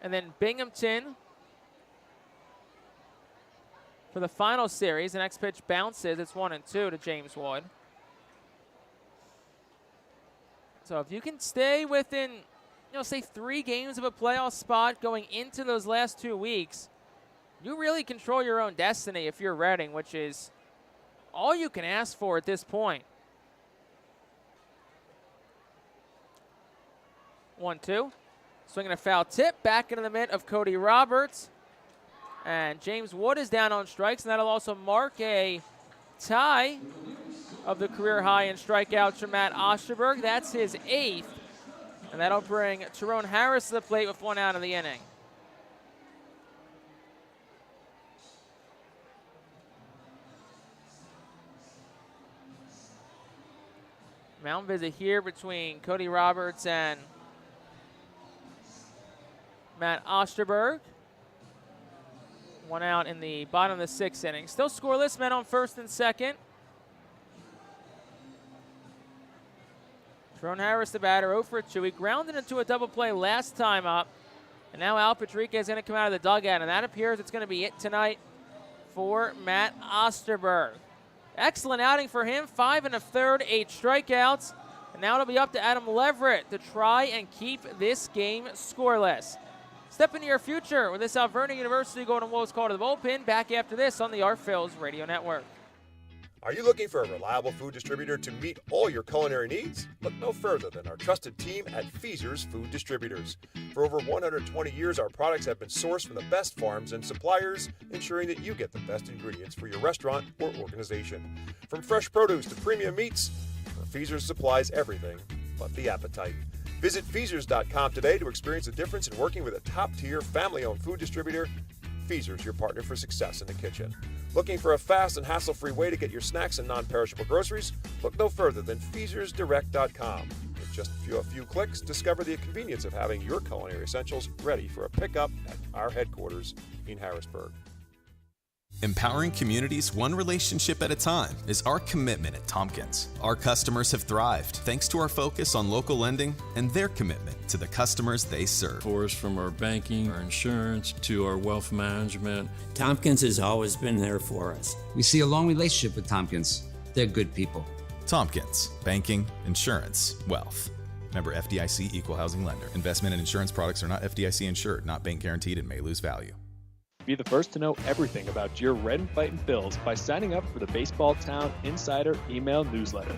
And then Binghamton for the final series. The next pitch bounces. It's 1-2 to James Wood. So if you can stay within, say 3 games of a playoff spot going into those last 2 weeks, you really control your own destiny if you're Reading, which is all you can ask for at this point. 1-2. Swinging a foul tip back into the mitt of Cody Roberts. And James Wood is down on strikes, and that'll also mark a tie of the career high in strikeouts for Matt Osterberg. That's his 8th. And that'll bring Tyrone Harris to the plate with 1 out of the inning. Mound visit here between Cody Roberts and Matt Osterberg. One out in the bottom of the 6th inning. Still scoreless, men on first and second. Tyrone Harris, the batter, 0 for 2. He grounded into a double play last time up. And now Al Patrica is going to come out of the dugout, and that appears it's going to be it tonight for Matt Osterberg. Excellent outing for him, 5 1/3, 8 strikeouts. And now it'll be up to Adam Leverett to try and keep this game scoreless. Step into your future with this Alvernia University Golden Wolves call to the bullpen. Back after this on the Phillies Radio Network. Are you looking for a reliable food distributor to meet all your culinary needs? Look no further than our trusted team at Feaser's Food Distributors. For over 120 years, our products have been sourced from the best farms and suppliers, ensuring that you get the best ingredients for your restaurant or organization. From fresh produce to premium meats, Feaser's supplies everything but the appetite. Visit Feasers.com today to experience the difference in working with a top-tier, family-owned food distributor. Feaser's, your partner for success in the kitchen. Looking for a fast and hassle-free way to get your snacks and non-perishable groceries? Look no further than FeasersDirect.com. With just a few clicks, discover the convenience of having your culinary essentials ready for a pickup at our headquarters in Harrisburg. Empowering communities one relationship at a time is our commitment at Tompkins. Our customers have thrived thanks to our focus on local lending and their commitment to the customers they serve. For us, from our banking, our insurance, to our wealth management. Tompkins has always been there for us. We see a long relationship with Tompkins. They're good people. Tompkins, banking, insurance, wealth. Member FDIC Equal Housing Lender. Investment and insurance products are not FDIC insured, not bank guaranteed, and may lose value. Be the first to know everything about your Red and Fightin' Phils by signing up for the Baseball Town Insider email newsletter.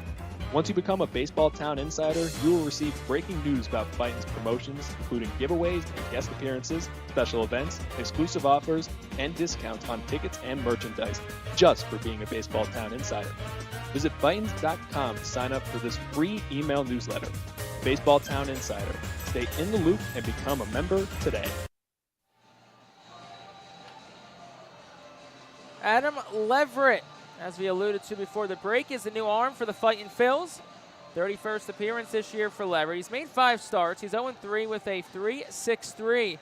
Once you become a Baseball Town Insider, you will receive breaking news about Fightin's promotions, including giveaways and guest appearances, special events, exclusive offers, and discounts on tickets and merchandise, just for being a Baseball Town Insider. Visit Fightins.com to sign up for this free email newsletter. Baseball Town Insider. Stay in the loop and become a member today. Adam Leverett, as we alluded to before the break, is the new arm for the Fightin' Phils. 31st appearance this year for Leverett. He's made 5 starts. He's 0-3 with a 3.63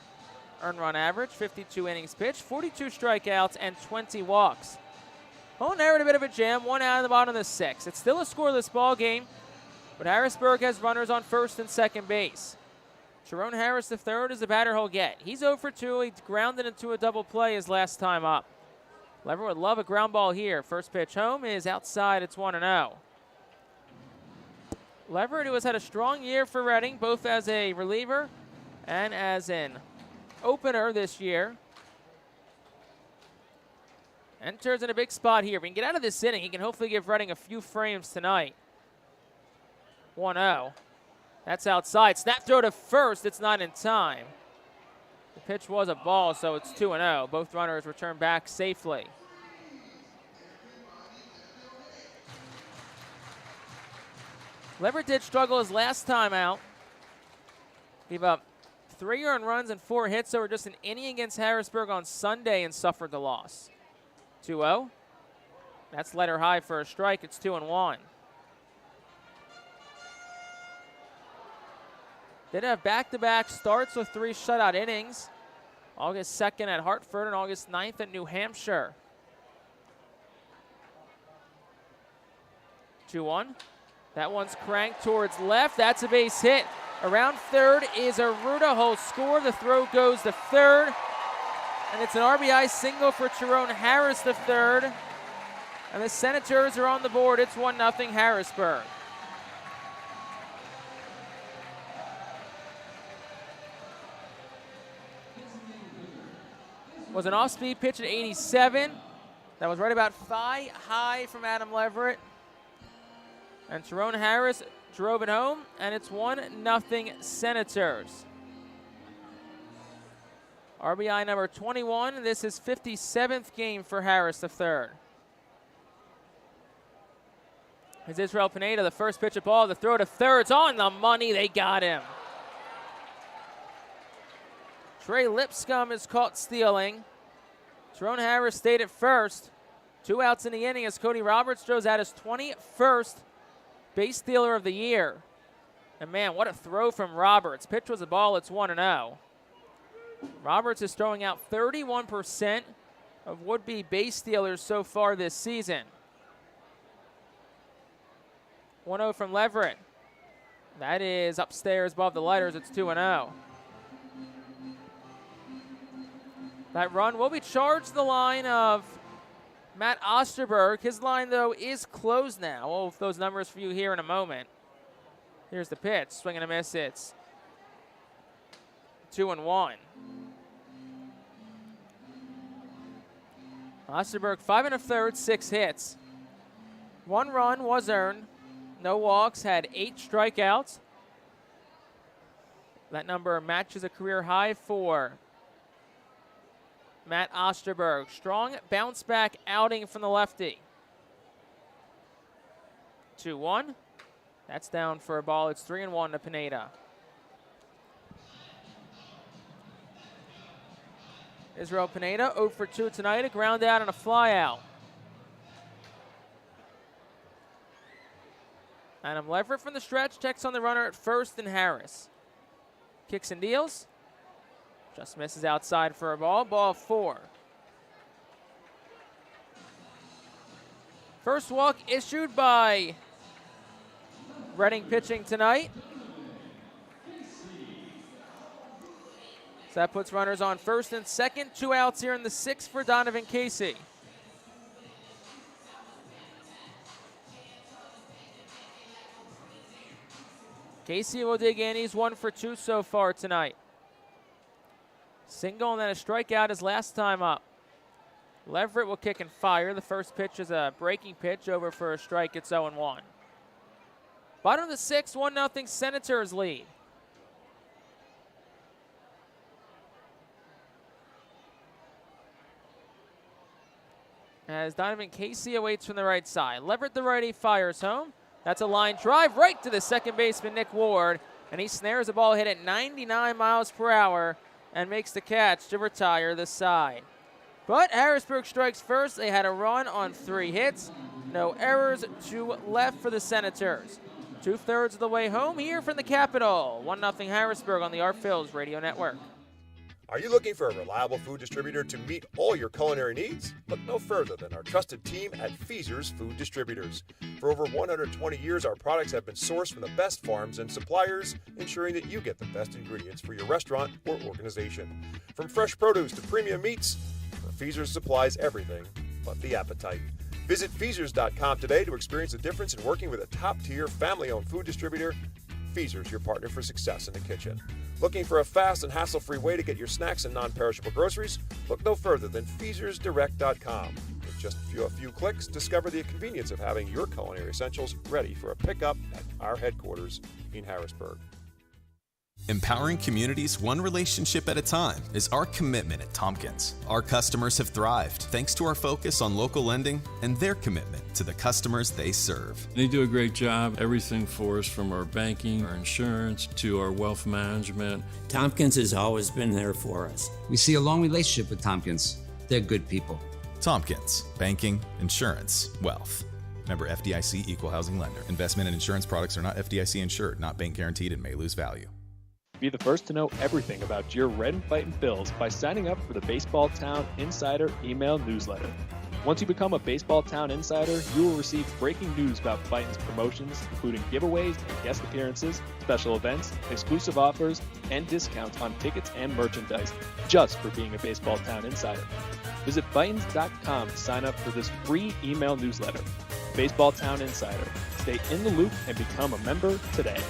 earned run average, 52 innings pitched, 42 strikeouts, and 20 walks. Home narrative, a bit of a jam, 1 out in the bottom of the 6th. It's still a scoreless ball game, but Harrisburg has runners on first and second base. Tyrone Harris III is the batter he'll get. He's 0 for 2. He grounded into a double play his last time up. Leverett would love a ground ball here. First pitch home is outside. It's 1-0. Leverett, who has had a strong year for Reading, both as a reliever and as an opener this year, enters in a big spot here. If he can get out of this inning, he can hopefully give Reading a few frames tonight. 1-0. That's outside. Snap throw to first. It's not in time. The pitch was a ball, so it's 2-0. Both runners return back safely. Leverett did struggle his last time out. Gave up 3 earned runs and 4 hits over just an inning against Harrisburg on Sunday and suffered the loss. 2-0. That's letter high for a strike. It's 2-1. Did have back-to-back starts with 3 shutout innings. August 2nd at Hartford and August 9th at New Hampshire. 2-1. That one's cranked towards left. That's a base hit. Around third is Arruda. He'll score. The throw goes to third. And it's an RBI single for Tyrone Harris III. And the Senators are on the board. It's 1-0 Harrisburg. Was an off-speed pitch at 87. That was right about thigh high from Adam Leverett. And Tyrone Harris drove it home, and it's 1-0 Senators. RBI number 21. This is 57th game for Harris III. It's Israel Pineda, the first pitch of ball. The throw to third. It's on the money. They got him. Trey Lipscomb is caught stealing. Tyrone Harris stayed at first. 2 outs in the inning as Cody Roberts throws out his 21st base stealer of the year. And man, what a throw from Roberts. Pitch was a ball, it's 1-0. Roberts is throwing out 31% of would-be base stealers so far this season. 1-0 from Leverett. That is upstairs above the lighters. It's 2-0. That run will be charged to the line of Matt Osterberg. His line, though, is closed now. We'll have those numbers for you here in a moment. Here's the pitch. Swing and a miss. It's 2-1. Osterberg, 5 1/3, 6 hits. 1 run was earned. No walks, had 8 strikeouts. That number matches a career high for Matt Osterberg. Strong bounce back outing from the lefty. 2-1. That's down for a ball. It's 3-1 to Pineda. Israel Pineda 0 for 2 tonight. A ground out and a fly out. Adam Leverett from the stretch checks on the runner at first and Harris. Kicks and deals. Just misses outside for a ball. Ball 4. First walk issued by Reading pitching tonight. So that puts runners on first and second. 2 outs here in the 6th for Donovan Casey. Casey will dig in. He's 1 for 2 so far tonight. Single and then a strikeout his last time up. Leverett will kick and fire. The first pitch is a breaking pitch over for a strike. It's 0-1. Bottom of the 6th, 1-0 Senators lead. As Donovan Casey awaits from the right side. Leverett, the righty, fires home. That's a line drive right to the second baseman, Nick Ward. And he snares a ball hit at 99 miles per hour and makes the catch to retire the side. But Harrisburg strikes first. They had a run on 3 hits. No errors, 2 left for the Senators. 2/3 of the way home here from the Capitol. 1-0 Harrisburg on the Art Phillies Radio Network. Are you looking for a reliable food distributor to meet all your culinary needs? Look no further than our trusted team at Feaser's Food Distributors. For over 120 years, our products have been sourced from the best farms and suppliers, ensuring that you get the best ingredients for your restaurant or organization. From fresh produce to premium meats, Feaser's supplies everything but the appetite. Visit Feasers.com today to experience the difference in working with a top-tier family-owned food distributor. Feaser's, your partner for success in the kitchen. Looking for a fast and hassle-free way to get your snacks and non-perishable groceries? Look no further than FeasersDirect.com. With just a few clicks, discover the convenience of having your culinary essentials ready for a pickup at our headquarters in Harrisburg. Empowering communities one relationship at a time is our commitment at Tompkins. Our customers have thrived thanks to our focus on local lending and their commitment to the customers they serve. They do a great job. Everything for us, from our banking, our insurance, to our wealth management. Tompkins has always been there for us. We see a long relationship with Tompkins. They're good people. Tompkins, banking, insurance, wealth. Member FDIC, equal housing lender. Investment and insurance products are not FDIC insured, not bank guaranteed, and may lose value. Be the first to know everything about your Red and Fightin' Phils by signing up for the Baseball Town Insider email newsletter. Once you become a Baseball Town Insider, you will receive breaking news about Fightin's promotions, including giveaways and guest appearances, special events, exclusive offers, and discounts on tickets and merchandise, just for being a Baseball Town Insider. Visit Fightins.com to sign up for this free email newsletter. Baseball Town Insider. Stay in the loop and become a member today.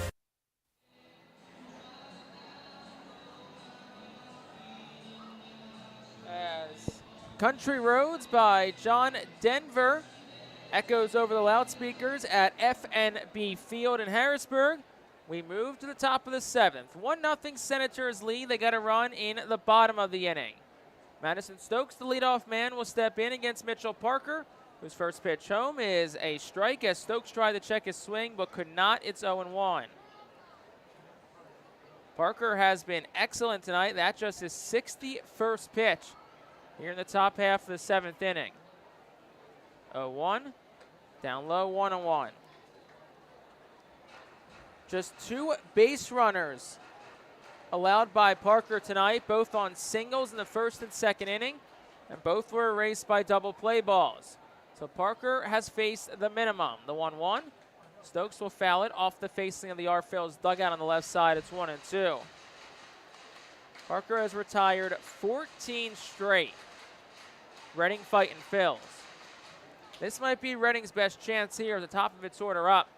Country Roads by John Denver echoes over the loudspeakers at FNB Field in Harrisburg. We move to the top of the 7th. 1-0 Senators lead. They got a run in the bottom of the inning. Madison Stokes, the leadoff man, will step in against Mitchell Parker, whose first pitch home is a strike as Stokes tried to check his swing but could not. It's 0-1. Parker has been excellent tonight. That's just his 61st pitch here in the top half of the 7th inning. 0-1, down low, 1-1. Just 2 base runners allowed by Parker tonight, both on singles in the first and second inning, and both were erased by double play balls. So Parker has faced the minimum, the 1-1. Stokes will foul it off the facing of the R-Phil's dugout on the left side. It's 1-2. Parker has retired 14 straight. Reading Fightin Phils. This might be Reading's best chance here at the top of its order up.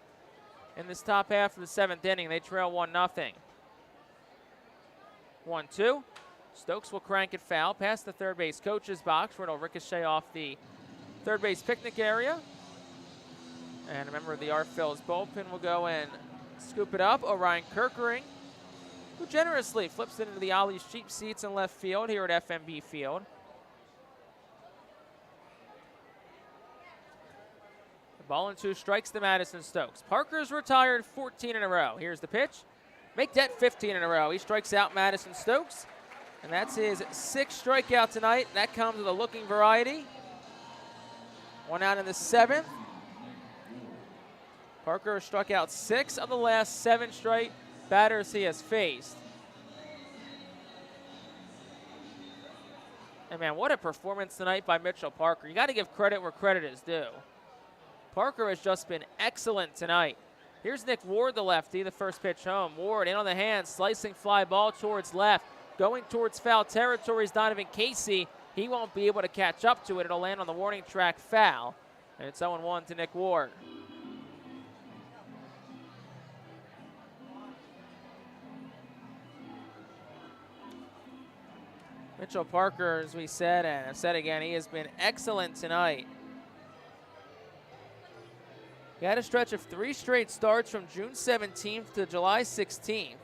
In this top half of the 7th inning, they trail 1-0. 1-2. Stokes will crank it foul past the third base coach's box, where it'll ricochet off the third base picnic area. And a member of the R-Phil's bullpen will go and scoop it up. Orion Kirkering, who generously flips it into the Ollie's cheap seats in left field here at FNB Field. The ball and 2 strikes to Madison Stokes. Parker's retired 14 in a row. Here's the pitch. Make that 15 in a row. He strikes out Madison Stokes, and that's his 6th strikeout tonight. That comes with a looking variety. 1 out in the 7th. Parker has struck out 6 of the last 7 straight batters he has faced. And man, what a performance tonight by Mitchell Parker. You got to give credit where credit is due. Parker has just been excellent tonight. Here's Nick Ward, the lefty, the first pitch home. Ward in on the hand, slicing fly ball towards left. Going towards foul territory is Donovan Casey. He won't be able to catch up to it. It'll land on the warning track foul. And it's 0-1 to Nick Ward. Mitchell Parker, as we said, and I've said again, he has been excellent tonight. He had a stretch of 3 straight starts from June 17th to July 16th,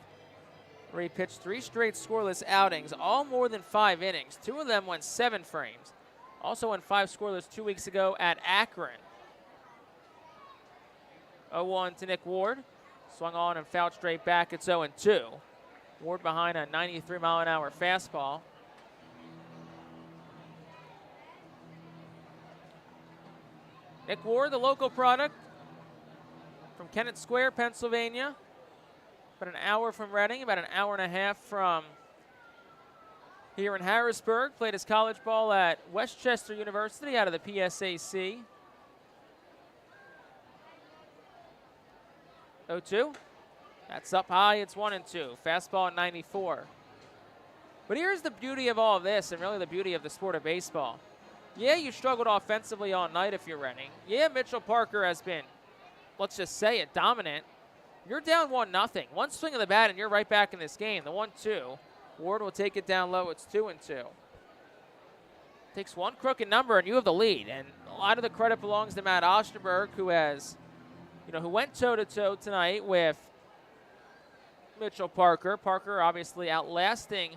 where he pitched 3 straight scoreless outings, all more than 5 innings. 2 of them went 7 frames. Also went 5 scoreless 2 weeks ago at Akron. 0-1 to Nick Ward. Swung on and fouled straight back. It's 0-2. Ward behind a 93-mile-an-hour fastball. Nick Ward, the local product from Kennett Square, Pennsylvania. About an hour from Reading, about an hour and a half from here in Harrisburg. Played his college ball at Westchester University out of the PSAC. 0-2. That's up high. It's 1-2. Fastball at 94. But here's the beauty of all of this, and really the beauty of the sport of baseball. Yeah, you struggled offensively all night if you're Reading. Yeah, Mitchell Parker has been, let's just say it, dominant. You're down 1-0. One swing of the bat and you're right back in this game. The 1-2. Ward will take it down low. It's 2-2. Takes one crooked number and you have the lead. And a lot of the credit belongs to Matt Osterberg, who has, who went toe-to-toe tonight with Mitchell Parker. Parker obviously outlasting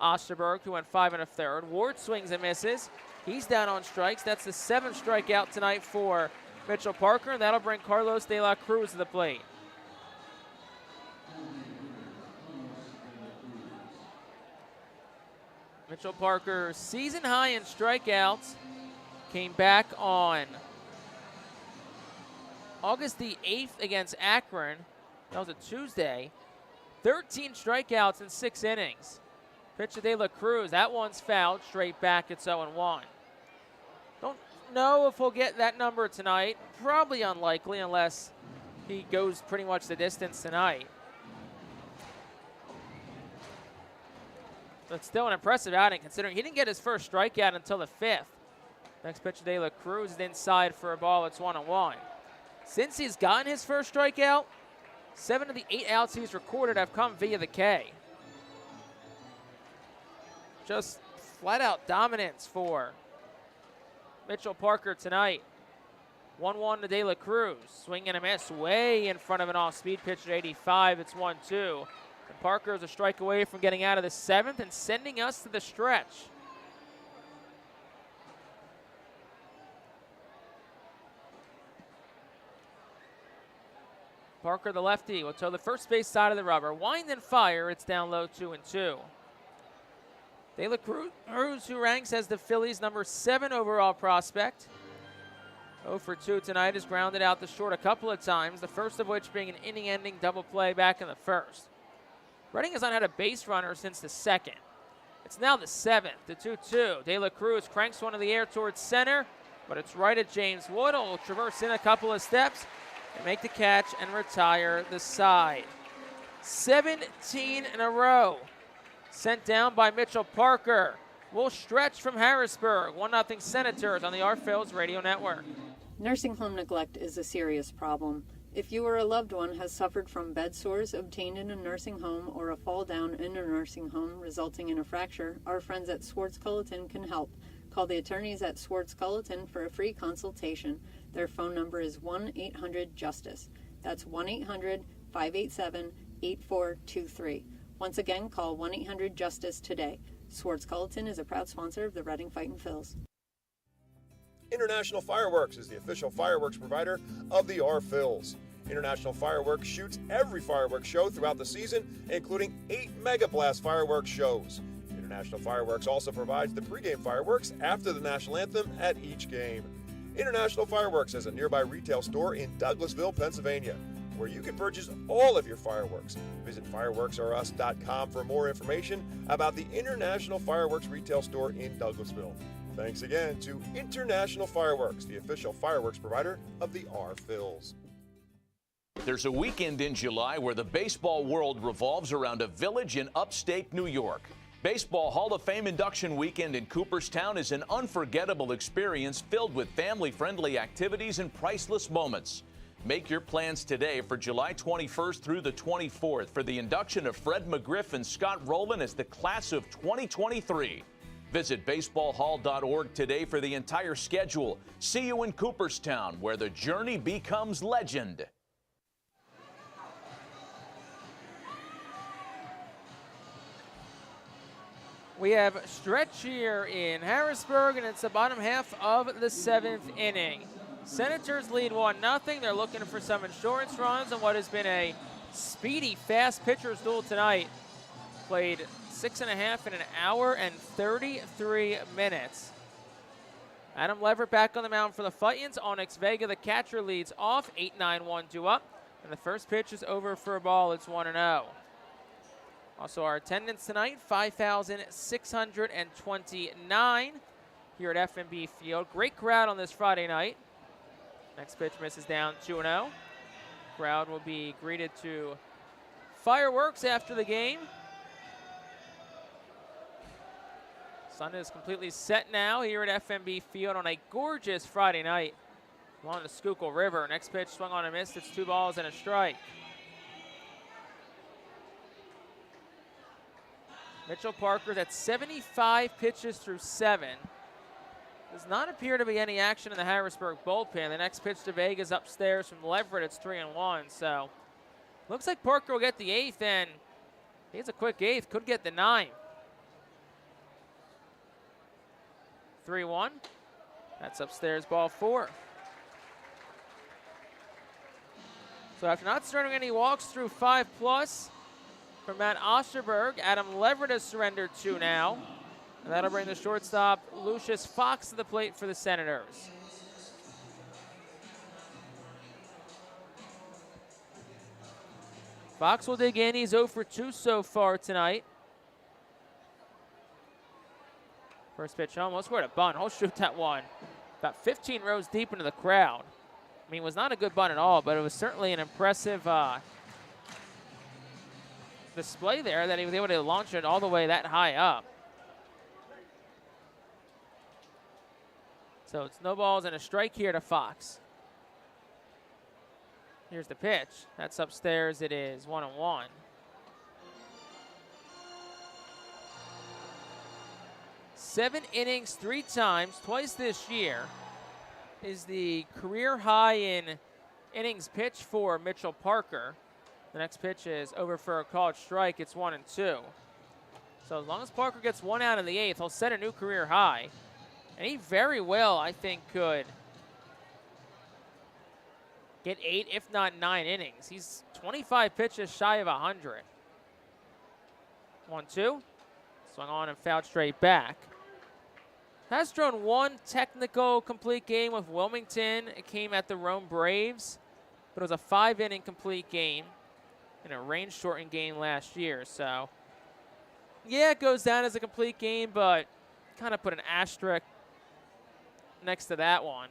Osterberg, who went 5 1/3. Ward swings and misses. He's down on strikes. That's the 7th strikeout tonight for Mitchell Parker, and that'll bring Carlos De La Cruz to the plate. Mitchell Parker, season high in strikeouts, came back on August the 8th against Akron. That was a Tuesday. 13 strikeouts in 6 innings. Pitch to De La Cruz. That one's fouled. Straight back. It's 0-1. Don't know if we'll get that number tonight. Probably unlikely unless he goes pretty much the distance tonight. But still an impressive outing considering he didn't get his first strikeout until the 5th. Next pitch to De La Cruz is inside for a ball. It's 1-1. Since he's gotten his first strikeout, 7 of the 8 outs he's recorded have come via the K. Just flat-out dominance for Mitchell Parker tonight. 1-1 to De La Cruz. Swing and a miss way in front of an off-speed pitch at 85. It's 1-2. And Parker is a strike away from getting out of the 7th and sending us to the stretch. Parker, the lefty, will toe the first base side of the rubber. Wind and fire. It's down low, 2-2. De La Cruz, who ranks as the Phillies' number 7 overall prospect. 0 for 2 tonight, has grounded out the short a couple of times, the first of which being an inning-ending double play back in the first. Reading has not had a base runner since the second. It's now the seventh, the 2-2. De La Cruz cranks one in the air towards center, but it's right at James Wood. Will traverse in a couple of steps and make the catch and retire the side. 17 in a row sent down by Mitchell Parker. Will stretch from Harrisburg. 1-0 Senators on the Our Phillies Radio Network. Nursing home neglect is a serious problem. If you or a loved one has suffered from bed sores obtained in a nursing home or a fall down in a nursing home resulting in a fracture, our friends at Swartz Culleton can help. Call the attorneys at Swartz Culleton for a free consultation. Their phone number is 1-800-JUSTICE. That's 1-800-587-8423. Once again, call 1-800-JUSTICE today. Swartz Culleton is a proud sponsor of the Reading Fightin' Phils. International Fireworks is the official fireworks provider of the Our Phils. International Fireworks shoots every fireworks show throughout the season, including 8 Mega Blast fireworks shows. International Fireworks also provides the pregame fireworks after the national anthem at each game. International Fireworks has a nearby retail store in Douglasville, Pennsylvania, where you can purchase all of your fireworks. Visit fireworksorus.com for more information about the International Fireworks retail store in Douglasville. Thanks again to International Fireworks, the official fireworks provider of the Our Phils. There's a weekend in July where the baseball world revolves around a village in upstate New York. Baseball Hall of Fame induction weekend in Cooperstown is an unforgettable experience filled with family-friendly activities and priceless moments. Make your plans today for July 21st through the 24th for the induction of Fred McGriff and Scott Rowland as the class of 2023. Visit baseballhall.org today for the entire schedule. See you in Cooperstown, where the journey becomes legend. We have stretch here in Harrisburg, and it's the bottom half of the 7th inning. Senators lead 1-0. They're looking for some insurance runs on what has been a speedy, fast pitcher's duel tonight. Played 6.5 in an hour and 33 minutes. Adam Leverett back on the mound for the Fightins. Onyx Vega, the catcher, leads off. 8-9, 1-2 up. And the first pitch is over for a ball. It's 1-0. Also, our attendance tonight, 5,629 here at F&B Field. Great crowd on this Friday night. Next pitch misses down 2-0. Crowd will be greeted to fireworks after the game. Sun is completely set now here at FMB Field on a gorgeous Friday night along the Schuylkill River. Next pitch swung on and missed. It's 2 balls and a strike. Mitchell Parker's at 75 pitches through 7. Does not appear to be any action in the Harrisburg bullpen. The next pitch to Vegas upstairs from Leverett. It's 3-1. So looks like Parker will get the 8th, and he has a quick 8th. Could get the 9. 3-1. That's upstairs, ball 4. So after not starting any walks through 5+ from Matt Osterberg, Adam Leverett has surrendered 2 now. And that'll bring the shortstop, Lucius Fox, to the plate for the Senators. Fox will dig in. He's 0 for 2 so far tonight. First pitch home. Let's go to bunt. He'll shoot that one about 15 rows deep into the crowd. I mean, it was not a good bunt at all, but it was certainly an impressive display there that he was able to launch it all the way that high up. So it's no balls and a strike here to Fox. Here's the pitch. That's upstairs. It is 1-1. Seven innings 3 times, twice this year, is the career high in innings pitched for Mitchell Parker. The next pitch is over for a called strike. It's 1-2. So as long as Parker gets 1 out in the 8th, he'll set a new career high. And he very well, I think, could get 8, if not 9 innings. He's 25 pitches shy of 100. 1-2. Swung on and fouled straight back. Has thrown one technical complete game with Wilmington. It came at the Rome Braves, but it was a 5-inning complete game in a rain-shortened game last year. So, yeah, it goes down as a complete game, but kind of put an asterisk next to that one.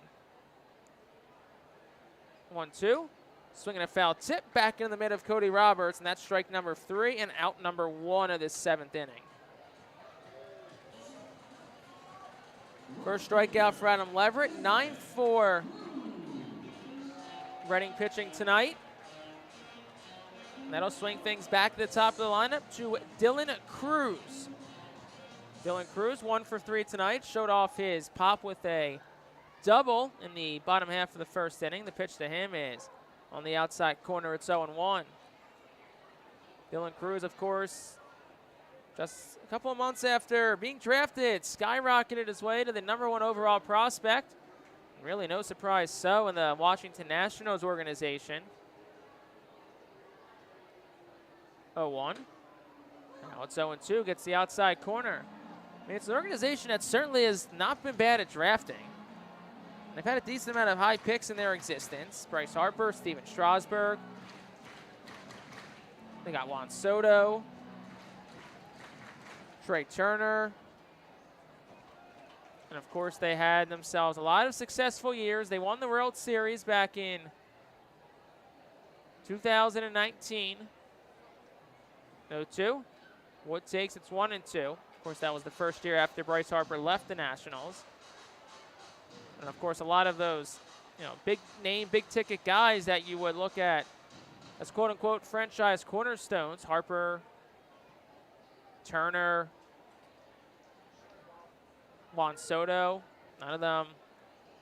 1-2. Swinging a foul tip back in the mid of Cody Roberts, and that's strike number 3 and out number 1 of this 7th inning. First strikeout for Adam Leverett. 9-4 Reading pitching tonight. And that'll swing things back to the top of the lineup to Dylan Cruz. Dylan Cruz, 1 for 3 tonight. Showed off his pop with a double in the bottom half of the first inning. The pitch to him is on the outside corner. It's 0-1. Dylan Cruz, of course, just a couple of months after being drafted, skyrocketed his way to the #1 overall prospect. Really no surprise so in the Washington Nationals organization. 0-1. Now it's 0-2, gets the outside corner. I mean, it's an organization that certainly has not been bad at drafting. They've had a decent amount of high picks in their existence. Bryce Harper, Steven Strasburg. They got Juan Soto. Trey Turner. And, of course, they had themselves a lot of successful years. They won the World Series back in 2019. 0-2. Wood takes it's 1-2. Of course, that was the first year after Bryce Harper left the Nationals. And, of course, a lot of those, big name, big ticket guys that you would look at as quote-unquote franchise cornerstones. Harper, Turner, Juan Soto, none of them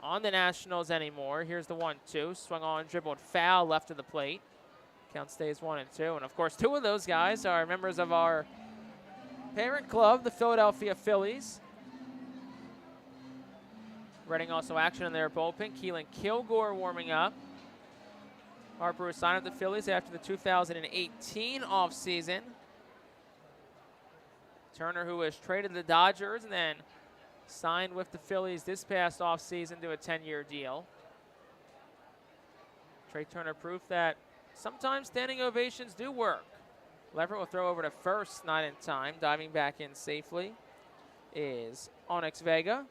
on the Nationals anymore. Here's the 1-2. Swung on, dribbled foul left of the plate. Count stays 1-2. And, of course, 2 of those guys are members of our parent club, the Philadelphia Phillies. Reading also action in their bullpen. Keelan Kilgore warming up. Harper was signed with the Phillies after the 2018 offseason. Turner, who was traded to the Dodgers and then signed with the Phillies this past offseason to a 10-year deal. Trey Turner proof that sometimes standing ovations do work. Leverett will throw over to first, not in time. Diving back in safely is Onyx Vega.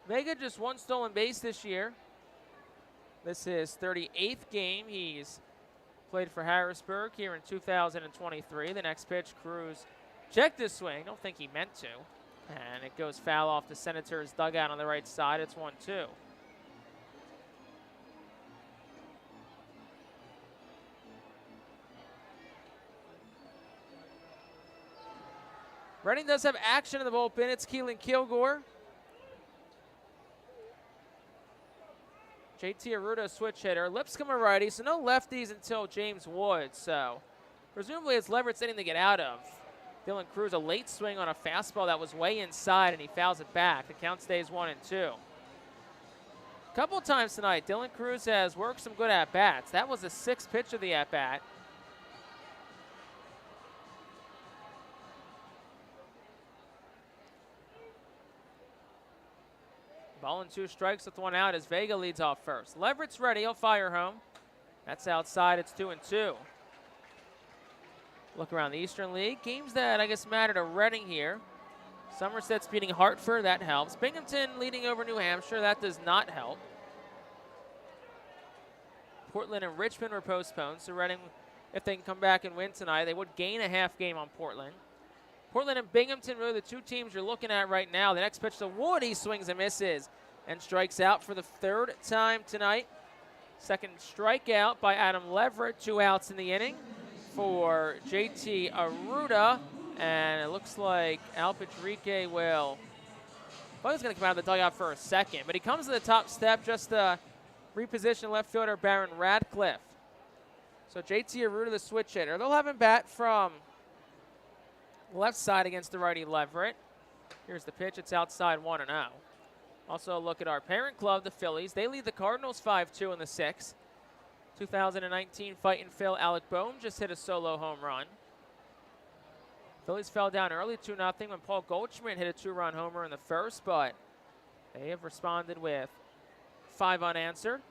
Vega just 1 stolen base this year. This is his 38th game. He's played for Harrisburg here in 2023. The next pitch, Cruz checked his swing. Don't think he meant to. And it goes foul off the Senators' dugout on the right side. It's 1-2. Reading does have action in the bullpen. It's Keelan Kilgore. JT Arruda, switch hitter. Lipscomb a righty, so no lefties until James Wood. So presumably it's Leverett's inning to get out of. Dylan Cruz, a late swing on a fastball that was way inside, and he fouls it back. The count stays 1-2. A couple times tonight, Dylan Cruz has worked some good at-bats. That was the 6th pitch of the at-bat. Ball and 2 strikes with 1 out as Vega leads off first. Leverett's ready. He'll fire home. That's outside. It's 2-2. Look around the Eastern League. Games that, I guess, matter to Reading here. Somerset's beating Hartford. That helps. Binghamton leading over New Hampshire. That does not help. Portland and Richmond were postponed. So Reading, if they can come back and win tonight, they would gain a half game on Portland. Portland and Binghamton, really the 2 teams you're looking at right now. The next pitch to Wood, he swings and misses and strikes out for the 3rd time tonight. 2nd strikeout by Adam Leverett. 2 outs in the inning for JT Arruda. And it looks like Al Patrique will, I thought he was going to come out of the dugout for a second, but he comes to the top step just to reposition left fielder Barron Radcliffe. So JT Arruda, the switch hitter. They'll have him bat from left side against the righty Leverett. Here's the pitch. It's outside 1-0. Also a look at our parent club, the Phillies. They lead the Cardinals 5-2 in the 6th. 2019 Fightin' Phil Alec Bohm just hit a solo home run. Phillies fell down early 2-0 when Paul Goldschmidt hit a 2-run homer in the first, but they have responded with 5 unanswered.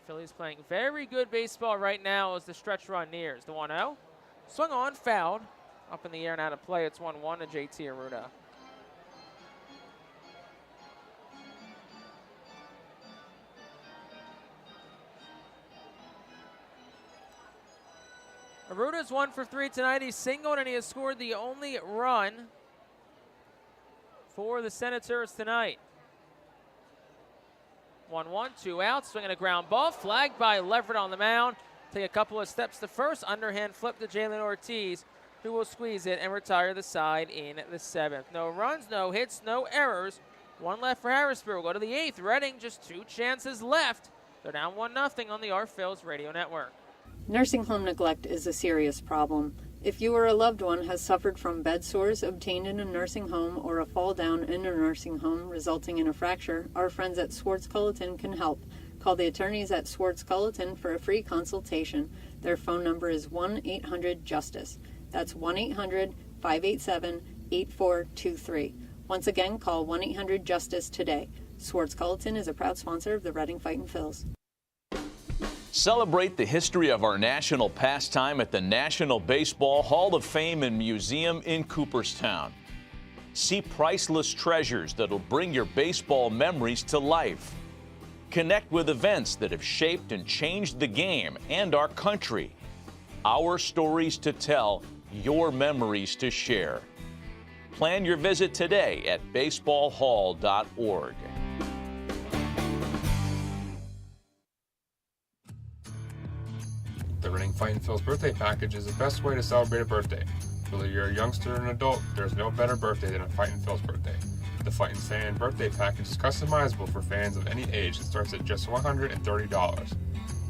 Phillies playing very good baseball right now as the stretch run nears. The 1-0. Swung on, fouled. Up in the air and out of play. It's 1-1 to JT Arruda. Arruda's 1 for 3 tonight. He's singled and he has scored the only run for the Senators tonight. 1-1, 2 outs, swinging a ground ball, flagged by Leverett on the mound. Take a couple of steps to first, underhand flip to Jalen Ortiz, who will squeeze it and retire the side in the 7th. No runs, no hits, no errors. 1 left for Harrisburg. We'll go to the 8th. Reading just 2 chances left. They're down 1-0 on the Phillies Radio Network. Nursing home neglect is a serious problem. If you or a loved one has suffered from bed sores obtained in a nursing home or a fall down in a nursing home resulting in a fracture, our friends at Swartz-Culleton can help. Call the attorneys at Swartz-Culleton for a free consultation. Their phone number is 1-800-JUSTICE. That's 1-800-587-8423. Once again, call 1-800-JUSTICE today. Swartz-Culleton is a proud sponsor of the Reading Fightin' Phils. Celebrate the history of our national pastime at the National Baseball Hall of Fame and Museum in Cooperstown. See priceless treasures that'll bring your baseball memories to life. Connect with events that have shaped and changed the game and our country. Our stories to tell, your memories to share. Plan your visit today at baseballhall.org. The Reading Fightin' Phil's birthday package is the best way to celebrate a birthday. Whether you're a youngster or an adult, there's no better birthday than a Fightin' Phil's birthday. The Fightin' Fan birthday package is customizable for fans of any age and starts at just $130.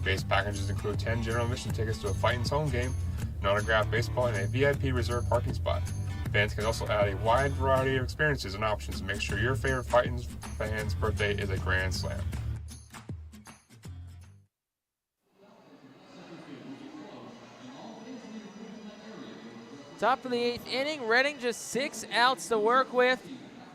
Base packages include 10 general admission tickets to a Fightin's home game, an autographed baseball, and a VIP reserved parking spot. Fans can also add a wide variety of experiences and options to make sure your favorite Fightin' fan's birthday is a grand slam. Top of the 8th inning, Reading just 6 outs to work with,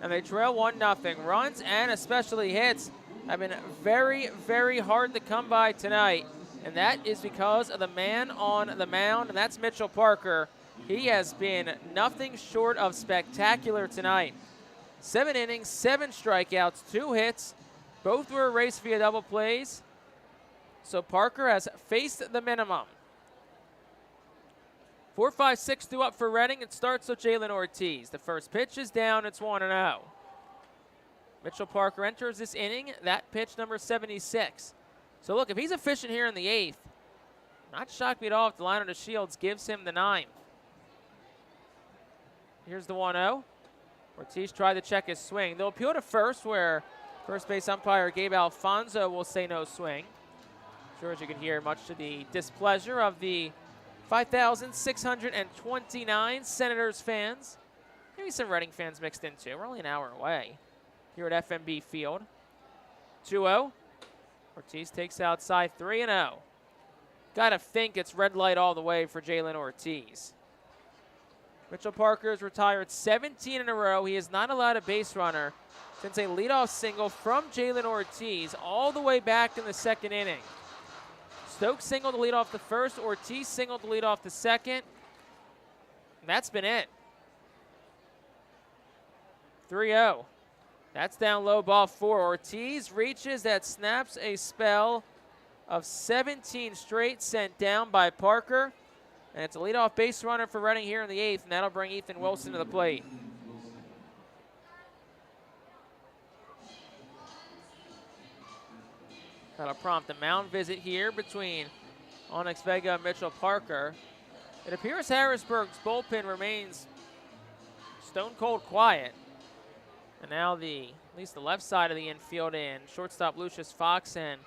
and they trail 1-0. Runs and especially hits have been very, very hard to come by tonight, and that is because of the man on the mound, and that's Mitchell Parker. He has been nothing short of spectacular tonight. 7 innings, 7 strikeouts, 2 hits. Both were erased via double plays, so Parker has faced the minimum. 4-5-6 due up for Reading. It starts with Jalen Ortiz. The first pitch is down. It's 1-0. Mitchell Parker enters this inning. That pitch, number 76. So, look, if he's efficient here in the 8th, not shocked me at all if the Liner to Shields gives him the 9th. Here's the 1-0. Ortiz tried to check his swing. They'll appeal to first, where first base umpire Gabe Alfonso will say no swing. I'm sure, as you can hear, much to the displeasure of the 5,629 Senators fans. Maybe some Reading fans mixed in too. We're only an hour away here at FNB Field. 2-0. Ortiz takes outside 3-0. Gotta think it's red light all the way for Jalen Ortiz. Mitchell Parker has retired 17 in a row. He has not allowed a base runner since a leadoff single from Jalen Ortiz all the way back in the 2nd inning. Stokes singled to lead off the first. Ortiz singled to lead off the 2nd. And that's been it. 3-0. That's down low, ball 4. Ortiz reaches, that snaps a spell of 17 straight sent down by Parker. And it's a leadoff base runner for Reading here in the 8th, and that'll bring Ethan Wilson to the plate. That'll prompt a mound visit here between Onyx Vega and Mitchell Parker. It appears Harrisburg's bullpen remains stone cold quiet. And now at least the left side of the infield in shortstop Lucius Fox and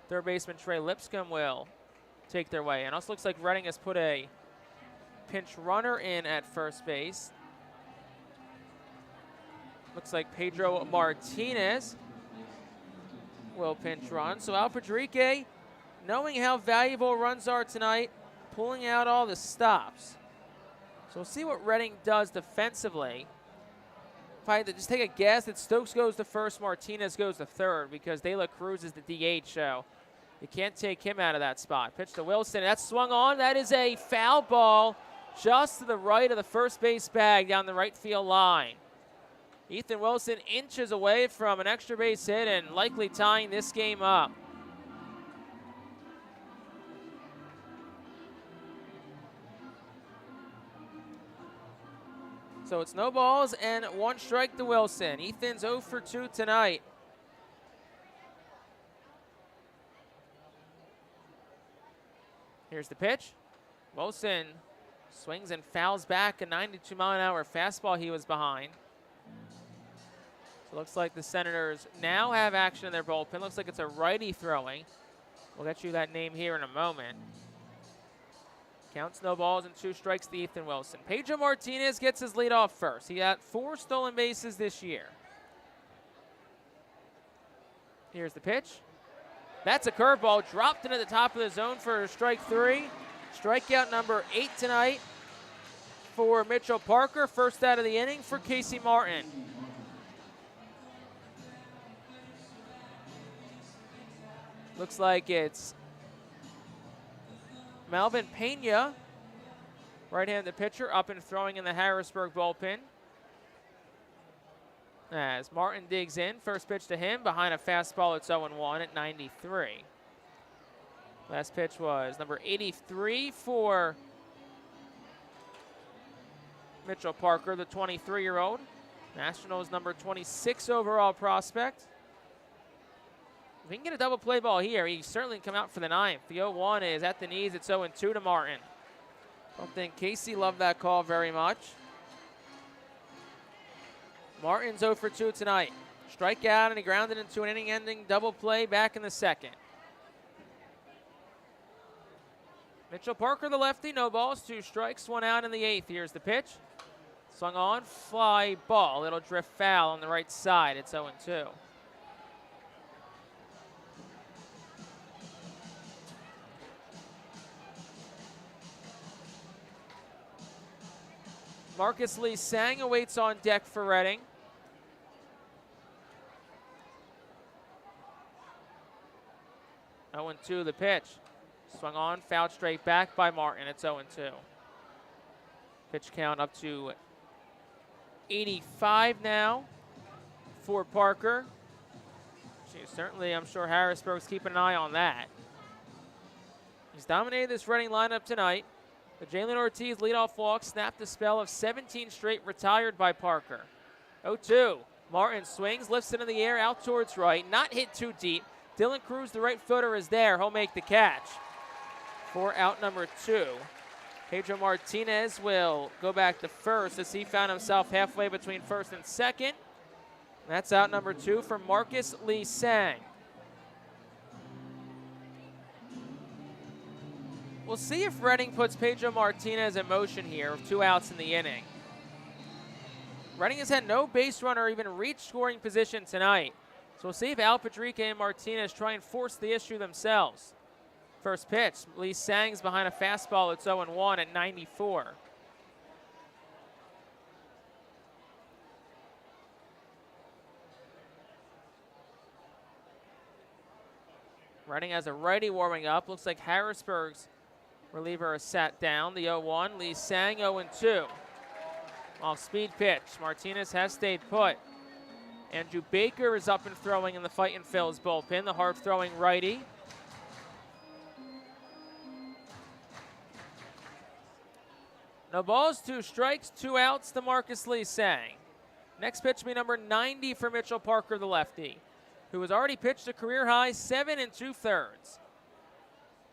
third baseman Trey Lipscomb will take their way. And also looks like Reading has put a pinch runner in at first base. Looks like Pedro Martinez will pinch run. So Al Padrique knowing how valuable runs are tonight, pulling out all the stops. So we'll see what Reading does defensively. If I had to just take a guess, that Stokes goes to first, Martinez goes to third, because De La Cruz is the DH, so you can't take him out of that spot. Pitch to Wilson. That's swung on. That is a foul ball just to the right of the first base bag down the right field line. Ethan Wilson inches away from an extra base hit and likely tying this game up. So it's no balls and 1 strike to Wilson. Ethan's 0 for 2 tonight. Here's the pitch. Wilson swings and fouls back a 92-mile-an-hour fastball he was behind. So it looks like the Senators now have action in their bullpen. Looks like it's a righty throwing. We'll get you that name here in a moment. Counts no balls and 2 strikes to Ethan Wilson. Pedro Martinez gets his lead off first. He got 4 stolen bases this year. Here's the pitch. That's a curveball, dropped into the top of the zone for strike 3. Strikeout number 8 tonight for Mitchell Parker. First out of the inning for Casey Martin. Looks like it's Melvin Pena, right-handed pitcher, up and throwing in the Harrisburg bullpen. As Martin digs in, first pitch to him, behind a fastball, it's 0-1 at 93. Last pitch was number 83 for Mitchell Parker, the 23-year-old. Nationals number 26 overall prospect. If he can get a double play ball here, he certainly can come out for the 9th. The 0-1 is at the knees. It's 0-2 to Martin. Don't think Casey loved that call very much. Martin's 0 for 2 tonight. Strikeout, and he grounded into an inning-ending double play back in the 2nd. Mitchell Parker, the lefty, no balls, 2 strikes, 1 out in the 8th. Here's the pitch. Swung on, fly ball. It'll drift foul on the right side. It's 0-2. Marcus Lee Sang awaits on deck for Reading. Oh, 0-2 the pitch. Swung on, fouled straight back by Martin. It's 0-2. Pitch count up to 85 now for Parker. Certainly, I'm sure Harrisburg's keeping an eye on that. He's dominated this Reading lineup tonight. The Jalen Ortiz leadoff walk snapped the spell of 17 straight retired by Parker. 0-2. Martin swings, lifts it in the air, out towards right. Not hit too deep. Dylan Cruz, the right footer, is there. He'll make the catch for out number 2. Pedro Martinez will go back to first as he found himself halfway between first and second. That's out number 2 for Marcus Lee Sang. We'll see if Reading puts Pedro Martinez in motion here with 2 outs in the inning. Reading has had no base runner even reach scoring position tonight. So we'll see if Al Padrique and Martinez try and force the issue themselves. First pitch, Lee Sang's behind a fastball. It's 0-1 at 94. Reading has a righty warming up. Looks like Harrisburg's reliever is sat down. The 0-1, Lee Sang 0-2. Off-speed pitch. Martinez has stayed put. Andrew Baker is up and throwing in the Fightin Phillies bullpen, the hard-throwing righty. No balls, 2 strikes, 2 outs to Marcus Lee Sang. Next pitch will be number 90 for Mitchell Parker, the lefty, who has already pitched a career-high 7 2/3.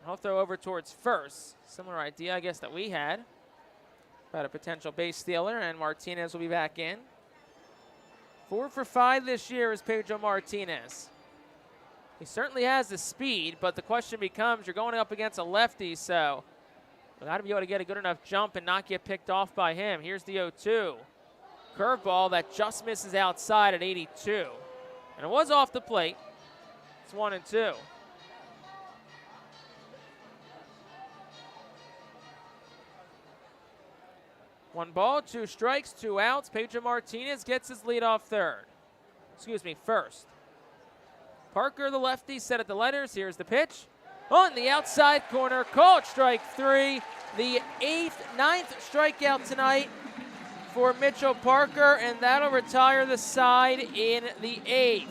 I'll throw over towards first. Similar idea, I guess, that we had about a potential base stealer, and Martinez will be back in. 4 for 5 this year is Pedro Martinez. He certainly has the speed, but the question becomes, you're going up against a lefty, so we got to be able to get a good enough jump and not get picked off by him. Here's the 0-2. Curveball that just misses outside at 82. And it was off the plate. It's 1-2. 1 ball, 2 strikes, 2 outs. Pedro Martinez gets his leadoff first. Parker, the lefty, set at the letters. Here's the pitch. On the outside corner, called strike 3. The 9th strikeout tonight for Mitchell Parker, and that'll retire the side in the 8th.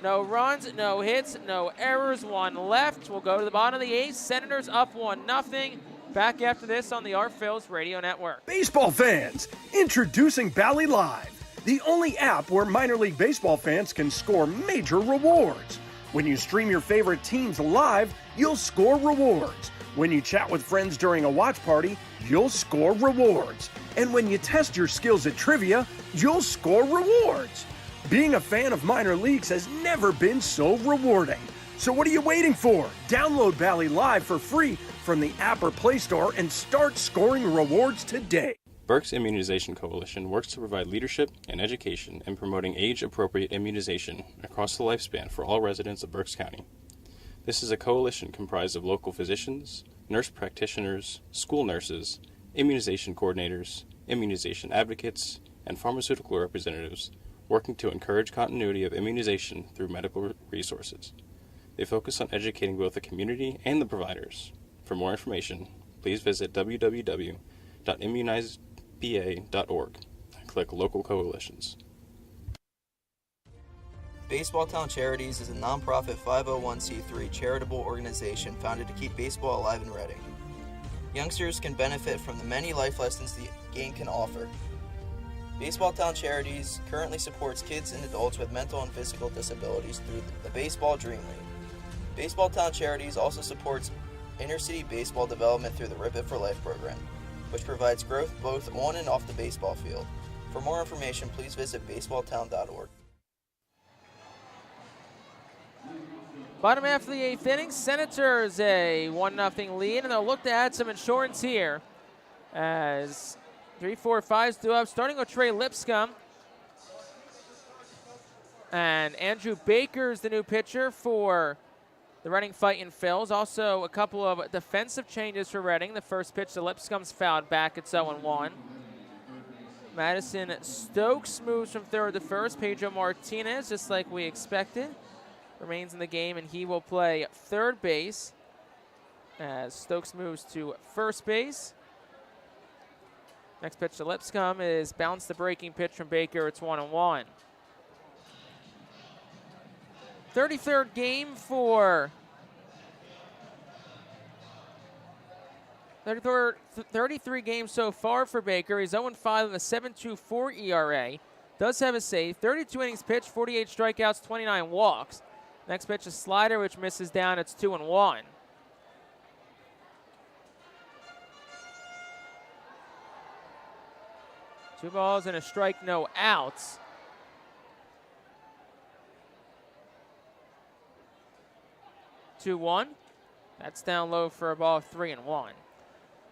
No runs, no hits, no errors, 1 left. We'll go to the bottom of the 8th. Senators up 1-0. Back after this on the Our Phillies Radio Network. Baseball fans, introducing Bally Live, the only app where minor league baseball fans can score major rewards. When you stream your favorite teams live, you'll score rewards. When you chat with friends during a watch party, you'll score rewards. And when you test your skills at trivia, you'll score rewards. Being a fan of minor leagues has never been so rewarding. So what are you waiting for? Download Bally Live for free from the app or Play Store and start scoring rewards today. Berks Immunization Coalition works to provide leadership and education in promoting age-appropriate immunization across the lifespan for all residents of Berks County. This is a coalition comprised of local physicians, nurse practitioners, school nurses, immunization coordinators, immunization advocates, and pharmaceutical representatives working to encourage continuity of immunization through medical resources. They focus on educating both the community and the providers. For more information, please visit www.immunizeba.org and click Local Coalitions. Baseball Town Charities is a nonprofit 501c3 charitable organization founded to keep baseball alive in Reading. Youngsters can benefit from the many life lessons the game can offer. Baseball Town Charities currently supports kids and adults with mental and physical disabilities through the Baseball Dream League. Baseball Town Charities also supports inner-city baseball development through the Rip It for Life program, which provides growth both on and off the baseball field. For more information, please visit baseballtown.org. Bottom half of the 8th inning, Senators a 1-0 lead, and they'll look to add some insurance here as 3-4-5's due up, starting with Trey Lipscomb. And Andrew Baker's the new pitcher for the Reading Fightin' Phils. Also a couple of defensive changes for Reading. The first pitch to Lipscomb's fouled back at 0-1. Madison Stokes moves from third to first. Pedro Martinez, just like we expected, remains in the game, and he will play third base as Stokes moves to first base. Next pitch to Lipscomb is bounced the breaking pitch from Baker. It's 1-1. 33rd game for 33 games so far for Baker. He's 0-5 with a 7.24 ERA. Does have a save. 32 innings pitched, 48 strikeouts, 29 walks. Next pitch is slider, which misses down. It's 2-1. Two balls and a strike, no outs. Two-one. That's down low for a ball, 3-1.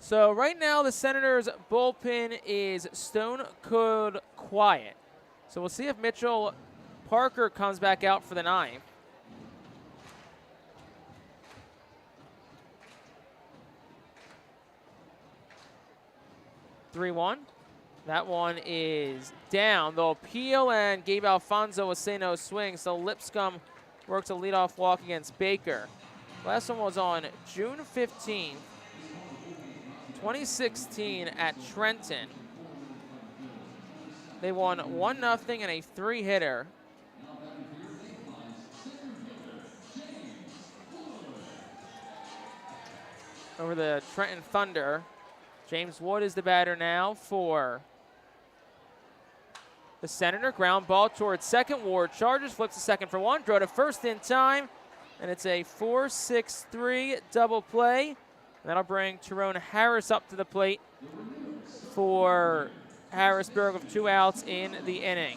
So right now the Senators bullpen is stone cold quiet. So we'll see if Mitchell Parker comes back out for the 9th. Three-one. That one is down. They'll peel, and Gabe Alfonso will say no swing. So Lipscomb works a leadoff walk against Baker. Last one was on June 15th, 2016 at Trenton. They won 1-0 and a 3-hitter. Over the Trenton Thunder. James Wood is the batter now for the Senator. Ground ball towards second. Ward charges, flips to second for one. Throw to first in time. And it's a 4-6-3 double play. And that'll bring Tyrone Harris up to the plate for Harrisburg with 2 outs in the inning.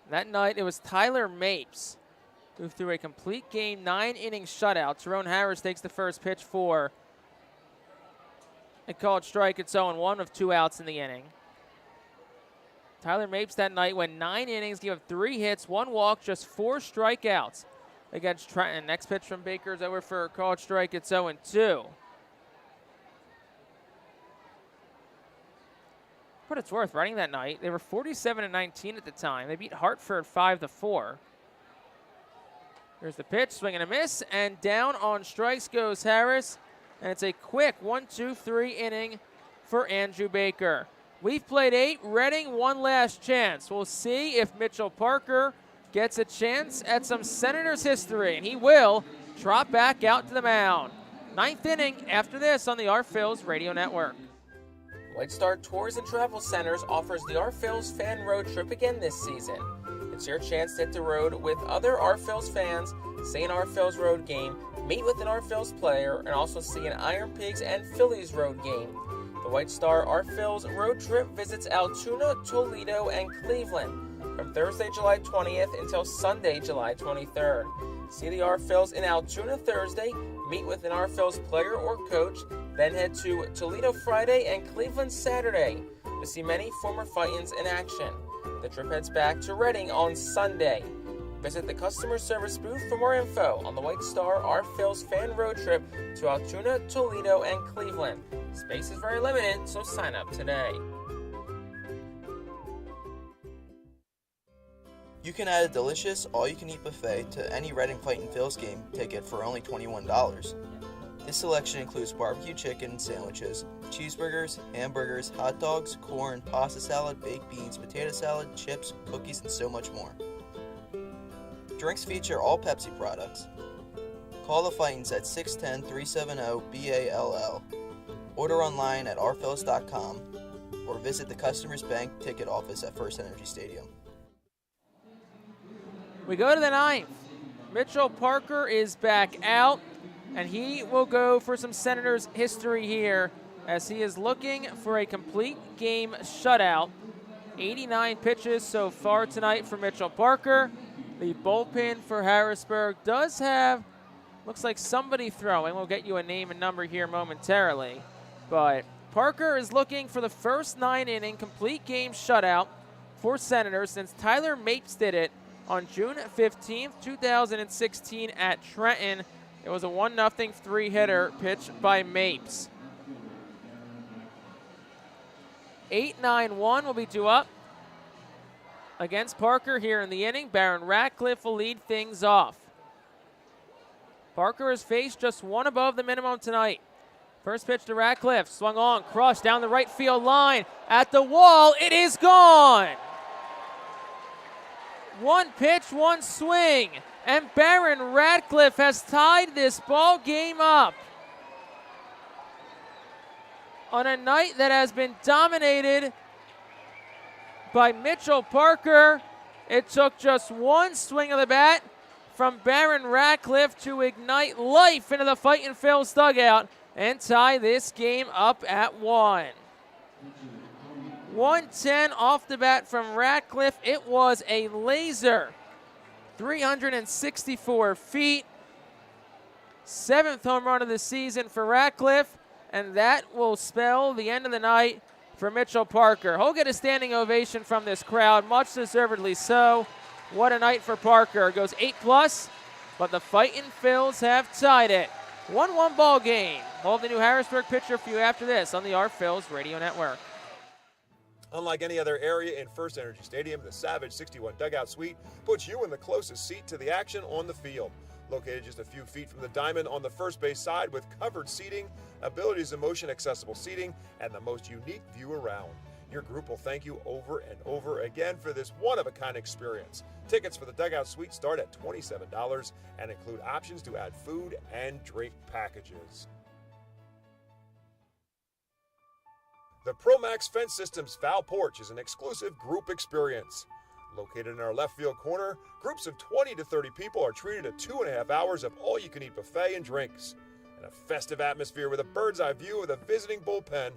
That night, it was Tyler Mapes who threw a complete game, 9-inning shutout. Tyrone Harris takes the first pitch for a called strike. It's 0-1 with 2 outs in the inning. Tyler Mapes that night went 9 innings, gave up 3 hits, 1 walk, just 4 strikeouts against Trenton. Next pitch from Baker is over for a called strike. It's 0-2. What it's worth, running that night, they were 47-19 at the time. They beat Hartford 5-4. Here's the pitch, swing and a miss, and down on strikes goes Harris, and it's a quick 1-2-3 inning for Andrew Baker. We've played 8, Reading one last chance. We'll see if Mitchell Parker gets a chance at some Senators history, and he will trot back out to the mound. 9th inning after this on the Our Phillies Radio Network. White Star Tours and Travel Centers offers the Our Phillies fan road trip again this season. It's your chance to hit the road with other Our Phillies fans, see an Our Phillies road game, meet with an Our Phillies player, and also see an Iron Pigs and Phillies road game. The White Star Our Phillies road trip visits Altoona, Toledo, and Cleveland from Thursday, July 20th until Sunday, July 23rd. See the Our Phillies in Altoona Thursday, meet with an Our Phillies player or coach, then head to Toledo Friday and Cleveland Saturday to see many former Fightins in action. The trip heads back to Reading on Sunday. Visit the customer service booth for more info on the White Star Our Phillies fan road trip to Altoona, Toledo, and Cleveland. Space is very limited, so sign up today. You can add a delicious all-you-can-eat buffet to any Reading Fightin' Phillies game ticket for only $21. This selection includes barbecue chicken sandwiches, cheeseburgers, hamburgers, hot dogs, corn, pasta salad, baked beans, potato salad, chips, cookies, and so much more. Drinks feature all Pepsi products. Call the Fightins at 610-370-BALL. Order online at ourphillies.com or visit the Customers Bank ticket office at First Energy Stadium. We go to the 9th. Mitchell Parker is back out, and he will go for some Senators history here as he is looking for a complete game shutout. 89 pitches so far tonight for Mitchell Parker. The bullpen for Harrisburg does have, looks like somebody throwing. We'll get you a name and number here momentarily. But Parker is looking for the first 9-inning complete game shutout for Senators since Tyler Mapes did it on June 15th, 2016 at Trenton. It was a 1-0 3-hitter pitch by Mapes. 8-9-1 will be due up against Parker here in the inning. Baron Ratcliffe will lead things off. Parker has faced just one above the minimum tonight. First pitch to Ratcliffe, swung on, crushed down the right field line. At the wall, it is gone. One pitch, one swing, and Baron Ratcliffe has tied this ball game up. On a night that has been dominated by Mitchell Parker, it took just one swing of the bat from Baron Ratcliffe to ignite life into the Fightin' Phillies dugout and tie this game up at 1. 110 off the bat from Ratcliffe. It was a laser. 364 feet. 7th home run of the season for Ratcliffe, and that will spell the end of the night for Mitchell Parker. He'll get a standing ovation from this crowd, much deservedly so. What a night for Parker. Goes 8+, but the Fightin' Phillies have tied it. 1-1 ball game. Hold the new Harrisburg pitcher for you after this on the Our Phillies Radio Network. Unlike any other area in First Energy Stadium, the Savage 61 Dugout Suite puts you in the closest seat to the action on the field. Located just a few feet from the diamond on the first base side with covered seating, abilities in motion accessible seating, and the most unique view around. Your group will thank you over and over again for this one-of-a-kind experience. Tickets for the Dugout Suite start at $27 and include options to add food and drink packages. The ProMax Fence Systems Foul Porch is an exclusive group experience. Located in our left field corner, groups of 20 to 30 people are treated to 2.5 hours of all-you-can-eat buffet and drinks. In a festive atmosphere with a bird's-eye view of the visiting bullpen,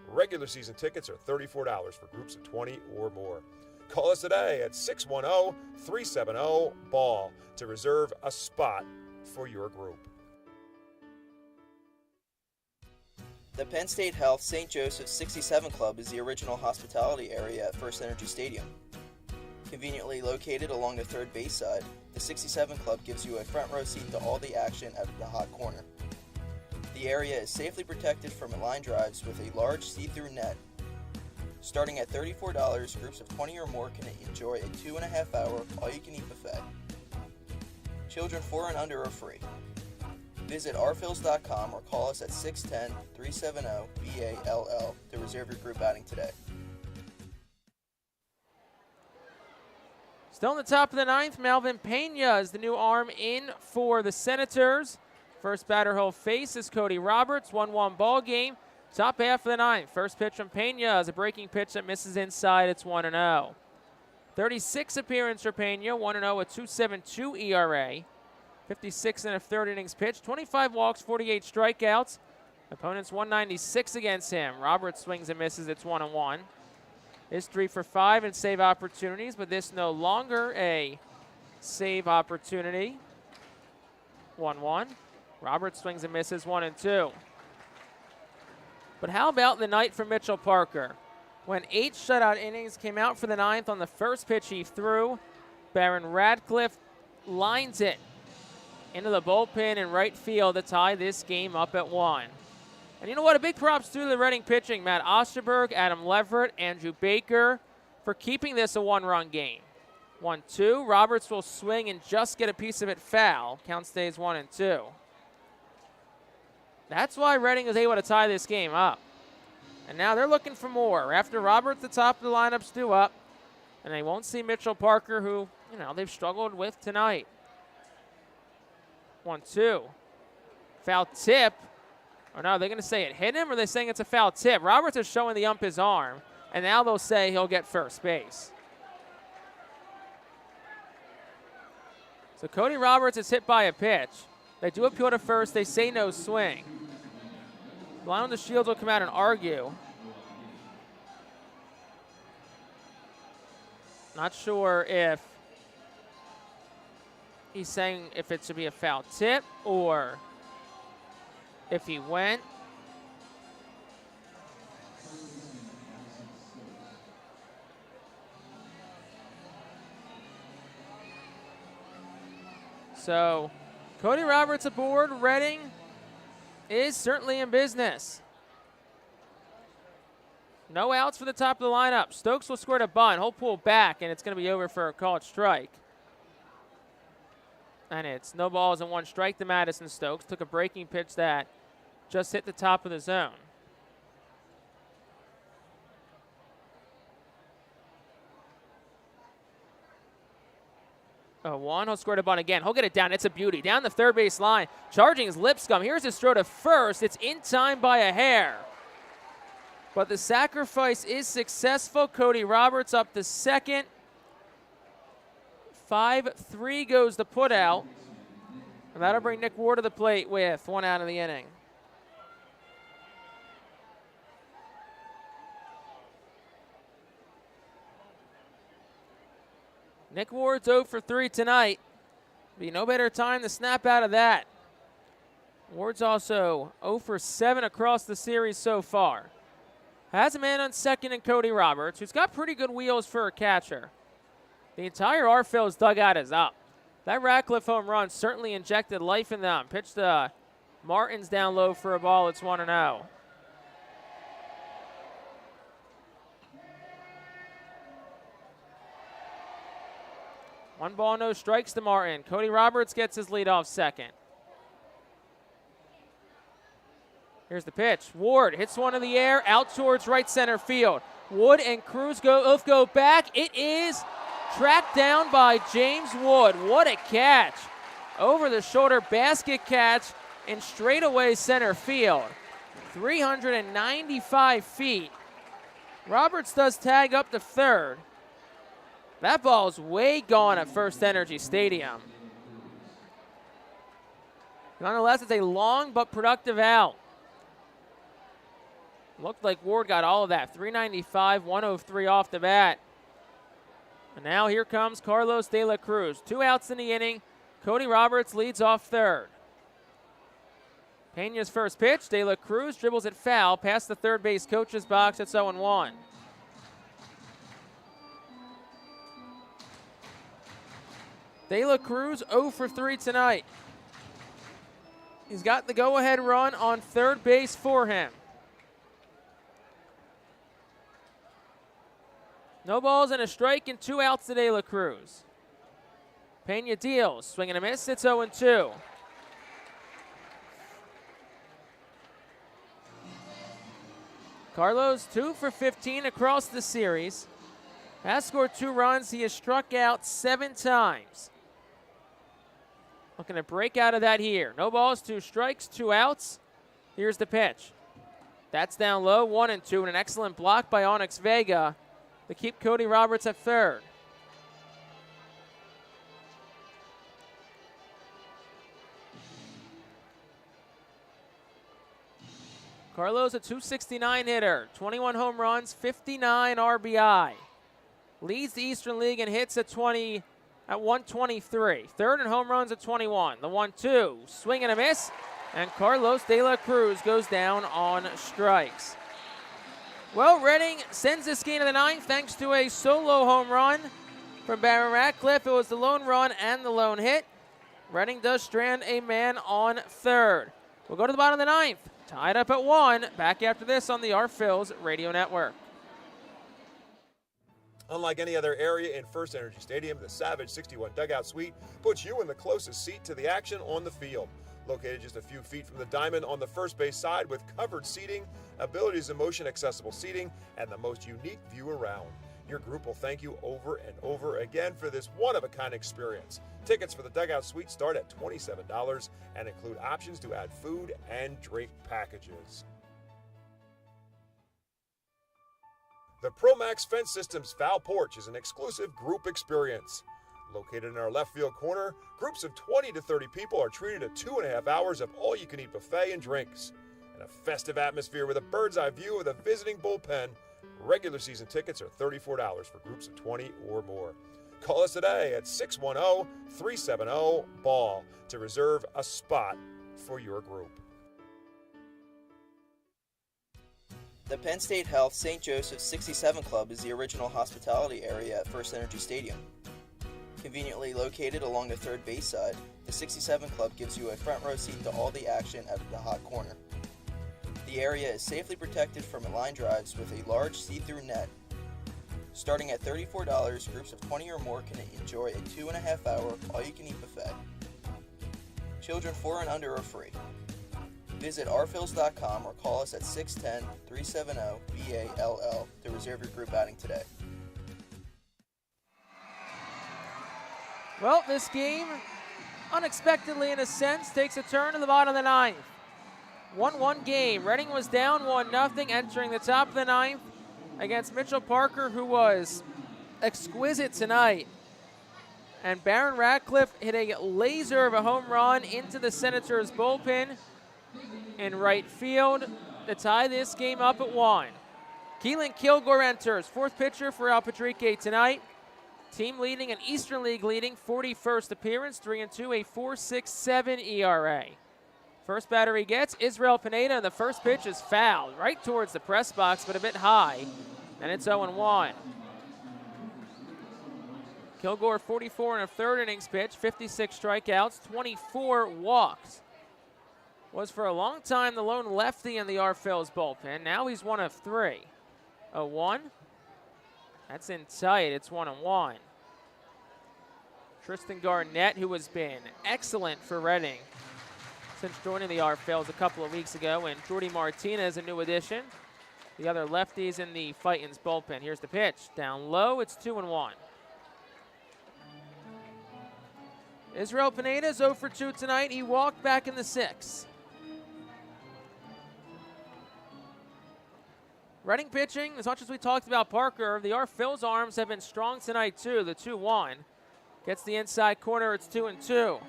regular season tickets are $34 for groups of 20 or more. Call us today at 610-370-BALL to reserve a spot for your group. The Penn State Health St. Joseph 67 Club is the original hospitality area at First Energy Stadium. Conveniently located along the third base side, the 67 Club gives you a front row seat to all the action at the hot corner. The area is safely protected from line drives with a large see-through net. Starting at $34, groups of 20 or more can enjoy a 2.5-hour all-you-can-eat buffet. Children 4 and under are free. Visit rphils.com or call us at 610-370-BALL to reserve your group outing today. Still in the top of the ninth, Melvin Pena is the new arm in for the Senators. First batter he'll face is Cody Roberts, 1-1 ball game. Top half of the ninth. First pitch from Pena is a breaking pitch that misses inside. It's 1-0. 36 appearance for Pena, 1-0 with 2.72 ERA. 56 and a third innings pitched, 25 walks, 48 strikeouts. Opponents 196 against him. Roberts swings and misses. It's 1-1. Is 3 for 5 in save opportunities, but this no longer a save opportunity. 1-1. Roberts swings and misses. 1-2. But how about the night for Mitchell Parker? When 8 shutout innings came out for the ninth on the first pitch he threw, Baron Radcliffe lines it into the bullpen in right field to tie this game up at 1. And you know what? A big props to the Reading pitching. Matt Osterberg, Adam Leverett, Andrew Baker for keeping this a one-run game. 1-2. Roberts will swing and just get a piece of it foul. Count stays 1-2. That's why Reading is able to tie this game up. And now they're looking for more. After Roberts, the top of the lineup's due up. And they won't see Mitchell Parker, who, they've struggled with tonight. 1-2. Foul tip. Or no, they're going to say it hit him, or are they saying it's a foul tip? Roberts is showing the ump his arm, and now they'll say he'll get first base. So Cody Roberts is hit by a pitch. They do appeal to first. They say no swing. Lionel DeShields will come out and argue. Not sure if he's saying if it should be a foul tip or if he went. So Cody Roberts aboard. Reading is certainly in business. No outs for the top of the lineup. Stokes will score a bunt. He'll pull back, and it's going to be over for a called strike. And it's no balls and 1 strike to Madison Stokes. Took a breaking pitch that just hit the top of the zone. Oh, 1, he'll score a bunt again. He'll get it down. It's a beauty. Down the third base line. Charging his Lipscomb. Here's his throw to first. It's in time by a hair. But the sacrifice is successful. Cody Roberts up to second. 5-3 goes the put out. And that'll bring Nick Ward to the plate with 1 out of the inning. Nick Ward's 0 for 3 tonight. Be no better time to snap out of that. Ward's also 0 for 7 across the series so far. Has a man on second in Cody Roberts, who's got pretty good wheels for a catcher. The entire Phillies dugout is up. That Radcliffe home run certainly injected life in them. Pitch to Martins down low for a ball. It's 1-0. One ball, no strikes to Martin. Cody Roberts gets his leadoff second. Here's the pitch. Ward hits one in the air out towards right center field. Wood and Cruz both go back. It is tracked down by James Wood. What a catch. Over the shoulder basket catch in straightaway center field. 395 feet. Roberts does tag up to third. That ball's way gone at First Energy Stadium. Nonetheless, it's a long but productive out. Looked like Ward got all of that. 395, 103 off the bat. And now here comes Carlos De La Cruz. 2 outs in the inning. Cody Roberts leads off third. Pena's first pitch, De La Cruz dribbles it foul past the third base coach's box. It's 0-1. De La Cruz 0 for 3 tonight. He's got the go-ahead run on third base for him. No balls and a strike and 2 outs to De La Cruz. Pena deals, swing and a miss, it's 0-2. Carlos 2 for 15 across the series. Has scored 2 runs, he has struck out 7 times. Looking to break out of that here. No balls, 2 strikes, 2 outs. Here's the pitch. That's down low, 1-2, and an excellent block by Onyx Vega to keep Cody Roberts at third. Carlos, a .269 hitter, 21 home runs, 59 RBI. Leads the Eastern League in hits at 123. Third in home runs at 21. The 1-2, swing and a miss, and Carlos De La Cruz goes down on strikes. Well, Reading sends this game to the ninth thanks to a solo home run from Baron Ratcliffe. It was the lone run and the lone hit. Reading does strand a man on third. We'll go to the bottom of the ninth. Tied up at 1. Back after this on the Phillies Radio Network. Unlike any other area in First Energy Stadium, the Savage 61 Dugout Suite puts you in the closest seat to the action on the field. Located just a few feet from the diamond on the first base side with covered seating, abilities in motion accessible seating, and the most unique view around. Your group will thank you over and over again for this one-of-a-kind experience. Tickets for the Dugout Suite start at $27 and include options to add food and drink packages. The ProMax Fence Systems Foul Porch is an exclusive group experience. Located in our left field corner, groups of 20 to 30 people are treated to 2.5 hours of all-you-can-eat buffet and drinks. In a festive atmosphere with a bird's-eye view of the visiting bullpen, regular season tickets are $34 for groups of 20 or more. Call us today at 610-370-BALL to reserve a spot for your group. The Penn State Health St. Joseph's 67 Club is the original hospitality area at First Energy Stadium. Conveniently located along the third base side, the 67 Club gives you a front row seat to all the action at the hot corner. The area is safely protected from line drives with a large see-through net. Starting at $34, groups of 20 or more can enjoy a 2.5-hour all-you-can-eat buffet. Children 4 and under are free. Visit rphils.com or call us at 610-370-BALL to reserve your group outing today. Well, this game, unexpectedly in a sense, takes a turn to the bottom of the ninth. 1-1 game. Reading was down 1-0 entering the top of the ninth against Mitchell Parker, who was exquisite tonight. And Baron Ratcliffe hit a laser of a home run into the Senators' bullpen in right field to tie this game up at 1. Keelan Kilgore enters, fourth pitcher for Al Patrique tonight. Team leading and Eastern League leading, 41st appearance, 3-2, a 4.67 ERA. First batter he gets, Israel Pineda, and the first pitch is fouled right towards the press box, but a bit high, and it's 0-1. Kilgore, 44 and a third innings pitch, 56 strikeouts, 24 walks. Was for a long time the lone lefty in the Phillies bullpen. Now he's 1 of 3. 0-1. That's in tight. It's 1-1. Tristan Garnett, who has been excellent for Reading since joining the Phillies a couple of weeks ago, and Jordy Martinez, a new addition. The other lefties in the Fightin's bullpen. Here's the pitch. Down low, it's 2-1. Israel Pineda's 0 for 2 tonight. He walked back in the 6th. Reading pitching, as much as we talked about Parker, the Phil's arms have been strong tonight too. The 2-1 gets the inside corner. It's 2-2.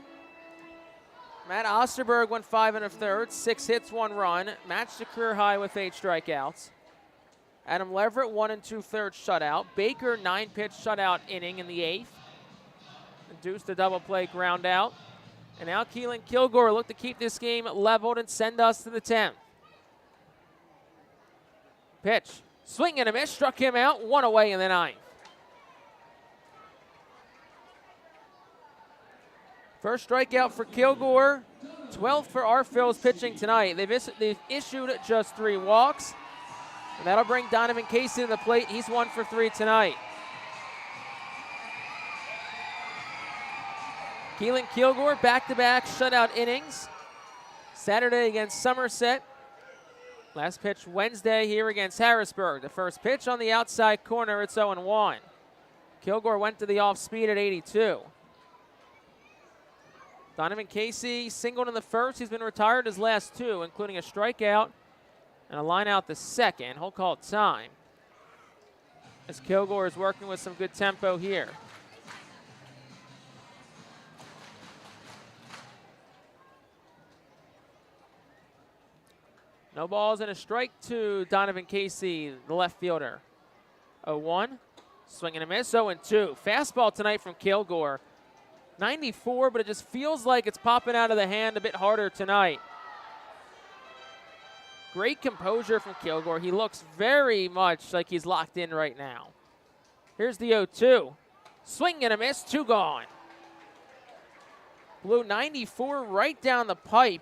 Matt Osterberg went 5 1/3, 6 hits, 1 run, matched a career high with 8 strikeouts. Adam Leverett 1 2/3 shutout. Baker 9-pitch shutout inning in the 8th. Induced a double play ground out. And now Keelan Kilgore look to keep this game leveled and send us to the 10th. Pitch. Swing and a miss. Struck him out. One away in the 9th. First strikeout for Kilgore. 12th for our Phillies pitching tonight. They've issued just 3 walks. And that'll bring Donovan Casey to the plate. He's 1 for 3 tonight. Keelan Kilgore back-to-back shutout innings. Saturday against Somerset. Last pitch Wednesday here against Harrisburg. The first pitch on the outside corner. It's 0-1. Kilgore went to the off-speed at 82. Donovan Casey singled in the first. He's been retired his last 2, including a strikeout and a line out the second. He'll call time as Kilgore is working with some good tempo here. No balls and a strike to Donovan Casey, the left fielder. 0-1. Swing and a miss. 0-2. Fastball tonight from Kilgore. 94, but it just feels like it's popping out of the hand a bit harder tonight. Great composure from Kilgore. He looks very much like he's locked in right now. Here's the 0-2. Swing and a miss. 2 gone. Blew 94 right down the pipe.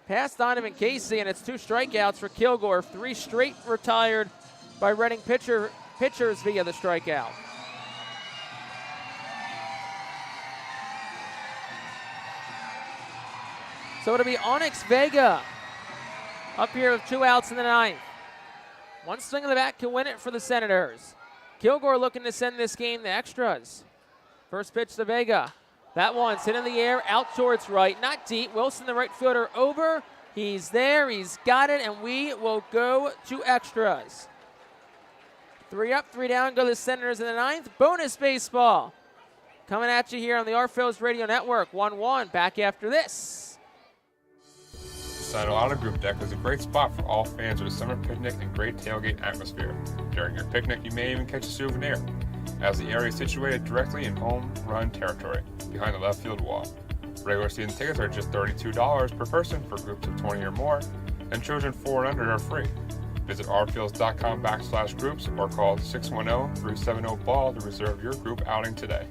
Past Donovan Casey, and it's 2 strikeouts for Kilgore. 3 straight retired by Reading pitchers via the strikeout. So it'll be Onyx Vega up here with 2 outs in the 9th. 1 swing of the bat can win it for the Senators. Kilgore looking to send this game to extras. First pitch to Vega. That one's hit in the air, out towards right, not deep. Wilson, the right fielder, over. He's there, he's got it, and we will go to extras. 3 up, 3 down, go the Senators in the 9th. Bonus baseball coming at you here on the Phillies Radio Network. 1-1, back after this. The Seattle Auto Group deck is a great spot for all fans of a summer picnic and great tailgate atmosphere. During your picnic, you may even catch a souvenir, as the area is situated directly in home run territory, behind the left field wall. Regular season tickets are just $32 per person for groups of 20 or more, and children 4 and under are free. Visit rfields.com/groups or call 610-370-BALL to reserve your group outing today.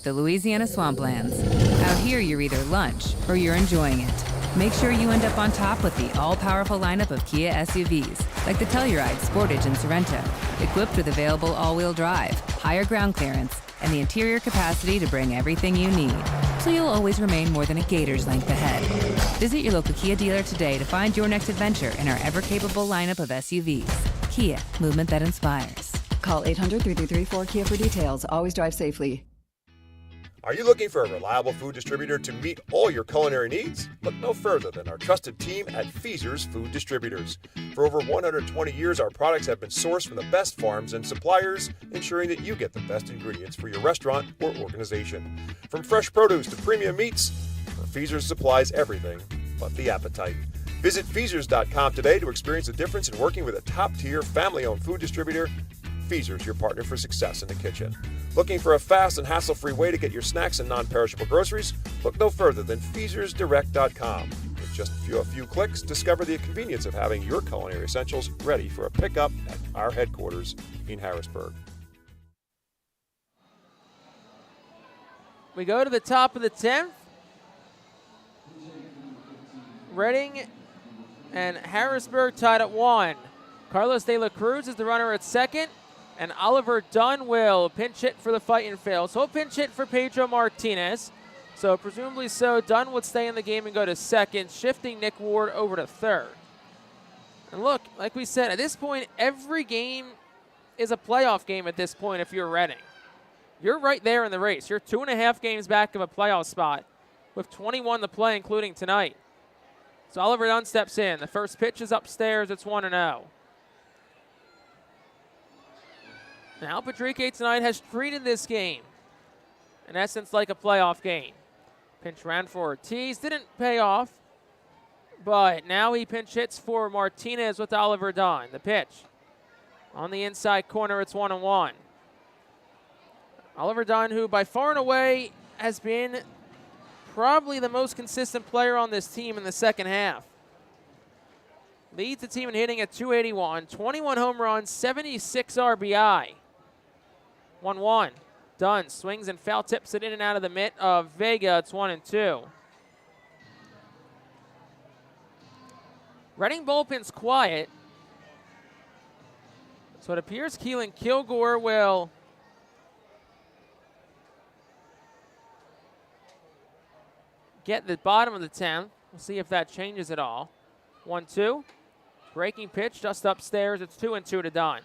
The Louisiana Swamplands. Out here, you're either lunch or you're enjoying it. Make sure you end up on top with the all-powerful lineup of Kia SUVs, like the Telluride, Sportage, and Sorento, equipped with available all-wheel drive, higher ground clearance, and the interior capacity to bring everything you need, so you'll always remain more than a gator's length ahead. Visit your local Kia dealer today to find your next adventure in our ever-capable lineup of SUVs. Kia, movement that inspires. Call 800-3334-KIA for details. Always drive safely. Are you looking for a reliable food distributor to meet all your culinary needs? Look no further than our trusted team at Feaser's Food Distributors. For over 120 years, our products have been sourced from the best farms and suppliers, ensuring that you get the best ingredients for your restaurant or organization. From fresh produce to premium meats, Feaser's supplies everything but the appetite. Visit Feasers.com today to experience the difference in working with a top-tier, family-owned food distributor. Feaser's, your partner for success in the kitchen. Looking for a fast and hassle-free way to get your snacks and non-perishable groceries? Look no further than FeasersDirect.com. With just a few clicks, discover the convenience of having your culinary essentials ready for a pickup at our headquarters in Harrisburg. We go to the top of the 10th. Reading and Harrisburg tied at 1. Carlos De La Cruz is the runner at second, and Oliver Dunn will pinch hit for the Fightin Phillies. So he'll pinch hit for Pedro Martinez. So presumably so, Dunn would stay in the game and go to second, shifting Nick Ward over to third. And look, like we said, at this point, every game is a playoff game at this point if you're Reading. You're right there in the race. You're 2.5 games back of a playoff spot with 21 to play, including tonight. So Oliver Dunn steps in. The first pitch is upstairs. It's 1-0. Now Patrique tonight has treated this game, in essence, like a playoff game. Pinch ran for Ortiz. Didn't pay off, but now he pinch hits for Martinez with Oliver Dunn. The pitch on the inside corner. It's 1-1. Oliver Dunn, who by far and away has been probably the most consistent player on this team in the second half. Leads the team in hitting at 281, 21 home runs, 76 RBI. 1-1. Dunn swings and foul tips it in and out of the mitt of Vega. It's 1-2. Reading bullpen's quiet. So it appears Keelan Kilgore will get the bottom of the 10th. We'll see if that changes at all. 1-2. Breaking pitch just upstairs. It's 2-2 to Dunn.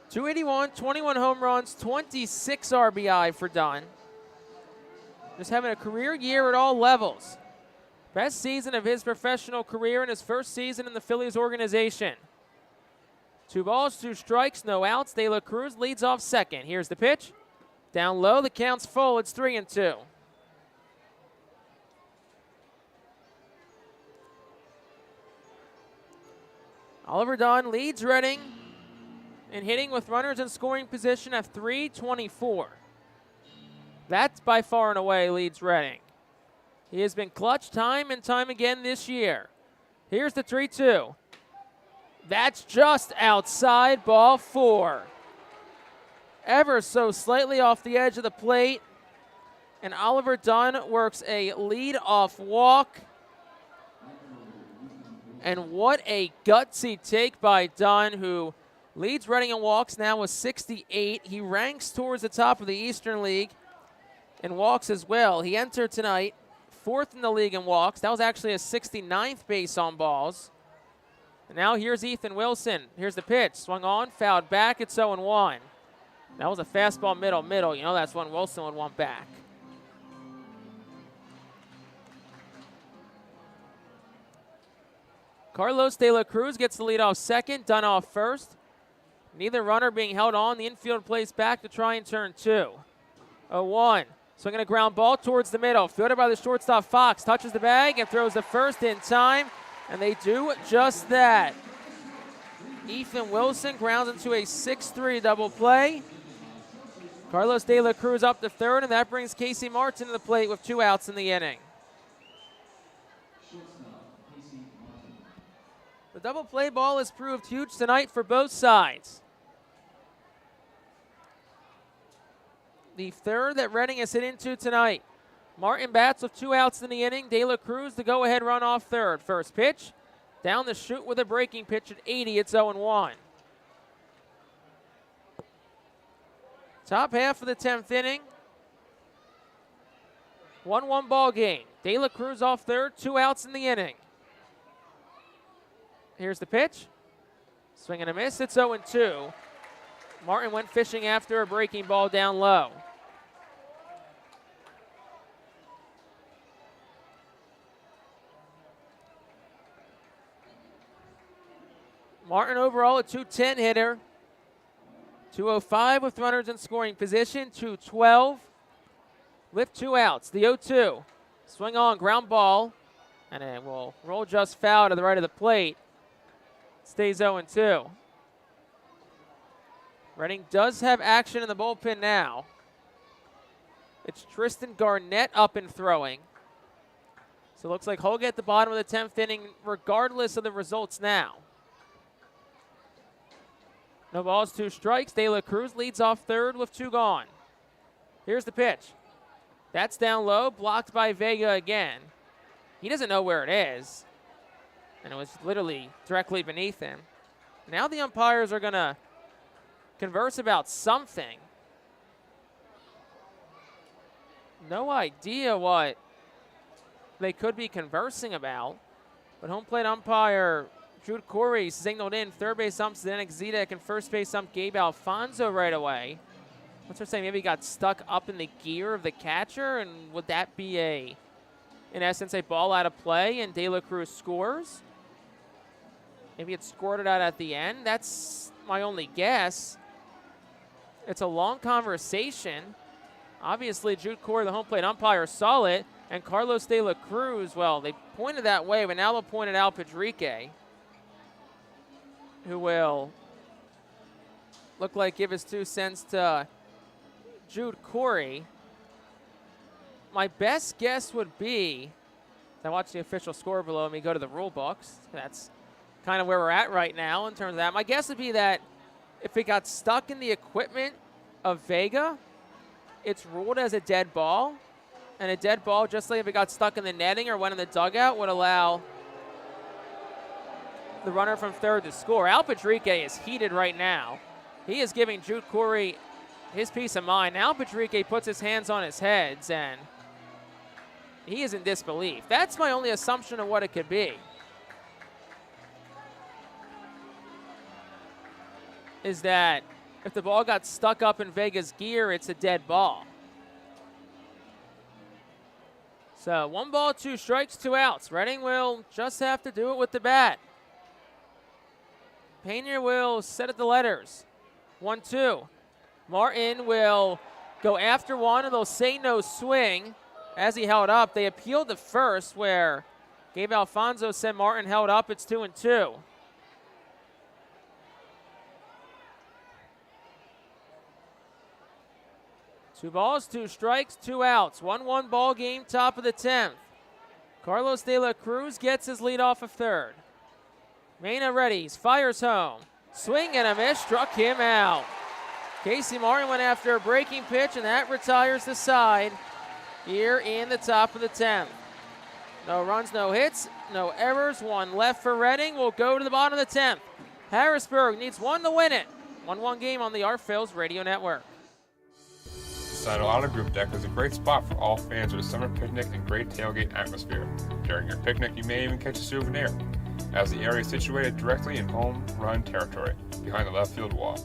281, 21 home runs, 26 RBI for Dunn. Just having a career year at all levels. Best season of his professional career in his first season in the Phillies organization. 2 balls, 2 strikes, no outs. De La Cruz leads off second. Here's the pitch. Down low, the count's full. It's 3-2. Oliver Dunn leads Reading in hitting with runners in scoring position at .324. That's by far and away leads Reading. He has been clutch time and time again this year. Here's the 3-2. That's just outside, ball 4. Ever so slightly off the edge of the plate. And Oliver Dunn works a lead-off walk. And what a gutsy take by Dunn, who leads Reading in walks now with 68. He ranks towards the top of the Eastern League in walks as well. He entered tonight 4th in the league in walks. That was actually a 69th base on balls. And now here's Ethan Wilson. Here's the pitch. Swung on, fouled back. It's 0-1. That was a fastball middle. You know that's one Wilson would want back. Carlos De La Cruz gets the lead off second. Dunn off first. Neither runner being held on. The infield plays back to try and turn 2. 0-1. Swinging a ground ball towards the middle. Fielded by the shortstop Fox. Touches the bag and throws the first in time. And they do just that. Ethan Wilson grounds into a 6-3 double play. Carlos De La Cruz up to third, and that brings Casey Martin to the plate with 2 outs in the inning. The double play ball has proved huge tonight for both sides. The third that Reading has hit into tonight. Martin bats with 2 outs in the inning. De La Cruz the go-ahead run off third. First pitch, down the chute with a breaking pitch at 80. It's 0-1. Top half of the 10th inning. 1-1 ball game. De La Cruz off third, 2 outs in the inning. Here's the pitch. Swing and a miss. It's 0-2. Martin went fishing after a breaking ball down low. Martin overall a .210 hitter. 205 with runners in scoring position. 212. Lift 2 outs. The 0-2. Swing on, ground ball. And it will roll just foul to the right of the plate. Stays 0-2. Reading does have action in the bullpen now. It's Tristan Garnett up and throwing. So it looks like he'll get the bottom of the 10th inning regardless of the results now. No balls, 2 strikes. De La Cruz leads off third with 2 gone. Here's the pitch. That's down low, blocked by Vega again. He doesn't know where it is. And it was literally directly beneath him. Now the umpires are going to converse about something. No idea what they could be conversing about. But home plate umpire Jude Corey signaled in third base ump Zdenek Zedek and first base ump Gabe Alfonso right away. What's her saying? Maybe he got stuck up in the gear of the catcher, and would that be in essence, a ball out of play and De La Cruz scores? Maybe it squirted out at the end. That's my only guess. It's a long conversation. Obviously, Jude Corey, the home plate umpire, saw it, and Carlos De La Cruz, well, they pointed that way, but now they'll point it out Pedrique, who will look like give his 2 cents to Jude Corey. My best guess would be, I watch the official score below me, go to the rule books. That's kind of where we're at right now in terms of that. My guess would be that if it got stuck in the equipment of Vega, it's ruled as a dead ball. And a dead ball, just like if it got stuck in the netting or went in the dugout, would allow the runner from third to score. Al Padrique is heated right now. He is giving Jude Corey his peace of mind. Al Padrique puts his hands on his heads, and he is in disbelief. That's my only assumption of what it could be. Is that if the ball got stuck up in Vega's gear, it's a dead ball. So 1 ball, 2 strikes, 2 outs. Reading will just have to do it with the bat. Pena will set at the letters. 1-2. Martin will go after one, and they'll say no swing as he held up. They appealed to first, where Gabe Alfonso said Martin held up. It's 2-2. Two balls, 2 strikes, 2 outs. 1-1 ball game, top of the 10th. Carlos De La Cruz gets his lead off of third. Mena readies, fires home. Swing and a miss, struck him out. Casey Martin went after a breaking pitch, and that retires the side here in the top of the 10th. No runs, no hits, no errors. 1 left for Reading. We'll go to the bottom of the 10th. Harrisburg needs 1 to win it. 1-1 game on the Art Phil's Radio Network. Side Auto Group Deck is a great spot for all fans of a summer picnic and great tailgate atmosphere. During your picnic, you may even catch a souvenir, as the area is situated directly in home run territory, behind the left field wall.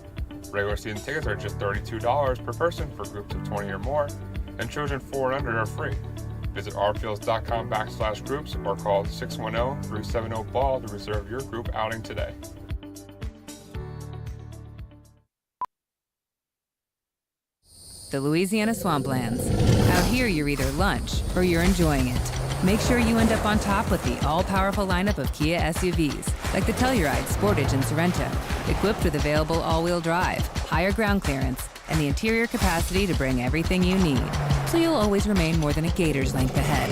Regular season tickets are just $32 per person for groups of 20 or more, and children 4 and under are free. Visit rphils.com/groups or call 610-370-BALL to reserve your group outing today. The Louisiana Swamplands. Out here, you're either lunch or you're enjoying it. Make sure you end up on top with the all-powerful lineup of Kia SUVs, like the Telluride, Sportage, and Sorento, equipped with available all-wheel drive, higher ground clearance, and the interior capacity to bring everything you need, so you'll always remain more than a gator's length ahead.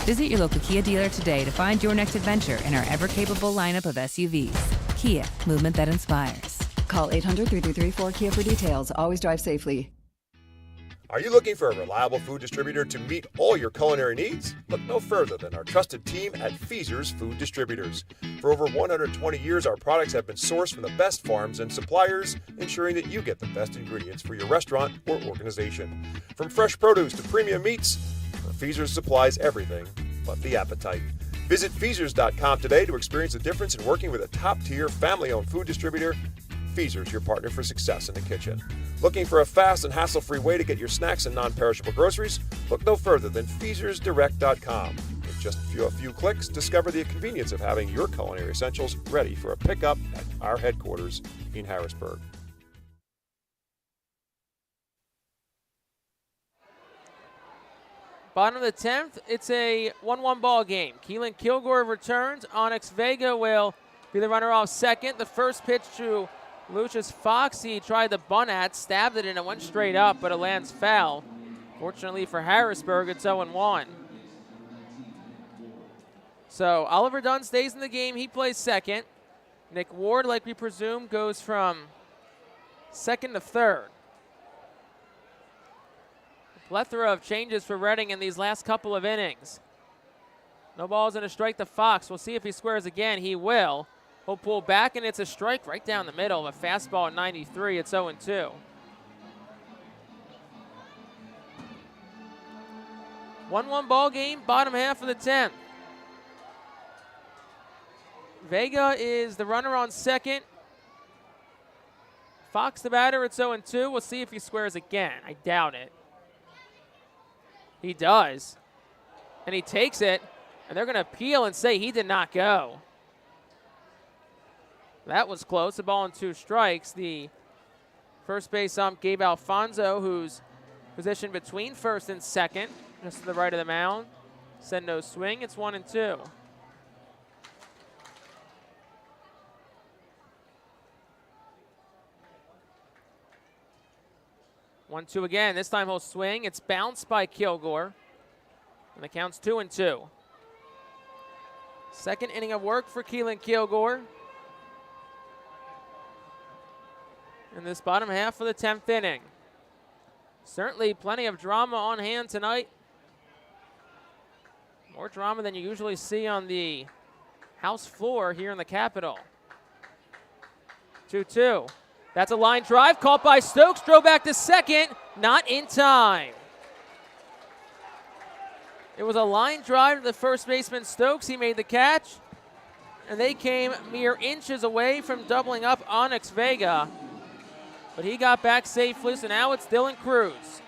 Visit your local Kia dealer today to find your next adventure in our ever-capable lineup of SUVs. Kia, movement that inspires. Call 800-3334-KIA for details. Always drive safely. Are you looking for a reliable food distributor to meet all your culinary needs? Look no further than our trusted team at Feaser's Food Distributors. For over 120 years, our products have been sourced from the best farms and suppliers, ensuring that you get the best ingredients for your restaurant or organization. From fresh produce to premium meats, Feaser's supplies everything but the appetite. Visit Feasers.com today to experience the difference in working with a top-tier, family-owned food distributor. Feaser's, your partner for success in the kitchen. Looking for a fast and hassle-free way to get your snacks and non-perishable groceries? Look no further than FeasersDirect.com. In just a few clicks, discover the convenience of having your culinary essentials ready for a pickup at our headquarters in Harrisburg. Bottom of the 10th, it's a 1-1 ball game. Keelan Kilgore returns. Onyx Vega will be the runner off second. The first pitch to Lucius Fox, he tried the bunt at, stabbed it, and it went straight up, but it lands foul. Fortunately for Harrisburg, it's 0-1. So Oliver Dunn stays in the game. He plays second. Nick Ward, like we presume, goes from second to third. A plethora of changes for Reading in these last couple of innings. No balls and a strike to Fox. We'll see if he squares again. He will. He'll pull back, and it's a strike right down the middle. A fastball at 93. It's 0-2. 1-1 ball game, bottom half of the 10th. Vega is the runner on second. Fox the batter. It's 0-2. We'll see if he squares again. I doubt it. He does. And he takes it, and they're going to appeal and say he did not go. That was close. A ball and 2 strikes. The first base ump, Gabe Alfonso, who's positioned between first and second, just to the right of the mound, said no swing. It's 1-2. 1-2 again. This time he'll swing. It's bounced by Kilgore. And the count's 2-2. Second inning of work for Keelan Kilgore. In this bottom half of the 10th inning. Certainly plenty of drama on hand tonight. More drama than you usually see on the house floor here in the Capitol. 2-2. That's a line drive caught by Stokes. Drove back to second. Not in time. It was a line drive to the first baseman Stokes. He made the catch. And they came mere inches away from doubling up Onyx Vega. But he got back safely, so now it's Dylan Cruz.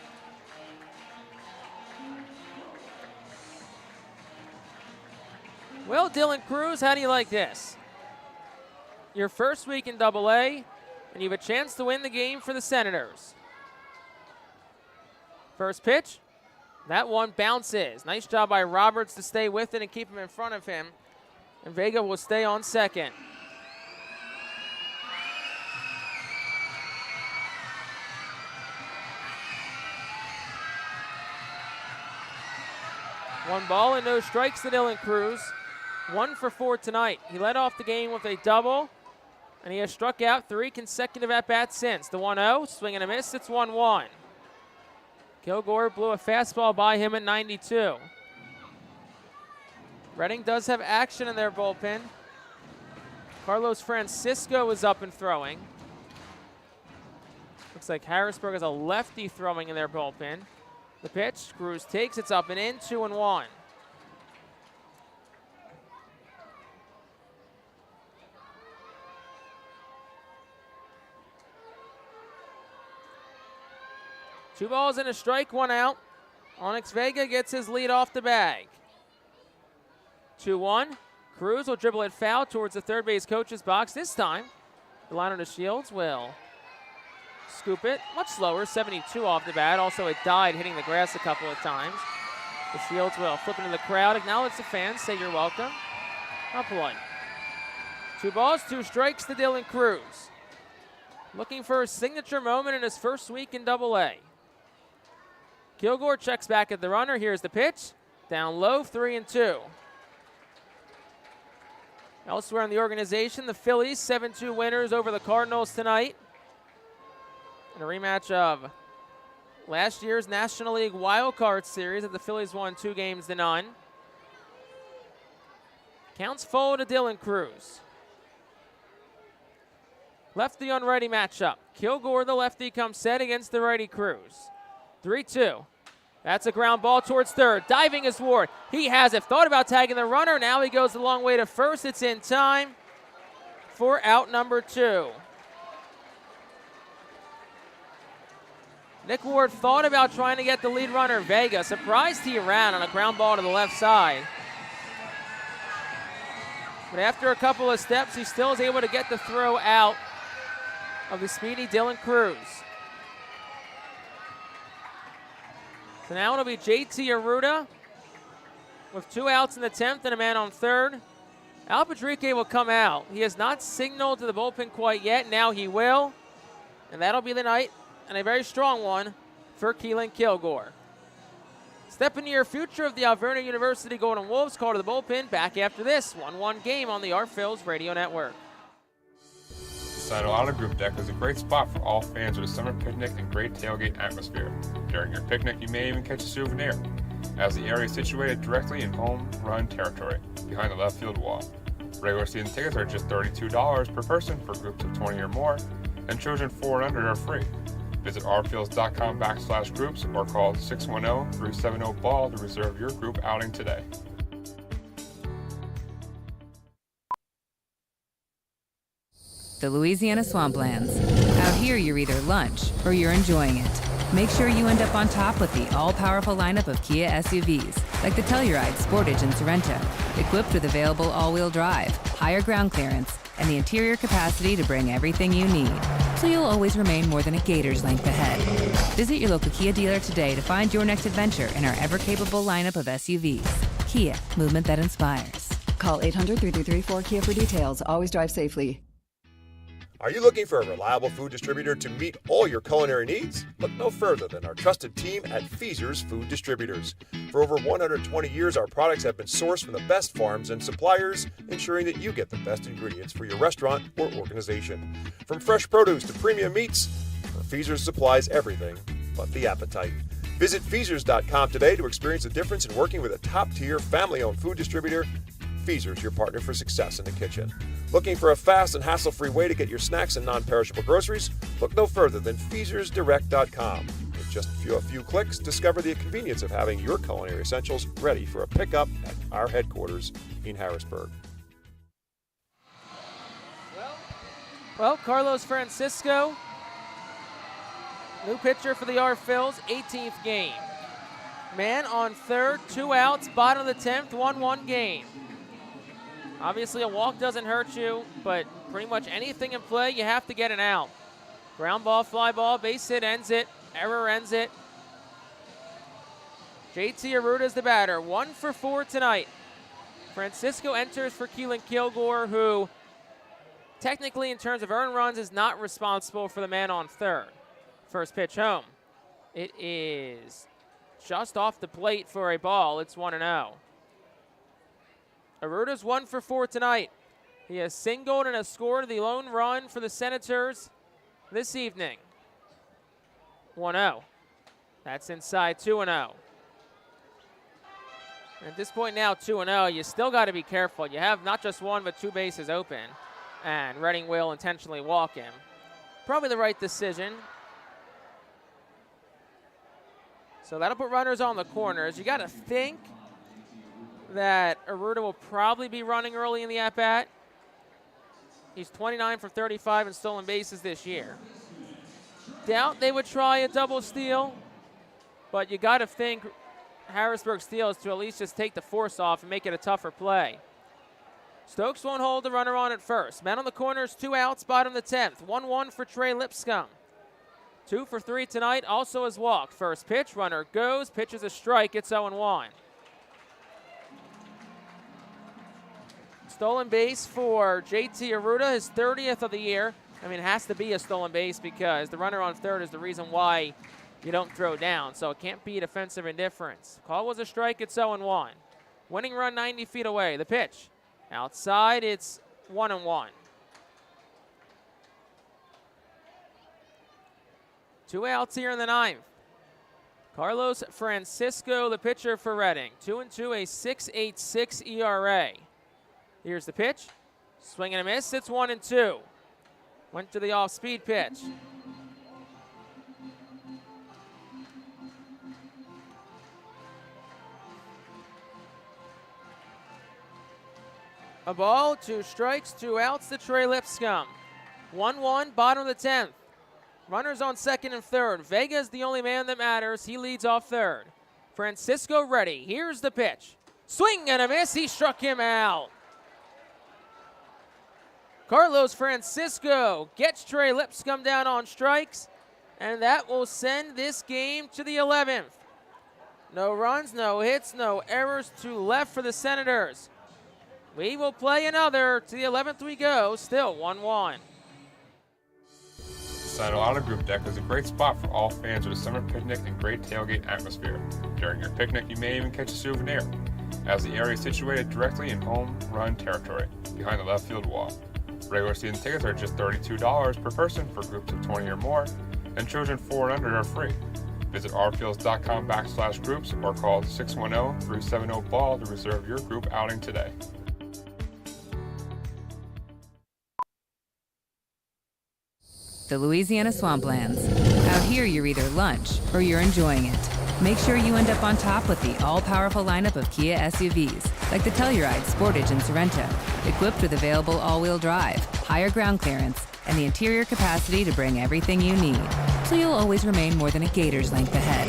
Well, Dylan Cruz, how do you like this? Your first week in AA, and you have a chance to win the game for the Senators. First pitch, that one bounces. Nice job by Roberts to stay with it and keep him in front of him. And Vega will stay on second. One ball and no strikes to Dylan Cruz. 1 for 4 tonight. He led off the game with a double, and he has struck out 3 consecutive at-bats since. The 1-0, swing and a miss, it's 1-1. Kilgore blew a fastball by him at 92. Reading does have action in their bullpen. Carlos Francisco is up and throwing. Looks like Harrisburg has a lefty throwing in their bullpen. The pitch, Cruz takes, it's up and in, 2-1. Two balls and a strike, 1 out. Onyx Vega gets his lead off the bag. 2-1. Cruz will dribble it foul towards the third base coach's box. This time, the line to Shields will scoop it much slower, 72 off the bat. Also, it died hitting the grass a couple of times. The Shields will flip into the crowd, acknowledge the fans, say you're welcome. How polite. 2 balls, 2 strikes to Dylan Cruz. Looking for a signature moment in his first week in AA. Kilgore checks back at the runner. Here's the pitch. Down low, 3-2. Elsewhere in the organization, the Phillies, 7-2 winners over the Cardinals tonight. In a rematch of last year's National League Wild Card Series that the Phillies won 2-0. Counts full to Dylan Cruz. Lefty on righty matchup. Kilgore, the lefty, comes set against the righty Cruz. 3-2. That's a ground ball towards third. Diving is Ward. He has it. Thought about tagging the runner. Now he goes the long way to first. It's in time for out number 2. Nick Ward thought about trying to get the lead runner, Vega. Surprised he ran on a ground ball to the left side. But after a couple of steps, he still is able to get the throw out of the speedy Dylan Cruz. So now it'll be JT Arruda with 2 outs in the 10th and a man on third. Al Padrique will come out. He has not signaled to the bullpen quite yet. Now he will. And that'll be the night, and a very strong one for Keelan Kilgore. Step into your future of the Alverna University Golden Wolves. Call to the bullpen back after this 1-1 game on the Art Phil's Radio Network. The Side Auto Group Deck is a great spot for all fans of a summer picnic and great tailgate atmosphere. During your picnic, you may even catch a souvenir, as the area is situated directly in home run territory, behind the left field wall. Regular season tickets are just $32 per person for groups of 20 or more, and children 4 and under are free. Visit rphils.com/groups or call 610-370-BALL to reserve your group outing today. The Louisiana Swamplands. Out here, you're either lunch or you're enjoying it. Make sure you end up on top with the all-powerful lineup of Kia SUVs, like the Telluride, Sportage, and Sorento, equipped with available all-wheel drive, higher ground clearance, and the interior capacity to bring everything you need, so you'll always remain more than a gator's length ahead. Visit your local Kia dealer today to find your next adventure in our ever-capable lineup of SUVs. Kia, movement that inspires. Call 800-3334-KIA for details. Always drive safely. Are you looking for a reliable food distributor to meet all your culinary needs? Look no further than our trusted team at Feaser's Food Distributors. For over 120 years, our products have been sourced from the best farms and suppliers, ensuring that you get the best ingredients for your restaurant or organization. From fresh produce to premium meats, Feaser's supplies everything but the appetite. Visit Feasers.com today to experience the difference in working with a top-tier, family-owned food distributor. Feaser's, your partner for success in the kitchen. Looking for a fast and hassle-free way to get your snacks and non-perishable groceries? Look no further than FeasersDirect.com. With just a few clicks, discover the convenience of having your culinary essentials ready for a pickup at our headquarters in Harrisburg. Well, Carlos Francisco, new pitcher for the Phillies, 18th game. Man on third, 2 outs, bottom of the 10th, 1-1 game. Obviously, a walk doesn't hurt you, but pretty much anything in play, you have to get an out. Ground ball, fly ball, base hit ends it, error ends it. JT Arruda is the batter, 1 for 4 tonight. Francisco enters for Keelan Kilgore, who technically in terms of earned runs is not responsible for the man on third. First pitch home. It is just off the plate for a ball. It's 1-0. Arruda's 1 for 4 tonight. He has singled and has scored the lone run for the Senators this evening. 1-0. That's inside 2-0. At this point now, 2-0, you still got to be careful. You have not just one, but 2 bases open. And Redding will intentionally walk him. Probably the right decision. So that'll put runners on the corners. You got to think that Arruda will probably be running early in the at-bat. He's 29 for 35 in stolen bases this year. Doubt they would try a double steal, but you got to think Harrisburg steals to at least just take the force off and make it a tougher play. Stokes won't hold the runner on at first. Man on the corners, 2 outs, bottom of the 10th. 1-1 for Trey Lipscomb. 2 for 3 tonight, also has walked. First pitch, runner goes, pitches a strike, it's 0-1. Stolen base for JT Arruda, his 30th of the year. I mean, it has to be a stolen base because the runner on third is the reason why you don't throw down, so it can't be defensive indifference. Call was a strike, it's 0-1. Winning run 90 feet away. The pitch. Outside, it's 1-1. 2 outs here in the 9th. Carlos Francisco, the pitcher for Reading. 2-2, a 6.86 ERA. Here's the pitch. Swing and a miss. It's 1-2. Went to the off-speed pitch. A ball, 2 strikes, 2 outs to Trey Lipscomb. 1-1, bottom of the 10th. Runners on second and third. Vega's the only man that matters. He leads off third. Francisco ready. Here's the pitch. Swing and a miss. He struck him out. Carlos Francisco gets Trey Lipscomb down on strikes, and that will send this game to the 11th. No runs, no hits, no errors, 2 left for the Senators. We will play another. To the 11th we go, still 1-1. Saddle Auto Group Deck is a great spot for all fans of a summer picnic and great tailgate atmosphere. During your picnic, you may even catch a souvenir, as the area is situated directly in home run territory, behind the left field wall. Regular season tickets are just $32 per person for groups of 20 or more, and children 4 and under are free. Visit rfields.com/groups or call 610-370-BALL to reserve your group outing today. The Louisiana Swamplands. Out here, you're either lunch or you're enjoying it. Make sure you end up on top with the all-powerful lineup of Kia SUVs, like the Telluride, Sportage, and Sorrento, equipped with available all-wheel drive, higher ground clearance, and the interior capacity to bring everything you need, so you'll always remain more than a gator's length ahead.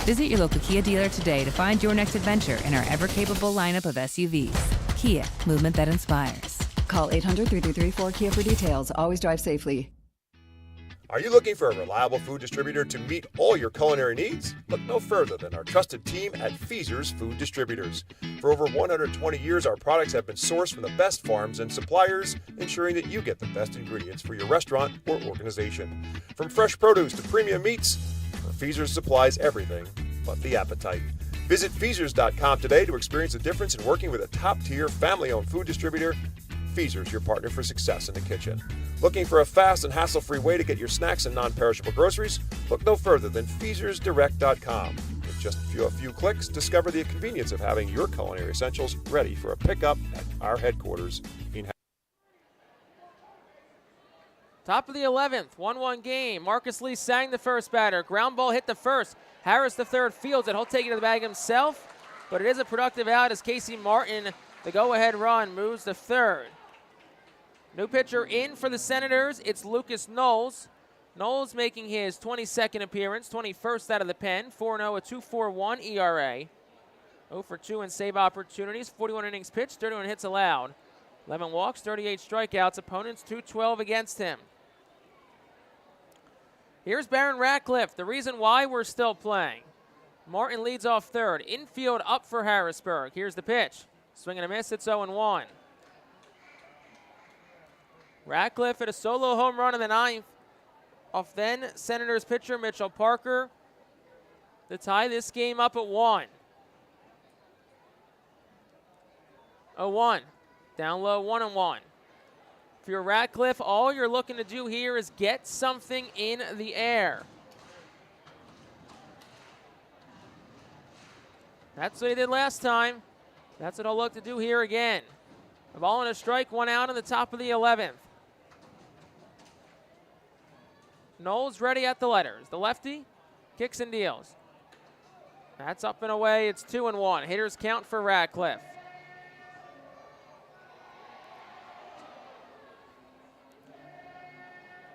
Visit your local Kia dealer today to find your next adventure in our ever-capable lineup of SUVs. Kia, movement that inspires. Call 800-3334-KIA for details. Always drive safely. Are you looking for a reliable food distributor to meet all your culinary needs? Look no further than our trusted team at Feaser's Food Distributors. For over 120 years, our products have been sourced from the best farms and suppliers, ensuring that you get the best ingredients for your restaurant or organization. From fresh produce to premium meats, Feaser's supplies everything but the appetite. Visit Feasers.com today to experience the difference in working with a top-tier, family-owned food distributor. Feaser's, your partner for success in the kitchen. Looking for a fast and hassle-free way to get your snacks and non-perishable groceries? Look no further than FeasersDirect.com. With just a few clicks, discover the convenience of having your culinary essentials ready for a pickup at our headquarters in Top of the 11th, 1-1 game. Marcus Lee sang the first batter. Ground ball hit the first. Harris, the third, fields it. He'll take it to the bag himself, but it is a productive out as Casey Martin, the go-ahead run, moves to third. New pitcher in for the Senators. It's Lucas Knowles. Knowles making his 22nd appearance, 21st out of the pen. 4-0, a 2.41 ERA. 0 for 2 in save opportunities. 41 innings pitched, 31 hits allowed. 11 walks, 38 strikeouts. Opponents 212 against him. Here's Barron Ratcliffe, the reason why we're still playing. Martin leads off third. Infield up for Harrisburg. Here's the pitch. Swing and a miss, it's 0-1. Ratcliffe hit a solo home run in the ninth off then Senators pitcher Mitchell Parker to tie this game up at 1. 0-1. Down low, 1-1. If you're Ratcliffe, all you're looking to do here is get something in the air. That's what he did last time. That's what I'll look to do here again. A ball and a strike, 1 out on the top of the 11th. Knowles ready at the letters. The lefty kicks and deals. That's up and away. It's 2-1. Hitters count for Ratcliffe.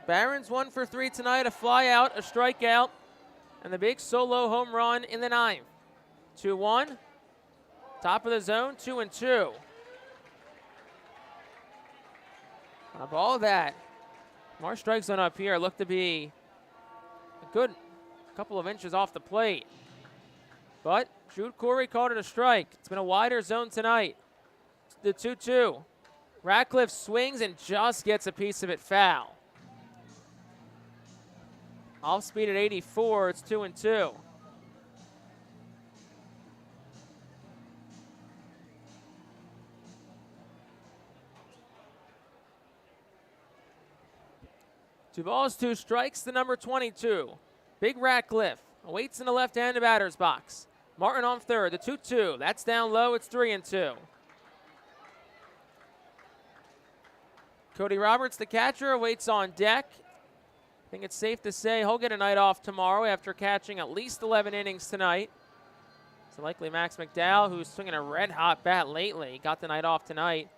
Barron's 1 for 3 tonight. A fly out, a strikeout, and the big solo home run in the ninth. 2-1. Top of the zone, 2-2. Of all that, more strike zone up here look to be a good couple of inches off the plate. But Jude Corey called it a strike. It's been a wider zone tonight. The 2-2. Ratcliffe swings and just gets a piece of it foul. Off speed at 84, it's 2-2. Two balls, 2 strikes, the number 22. Big Ratcliffe awaits in the left-handed batter's box. Martin on third, the 2-2. That's down low, it's 3-2. Cody Roberts, the catcher, awaits on deck. I think it's safe to say he'll get a night off tomorrow after catching at least 11 innings tonight. So likely Max McDowell, who's swinging a red-hot bat lately, got the night off tonight.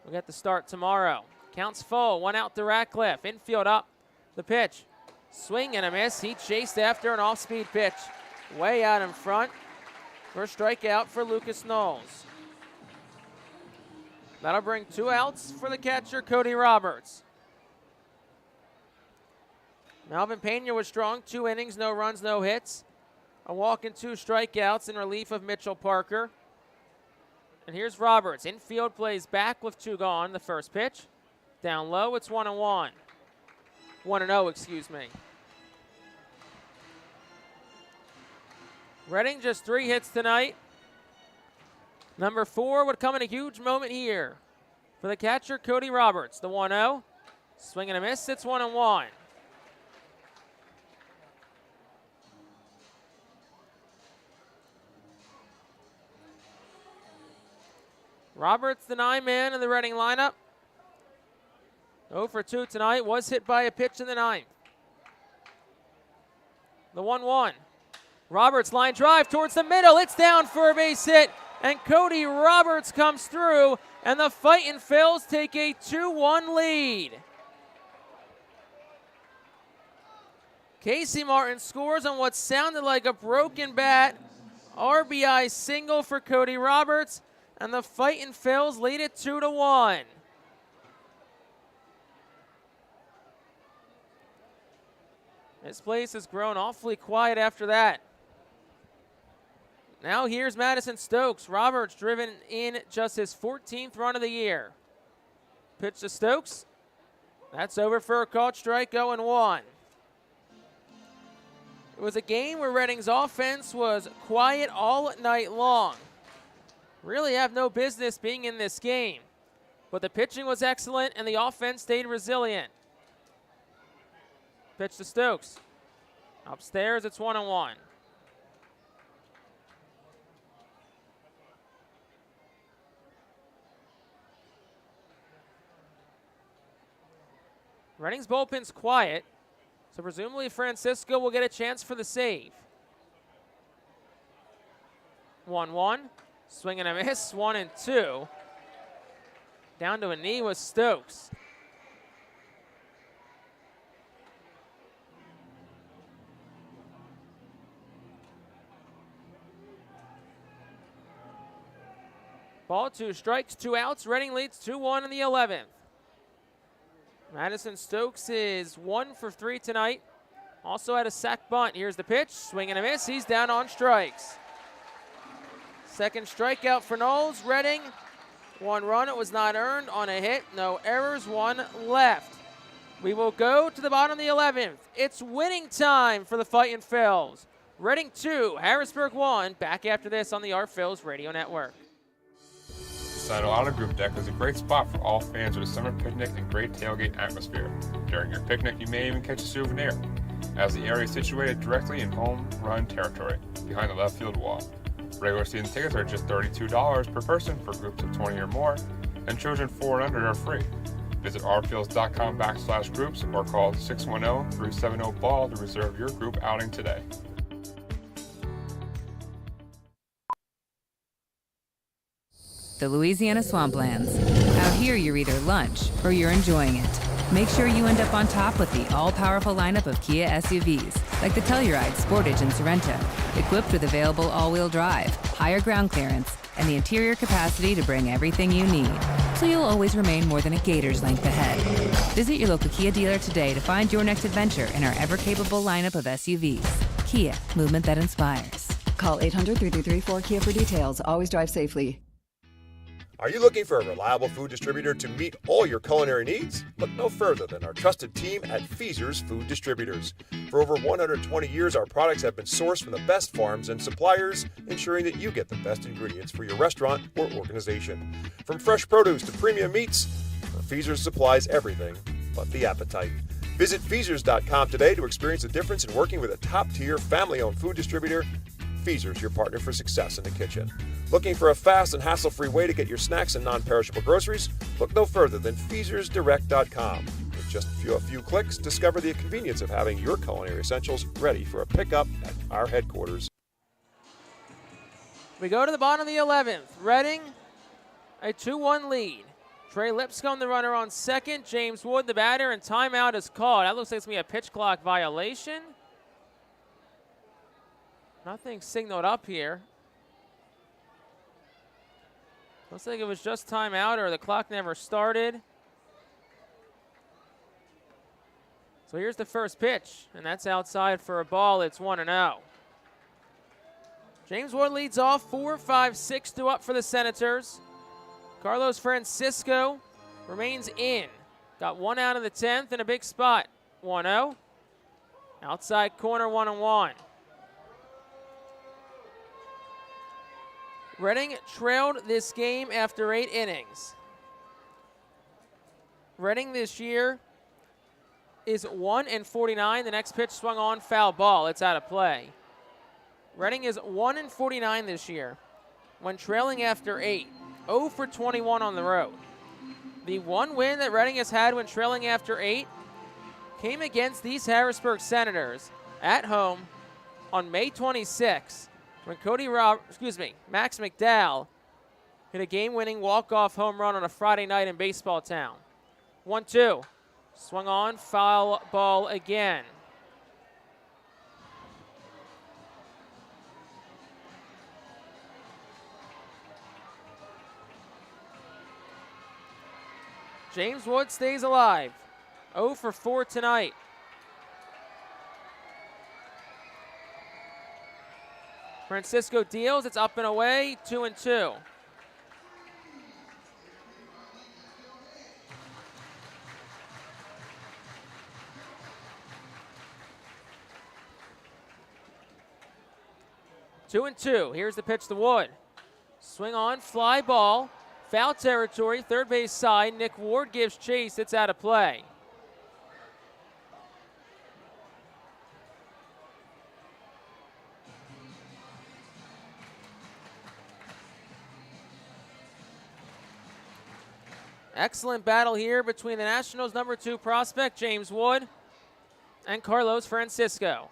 We'll get the start tomorrow. Counts full, 1 out to Ratcliffe. Infield up, the pitch. Swing and a miss. He chased after an off-speed pitch. Way out in front. First strikeout for Lucas Knowles. That'll bring 2 outs for the catcher, Cody Roberts. Melvin Pena was strong, 2 innings, no runs, no hits. A walk and 2 strikeouts in relief of Mitchell Parker. And here's Roberts. Infield plays back with 2 gone. The first pitch. Down low, it's 1-1. 1-0, excuse me. Reading just 3 hits tonight. Number 4 would come in a huge moment here for the catcher, Cody Roberts. The 1-0. Swing and a miss, it's 1-1. Roberts, the 9-man in the Reading lineup. 0 for 2 tonight, was hit by a pitch in the ninth. The 1-1. Roberts line drive towards the middle. It's down for a base hit, and Cody Roberts comes through, and the Fightin' Phils take a 2-1 lead. Casey Martin scores on what sounded like a broken bat. RBI single for Cody Roberts, and the Fightin' Phils lead it 2-1. This place has grown awfully quiet after that. Now here's Madison Stokes. Roberts driven in just his 14th run of the year. Pitch to Stokes. That's over for a called strike, 0-1. It was a game where Reading's offense was quiet all night long. Really have no business being in this game. But the pitching was excellent and the offense stayed resilient. Pitch to Stokes. Upstairs, it's 1-1. Reading's bullpen's quiet, so presumably Francisco will get a chance for the save. 1-1. Swing and a miss, 1-2. Down to a knee with Stokes. Ball, 2 strikes, 2 outs. Reading leads 2-1 in the 11th. Madison Stokes is 1 for 3 tonight. Also had a sac bunt. Here's the pitch. Swing and a miss. He's down on strikes. Second strikeout for Knowles. Reading, 1 run. It was not earned on a hit. No errors. 1 left. We will go to the bottom of the 11th. It's winning time for the Fightin' Phils. Reading 2, Harrisburg 1. Back after this on the Our Phils Radio Network. Side Auto Group Deck is a great spot for all fans of a summer picnic and great tailgate atmosphere. During your picnic, you may even catch a souvenir, as the area is situated directly in home run territory, behind the left field wall. Regular season tickets are just $32 per person for groups of 20 or more, and children 4 and under are free. Visit rphils.com/groups or call 610-370-BALL to reserve your group outing today. The Louisiana Swamplands. Out here, you're either lunch or you're enjoying it. Make sure you end up on top with the all-powerful lineup of Kia SUVs, like the Telluride, Sportage, and Sorento, equipped with available all-wheel drive, higher ground clearance, and the interior capacity to bring everything you need, so you'll always remain more than a gator's length ahead. Visit your local Kia dealer today to find your next adventure in our ever-capable lineup of SUVs. Kia, movement that inspires. Call 800-3334-KIA for details. Always drive safely. Are you looking for a reliable food distributor to meet all your culinary needs? Look no further than our trusted team at Feaser's Food Distributors. For over 120 years, our products have been sourced from the best farms and suppliers, ensuring that you get the best ingredients for your restaurant or organization. From fresh produce to premium meats, Feaser's supplies everything but the appetite. Visit Feasers.com today to experience the difference in working with a top-tier family-owned food distributor. Feaser's, your partner for success in the kitchen. Looking for a fast and hassle-free way to get your snacks and non-perishable groceries? Look no further than FeasersDirect.com. With just a few clicks, discover the convenience of having your culinary essentials ready for a pickup at our headquarters. We go to the bottom of the 11th. Reading, a 2-1 lead. Trey Lipscomb, the runner on second. James Wood, the batter, and timeout is called. That looks like it's going to be a pitch clock violation. Nothing signaled up here. Looks like it was just timeout or the clock never started. So here's the first pitch, and that's outside for a ball. It's 1-0. James Wood leads off 4-5-6 up for the Senators. Carlos Francisco remains in. Got 1 out of the 10th in a big spot. 1-0. Outside corner, 1-1. Reading trailed this game after 8 innings. Reading this year is 1-49. The next pitch swung on, foul ball. It's out of play. Reading is 1-49 this year when trailing after 8. 0 for 21 on the road. The one win that Reading has had when trailing after 8 came against these Harrisburg Senators at home on May 26th. When Max McDowell hit a game-winning walk-off home run on a Friday night in Baseball Town. 1-2. Swung on, foul ball again. James Wood stays alive. 0 for 4 tonight. Francisco deals. It's up and away. 2-2. Two and two. Here's the pitch to Wood. Swing on, fly ball. Foul territory, third base side. Nick Ward gives chase. It's out of play. Excellent battle here between the Nationals' number 2 prospect, James Wood, and Carlos Francisco.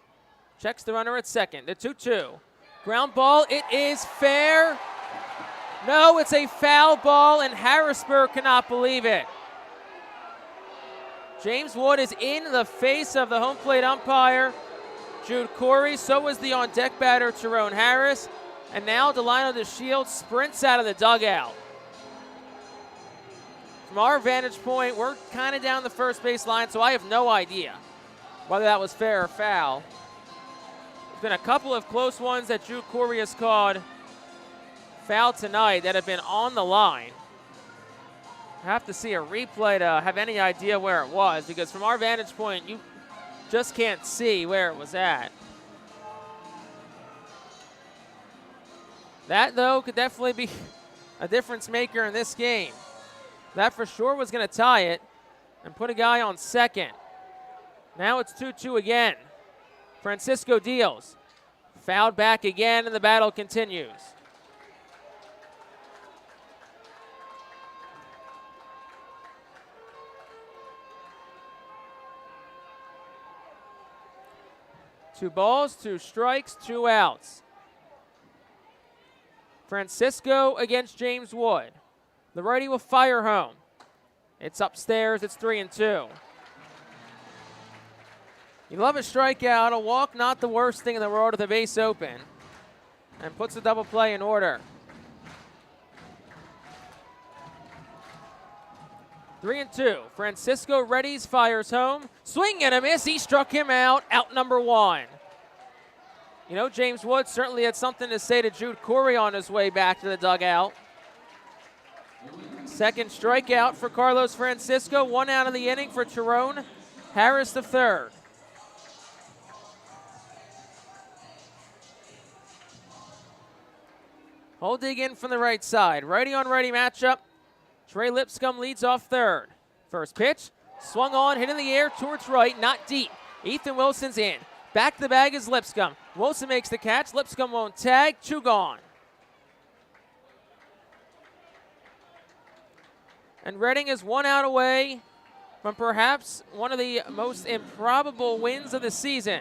Checks the runner at second. The 2-2. Ground ball, it is fair. No, it's a foul ball, and Harrisburg cannot believe it. James Wood is in the face of the home plate umpire, Jude Corey. So was the on-deck batter, Tyrone Harris. And now Delino DeShields sprints out of the dugout. From our vantage point, we're kind of down the first base line, so I have no idea whether that was fair or foul. There's been a couple of close ones that Jude Corey has called foul tonight that have been on the line. I have to see a replay to have any idea where it was, because from our vantage point, you just can't see where it was at. That, though, could definitely be a difference maker in this game. That for sure was going to tie it and put a guy on second. Now it's 2-2 again. Francisco deals. Fouled back again, and the battle continues. Two balls, 2 strikes, 2 outs. Francisco against James Wood. The righty will fire home. It's upstairs. It's 3-2. You love a strikeout. A walk, not the worst thing in the world with the base open. And puts the double play in order. 3-2. Francisco readies, fires home. Swing and a miss. He struck him out. Out number 1. You know, James Wood certainly had something to say to Jude Corey on his way back to the dugout. Second strikeout for Carlos Francisco. 1 out of the inning for Tyrone Harris III. Holding in from the right side. Righty on righty matchup. Trey Lipscomb leads off third. First pitch, swung on, hit in the air towards right, not deep. Ethan Wilson's in. Back to the bag is Lipscomb. Wilson makes the catch. Lipscomb won't tag. 2 gone. And Reading is 1 out away from perhaps one of the most improbable wins of the season.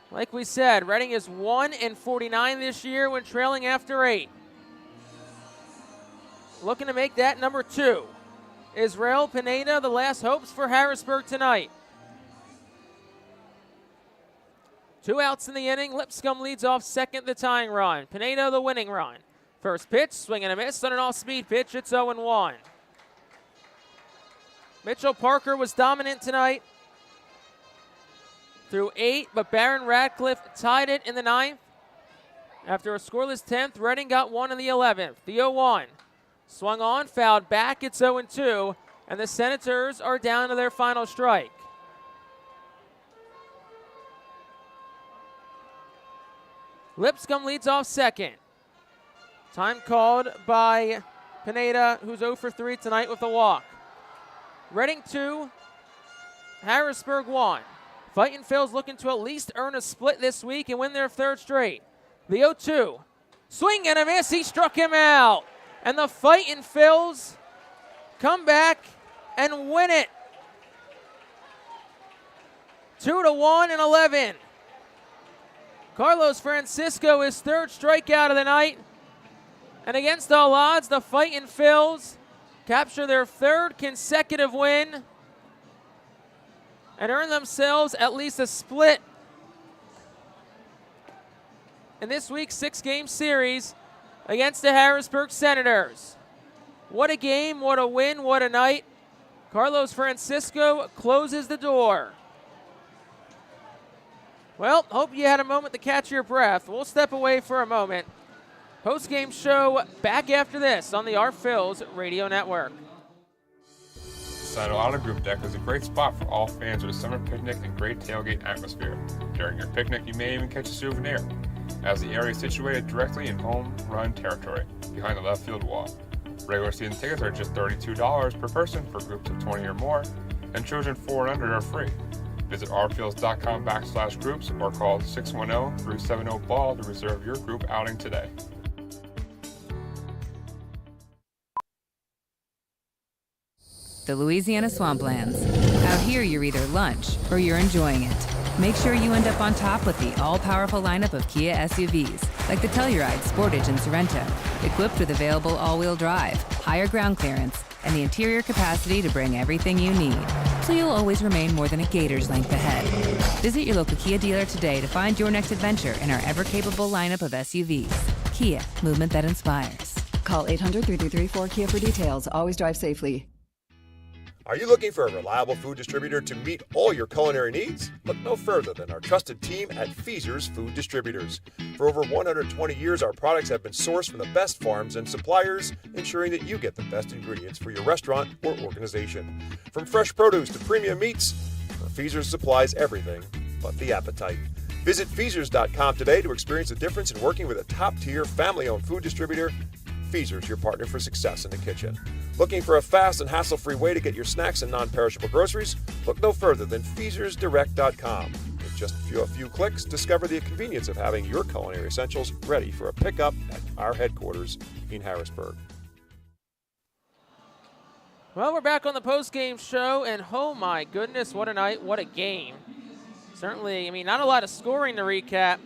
Like we said, Reading is 1-49 this year when trailing after 8. Looking to make that number 2. Israel Pineda, the last hopes for Harrisburg tonight. 2 outs in the inning. Lipscomb leads off second, the tying run. Pineda, the winning run. First pitch, swing and a miss on an off-speed pitch. It's 0-1. Mitchell Parker was dominant tonight through 8, but Barron Radcliffe tied it in the 9th. After a scoreless 10th, Reading got 1 in the 11th. The 0-1. Swung on, fouled back. It's 0-2, and the Senators are down to their final strike. Lipscomb leads off second. Time called by Pineda, who's 0 for 3 tonight with a walk. Reading 2, Harrisburg 1. Fightin Phil's looking to at least earn a split this week and win their 3rd straight. The 0-2. Swing and a miss. He struck him out. And the Fightin Phils come back and win it. 2-1 in 11. Carlos Francisco, his 3rd strikeout of the night. And against all odds, the Fightin Phils capture their 3rd consecutive win and earn themselves at least a split in this week's 6-game series against the Harrisburg Senators. What a game, what a win, what a night. Carlos Francisco closes the door. Well, hope you had a moment to catch your breath. We'll step away for a moment. Post-game show back after this on the Our Phils Radio Network. Santa Auto Group Deck is a great spot for all fans of a summer picnic and great tailgate atmosphere. During your picnic, you may even catch a souvenir, as the area is situated directly in home-run territory, behind the left field wall. Regular season tickets are just $32 per person for groups of 20 or more, and children 4 and under are free. Visit rphils.com/groups or call 610-370-BALL to reserve your group outing today. The Louisiana Swamplands. Out here, you're either lunch or you're enjoying it. Make sure you end up on top with the all-powerful lineup of Kia SUVs, like the Telluride, Sportage, and Sorento, equipped with available all-wheel drive, higher ground clearance, and the interior capacity to bring everything you need, so you'll always remain more than a gator's length ahead. Visit your local Kia dealer today to find your next adventure in our ever-capable lineup of SUVs. Kia, movement that inspires. Call 800-3334-KIA for details. Always drive safely. Are you looking for a reliable food distributor to meet all your culinary needs? Look no further than our trusted team at Feaser's Food Distributors. For over 120 years, our products have been sourced from the best farms and suppliers, ensuring that you get the best ingredients for your restaurant or organization. From fresh produce to premium meats, Feaser's supplies everything but the appetite. Visit Feasers.com today to experience the difference in working with a top-tier, family-owned food distributor. Feaser's, your partner for success in the kitchen. Looking for a fast and hassle-free way to get your snacks and non-perishable groceries? Look no further than FeasersDirect.com. With just a few clicks, discover the convenience of having your culinary essentials ready for a pickup at our headquarters in Harrisburg. Well, we're back on the post-game show, and oh my goodness, what a night, what a game. Certainly, I mean, not a lot of scoring to recap,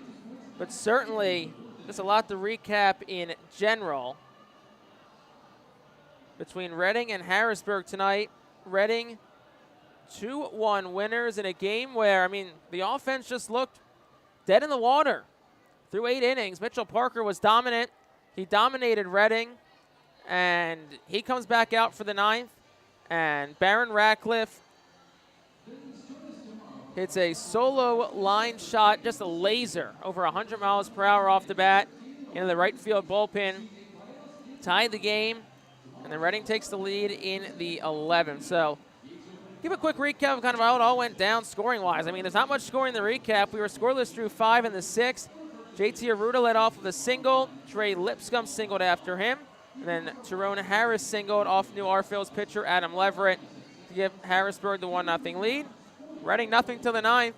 but certainly there's a lot to recap in general. Between Reading and Harrisburg tonight, Reading 2-1 winners in a game where, I mean, the offense just looked dead in the water through 8 innings. Mitchell Parker was dominant. He dominated Reading, and he comes back out for the 9th, and Barron Ratcliffe hits a solo line shot, just a laser, over 100 miles per hour off the bat into the right field bullpen. Tied the game. And then Reading takes the lead in the 11th. So give a quick recap of kind of how it all went down scoring-wise. I mean, there's not much scoring in the recap. We were scoreless through 5 in the 6th. JT Arruda led off with a single. Trey Lipscomb singled after him. And then Tyrone Harris singled off new Our Phils pitcher Adam Leverett to give Harrisburg the 1-0 lead. Reading nothing till the 9th.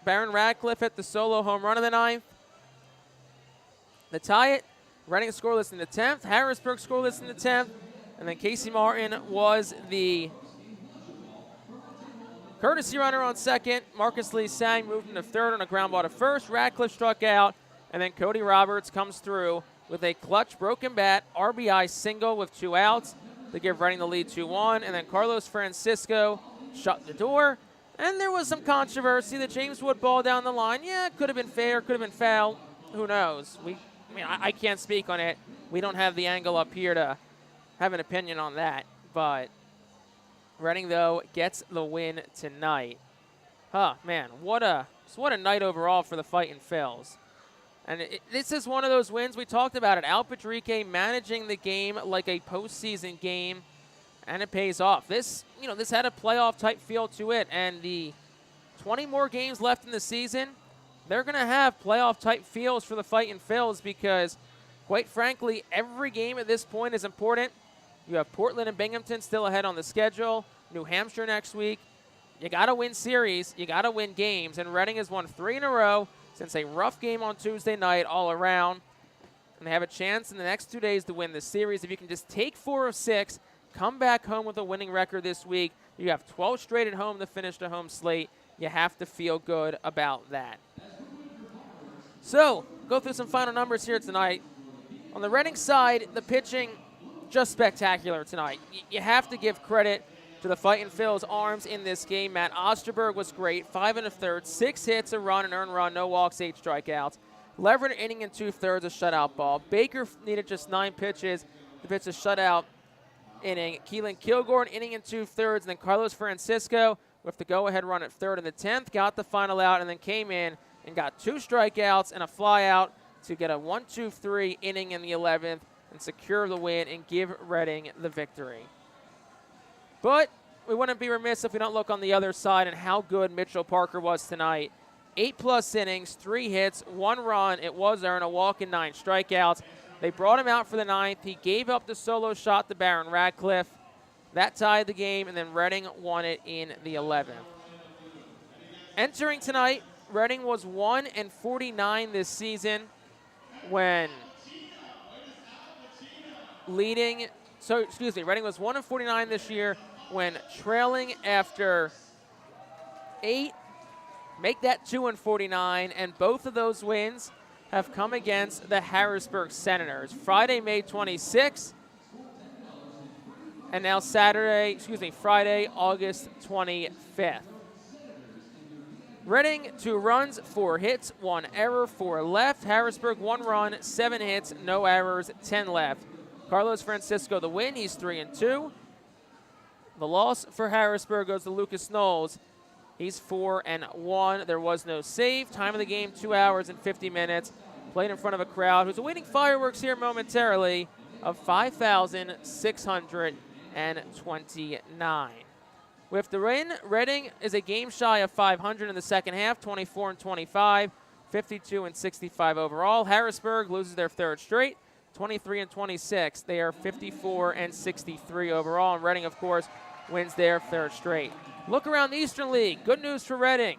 Barron Ratcliffe hit the solo home run of the 9th. To tie it, Reading scoreless in the 10th. Harrisburg scoreless in the 10th. And then Casey Martin was the courtesy runner on second. Marcus Lee Sang moved into third on a ground ball to first. Ratcliffe struck out. And then Cody Roberts comes through with a clutch broken bat RBI single with 2 outs to give Reading the lead 2-1. And then Carlos Francisco shut the door. And there was some controversy. The James Wood ball down the line. Yeah, it could have been fair, could have been foul. Who knows? I can't speak on it. We don't have the angle up here to have an opinion on that. But Reading, though, gets the win tonight. Man, what a night overall for the Fightin Phils. And this is one of those wins. We talked about it. Al Patrique managing the game like a postseason game, and it pays off. This had a playoff-type feel to it, and the 20 more games left in the season, they're going to have playoff-type feels for the Fightin Phils because, quite frankly, every game at this point is important. You have Portland and Binghamton still ahead on the schedule, New Hampshire next week. You got to win series. You got to win games, and Reading has won 3 in a row since a rough game on Tuesday night all around. And they have a chance in the next 2 days to win the series. If you can just take 4 of 6, come back home with a winning record this week, you have 12 straight at home to finish the home slate. You have to feel good about that. So, go through some final numbers here tonight. On the Reading side, the pitching, just spectacular tonight. You have to give credit to the Fightin Phils' arms in this game. Matt Osterberg was great, 5 1/3, 6 hits, a run, an earned run, no walks, 8 strikeouts. Leverett inning and 2/3, a shutout ball. Baker needed just 9 pitches to pitch a shutout inning. Keelan Kilgore, an inning and 2/3, and then Carlos Francisco with the go-ahead run at third in the 10th, got the final out, and then came in and got 2 strikeouts and a flyout to get a 1-2-3 inning in the 11th and secure the win and give Reading the victory. But we wouldn't be remiss if we don't look on the other side and how good Mitchell Parker was tonight. 8+ innings, 3 hits, 1 run. It was earned, a walk and 9 strikeouts. They brought him out for the 9th. He gave up the solo shot to Barron Radcliffe. That tied the game, and then Reading won it in the 11th. Entering tonight, Reading was 1-49 this season when Reading was 1-49 this year when trailing after 8. Make that 2-49, and both of those wins have come against the Harrisburg Senators. Friday, May 26th, and now Friday, August 25th. Reading 2 runs, 4 hits, 1 error, 4 left. Harrisburg 1 run, 7 hits, no errors, 10 left. Carlos Francisco the win, he's 3-2. The loss for Harrisburg goes to Lucas Knowles. He's 4-1. There was no save. Time of the game, 2 hours and 50 minutes. Played in front of a crowd who's awaiting fireworks here momentarily of 5,629. With the win, Reading is a game shy of 500 in the second half, 24-25, 52-65 overall. Harrisburg loses their 3rd straight, 23-26. They are 54-63 overall. And Reading, of course, wins their 3rd straight. Look around the Eastern League. Good news for Reading.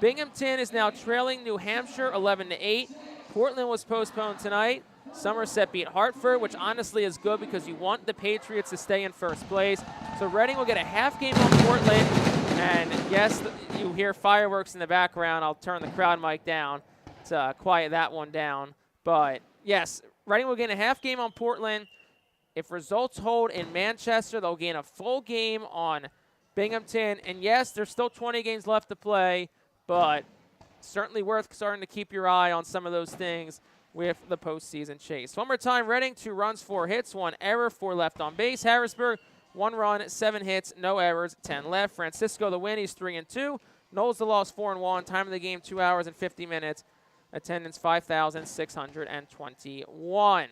Binghamton is now trailing New Hampshire 11-8. Portland was postponed tonight. Somerset beat Hartford, which honestly is good because you want the Patriots to stay in first place. So Reading will get a half game on Portland. And yes, you hear fireworks in the background. I'll turn the crowd mic down to quiet that one down. But yes, Reading will gain a half game on Portland. If results hold in Manchester, they'll gain a full game on Binghamton. And yes, there's still 20 games left to play, but certainly worth starting to keep your eye on some of those things with the postseason chase. One more time, Reading, 2 runs, 4 hits, 1 error, 4 left on base. Harrisburg, 1 run, 7 hits, no errors, 10 left. Francisco the win, he's 3-2. Knowles the loss, 4-1. Time of the game, 2 hours and 50 minutes. Attendance, 5,621.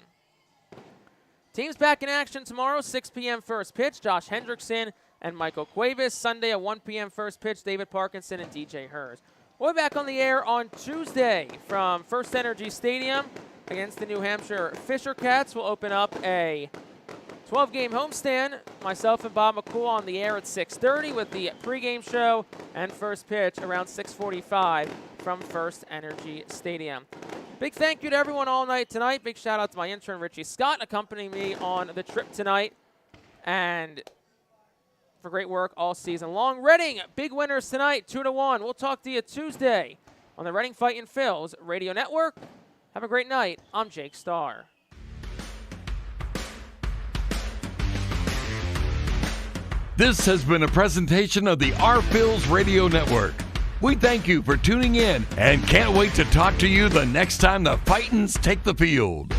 Teams back in action tomorrow, 6 p.m. first pitch. Josh Hendrickson and Michael Cuevas. Sunday at 1 p.m. first pitch, David Parkinson and DJ Hers. We'll be back on the air on Tuesday from First Energy Stadium against the New Hampshire Fisher Cats. We'll open up a 12-game homestand. Myself and Bob McCool on the air at 6:30 with the pregame show and first pitch around 6:45 from First Energy Stadium. Big thank you to everyone all night tonight. Big shout out to my intern, Richie Scott, accompanying me on the trip tonight. And for great work all season long. Reading, big winners tonight, 2-1. We'll talk to you Tuesday on the Reading Fightin' Phils Radio Network. Have a great night. I'm Jake Starr. This has been a presentation of the Our Phils Radio Network. We thank you for tuning in and can't wait to talk to you the next time the Fightins take the field.